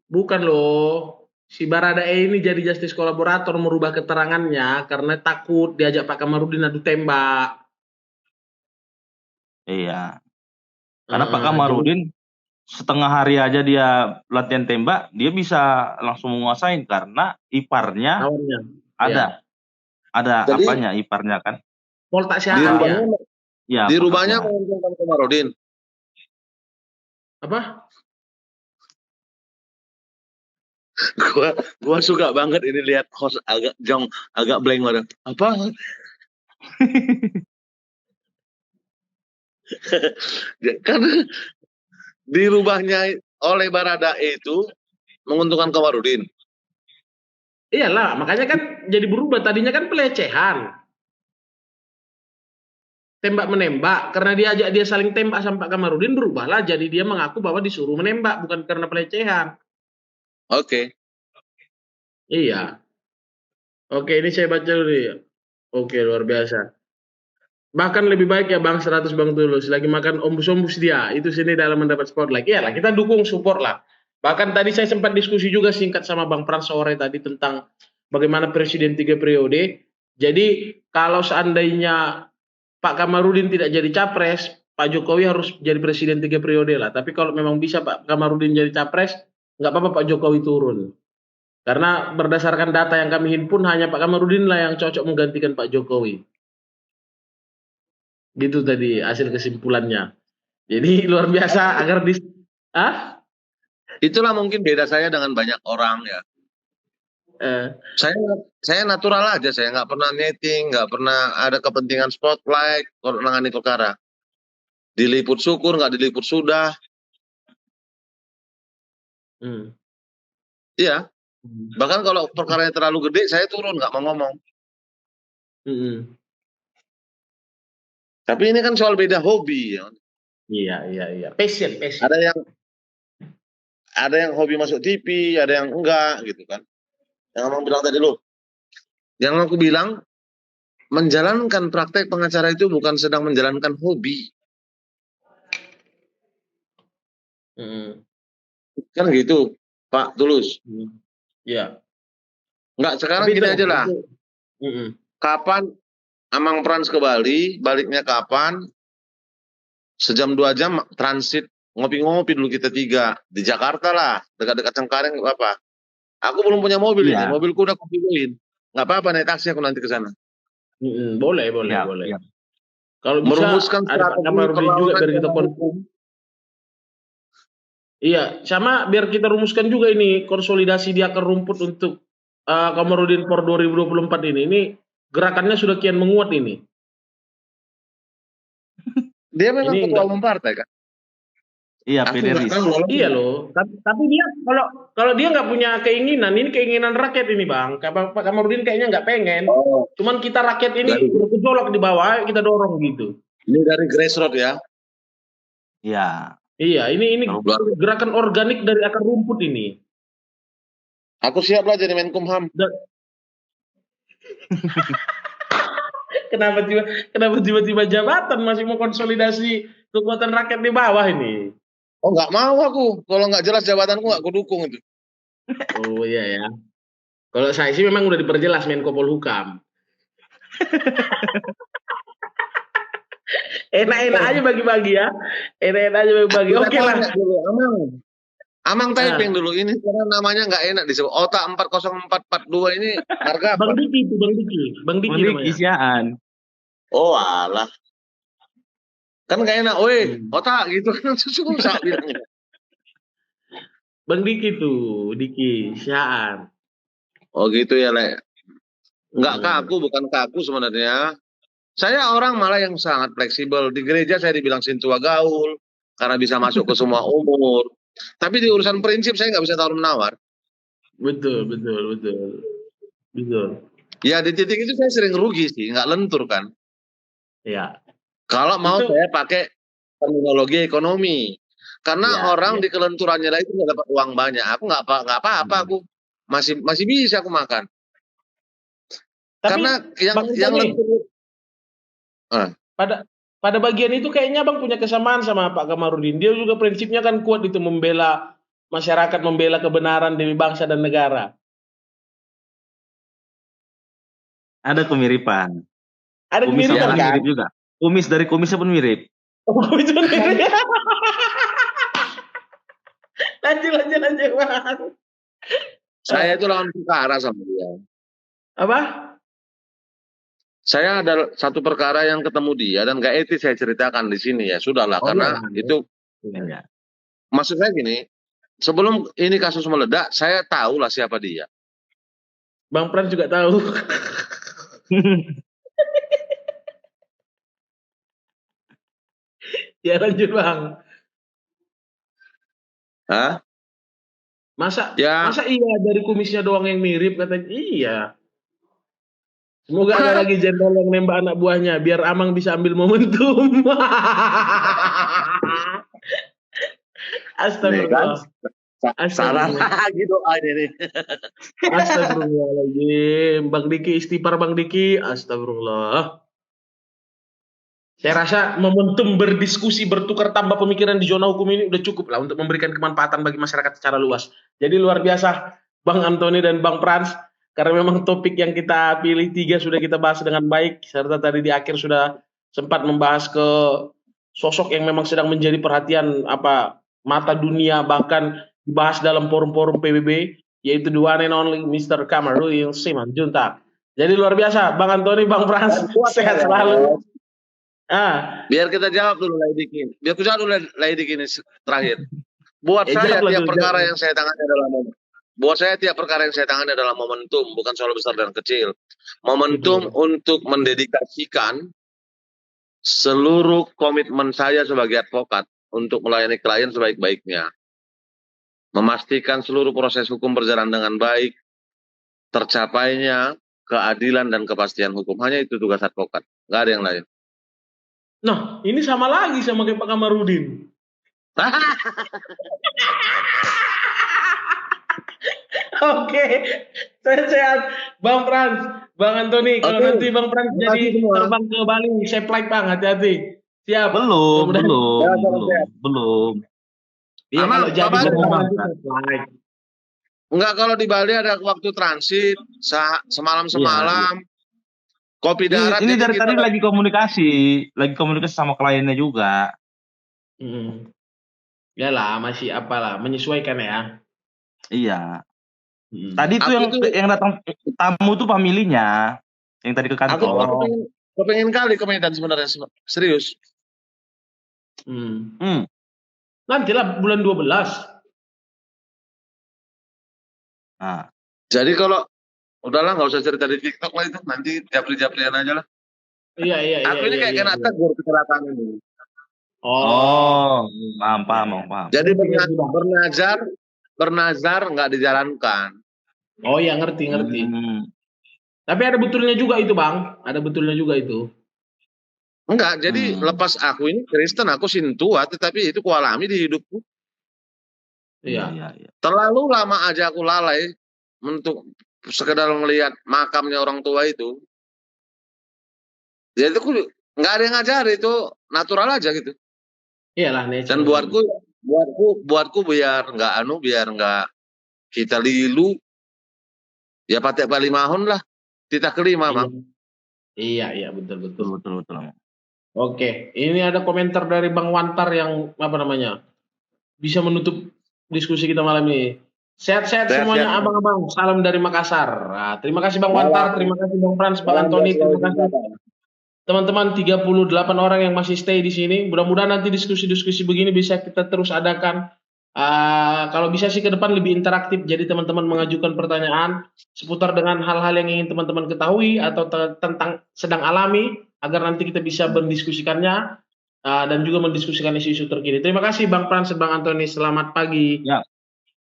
Bukan loh. Si Baradae ini jadi justice kolaborator merubah keterangannya karena takut diajak Pak Kamarudin adu tembak. Iya. Karena Pak Kamarudin setengah hari aja dia latihan tembak, dia bisa langsung menguasain karena iparnya ada. Ada jadi, apanya iparnya kan? Poltak Syahad ya. Dirubahnya menguntungkan Kamarudin. Apa? Gua suka banget ini lihat host agak blank banget. Apa? Karena dirubahnya oleh Baradae itu menguntungkan Kamarudin. Iyalah, makanya kan jadi berubah. Tadinya kan pelecehan. tembak menembak karena diajak dia saling tembak sama Pak Kamarudin, berubahlah jadi dia mengaku bahwa disuruh menembak bukan karena pelecehan. Oke. Iya. Oke, ini saya baca dulu ya. Oke, luar biasa. Bahkan lebih baik ya Bang 100 Bang Tulus lagi makan ombus-ombus dia. Itu sini dalam mendapat spotlight. Iyalah, kita dukung support lah. Bahkan tadi saya sempat diskusi juga singkat sama Bang Pran sore tadi tentang bagaimana presiden 3 periode. Jadi kalau seandainya Pak Kamarudin tidak jadi capres, Pak Jokowi harus jadi presiden 3 periode lah. Tapi kalau memang bisa Pak Kamarudin jadi capres, nggak apa-apa Pak Jokowi turun. Karena berdasarkan data yang kami himpun hanya Pak Kamarudin lah yang cocok menggantikan Pak Jokowi. Gitu tadi hasil kesimpulannya. Jadi luar biasa agar ah Itulah mungkin beda saya dengan banyak orang ya. eh, Saya natural aja, saya nggak pernah netting, nggak pernah ada kepentingan spotlight kalau menangani perkara. Diliput syukur, nggak diliput sudah. hmm, Iya. hmm, Bahkan kalau perkaranya terlalu gede, saya turun nggak mau ngomong. hmm. Tapi ini kan soal beda hobi ya. Iya. Passion. Ada yang hobi masuk TV, ada yang enggak gitu kan. Yang ngomong bilang tadi lo, yang aku bilang menjalankan praktek pengacara itu bukan sedang menjalankan hobi, Hmm, kan gitu, Pak Tulus. Iya. Enggak, sekarang Tapi gini aja lah. hmm. Kapan Amang Frans ke Bali, baliknya kapan? Sejam 2 jam transit ngopi-ngopi dulu kita 3 di Jakarta lah, dekat-dekat Cengkareng nggak apa-apa. Aku belum punya mobil ini, Iya, mobilku udah aku pilih. Nggak apa-apa naik taksi aku nanti ke sana. Boleh. siap, Boleh. siap. Kalau bisa Merumuskan ada Pak strategi Kamarudin juga perlawanan biar kita dengan hukum. Iya, sama biar kita rumuskan juga ini konsolidasi di akar rumput untuk Kamarudin for 2024 ini. Ini gerakannya sudah kian menguat ini. Dia memang Ini ketua enggak, umum partai kan? Iya, Aku nggak Pederis. tahu loh. iya loh. Tapi dia kalau dia nggak punya keinginan, ini keinginan rakyat ini Bang. Pak Kamarudin kayaknya nggak pengen. Oh, Cuman kita rakyat dari ini bergejolak di bawah, ayo kita dorong gitu. ini dari grassroots ya. Iya. Iya, ini Luar. gerakan organik dari akar rumput ini. Aku siap lah jadi Menkumham. Dan- kenapa tiba-tiba jabatan masih mau konsolidasi kekuatan rakyat di bawah ini? Oh nggak mau aku. Kalau nggak jelas jabatanku nggak aku dukung itu. Oh iya ya. Kalau saya sih memang udah diperjelas Menko Polhukam. Enak-enak aja bagi-bagi ya. Enak-enak aja bagi-bagi. Kita Oke lah. tanya dulu, Amang typing Nah, dulu ini karena namanya nggak enak disebut. Otak 40442 ini harga apa? Bang Diki itu, Bang Diki. Bang Diki Unik namanya. isian. Oh alah. Kan nggak enak, weh, Hmm. otak gitu kan susah bilangnya. Bang Diki tuh, Diki, Syaan. Oh gitu ya, Le. Nggak Hmm. kaku, bukan kaku sebenarnya. Saya orang malah yang sangat fleksibel. Di gereja saya dibilang sintua gaul karena bisa masuk ke semua umur. Tapi di urusan prinsip saya nggak bisa tawar-menawar. Betul. Ya di titik itu saya sering rugi sih, nggak lentur kan. Ya. Kalau mau Itu saya pakai terminologi ekonomi. Karena ya, orang ya. di kelenturannya lah itu nggak dapat uang banyak. Aku nggak apa-apa, aku masih bisa aku makan. Tapi Karena yang Bang yang Tony, lentur. Ah, pada bagian itu kayaknya Bang punya kesamaan sama Pak Kamarudin. Dia juga prinsipnya kan kuat itu membela masyarakat, membela kebenaran demi bangsa dan negara. Ada kemiripan. Ada Kumisnya kemiripan pun kan? mirip juga. Kumis dari kumisnya pun mirip. Oh, itu mirip. lanjut Bang. saya itu lawan perkara sama dia. Apa? Saya ada satu perkara yang ketemu dia dan gak etis saya ceritakan di sini ya. Sudahlah, Oh karena iya. itu Iya. maksud saya gini. Sebelum ini kasus meledak, saya tahu lah siapa dia. Bang Pran juga tahu. Ya lanjut Bang. Hah? Masa Ya, masa iya dari kumisnya doang yang mirip katanya? Iya. Semoga ada lagi jenderal yang nembak anak buahnya biar Amang bisa ambil momentum. Nih kan, Astagfirullah. salah Astagfirullah. lagi doa ini nih. Astagfirullahaladzim. Bang Diki, istighfar Bang Diki. Astagfirullah. Saya rasa momentum berdiskusi, bertukar tambah pemikiran di zona hukum ini udah cukup lah untuk memberikan kemanfaatan bagi masyarakat secara luas. Jadi luar biasa Bang Antoni dan Bang Frans, karena memang topik yang kita pilih 3 sudah kita bahas dengan baik, serta tadi di akhir sudah sempat membahas ke sosok yang memang sedang menjadi perhatian mata dunia, bahkan dibahas dalam forum-forum PBB, yaitu the one and only Mr. Kamarudin Simanjuntak. Jadi luar biasa Bang Antoni, Bang Frans, sehat selalu. Biar kita jawab dulu Laidikin. Biar aku jawab dulu Laidikin terakhir. Buat saya tiap perkara yang saya tangani adalah momen. Buat saya tiap perkara yang saya tangani adalah momentum, bukan soal besar dan kecil. Momentum untuk mendedikasikan seluruh komitmen saya sebagai advokat untuk melayani klien sebaik-baiknya. Memastikan seluruh proses hukum berjalan dengan baik, tercapainya keadilan dan kepastian hukum. Hanya itu tugas advokat, nggak ada yang lain. Nah, ini sama lagi sama kayak Pak Kamarudin. Oke, sehat-sehat Bang Frans, Bang Antoni. Kalau nanti Bang Frans jadi terbang ke Bali, saya flight Bang, hati-hati. Siap. Belum. Iya, kalau jadi flight. Enggak, kalau di Bali ada waktu transit semalam. Kopi darat. Ini dari tadi lagi komunikasi sama kliennya juga. Yalah, masih menyesuaikan ya. Iya. Tadi tuh yang datang tamu tuh familinya yang tadi ke kantor. Aku pengen kali ke Medan sebenarnya, serius. Nantilah bulan 12. Nah. Jadi kalau udahlah nggak usah cerita di TikTok lah itu, nanti japri-japrian aja lah. Iya. Aku ini kayak kena tegur kecelakaan ini. Paham. Jadi bernazar nggak dijalankan. Oh ya, ngerti. Tapi ada betulnya juga itu Bang, Enggak, jadi lepas aku ini Kristen, aku Sintua, tetapi itu kualami di hidupku. Iya. Terlalu lama aja aku lalai untuk sekedar melihat makamnya orang tua itu. Jadi aku nggak ada yang ngajar, itu natural aja gitu. Iyalah, dan buatku biar nggak kita lilu, ya patek bali mahon lah kita kelima Bang. Iya, betul. Oke, ini ada komentar dari Bang Wantar yang bisa menutup diskusi kita malam ini. Sehat-sehat semuanya abang-abang, salam dari Makassar. Nah, terima kasih Bang Wantar, terima kasih Bang Frans, Bang Antoni, terima kasih teman-teman 38 orang yang masih stay di sini. Mudah-mudahan nanti diskusi-diskusi begini bisa kita terus adakan. Kalau bisa sih ke depan lebih interaktif, jadi teman-teman mengajukan pertanyaan seputar dengan hal-hal yang ingin teman-teman ketahui atau tentang sedang alami, agar nanti kita bisa mendiskusikannya dan juga mendiskusikan isu-isu terkini. Terima kasih Bang Frans dan Bang Antoni, selamat pagi. Ya.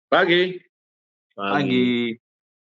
Pagi.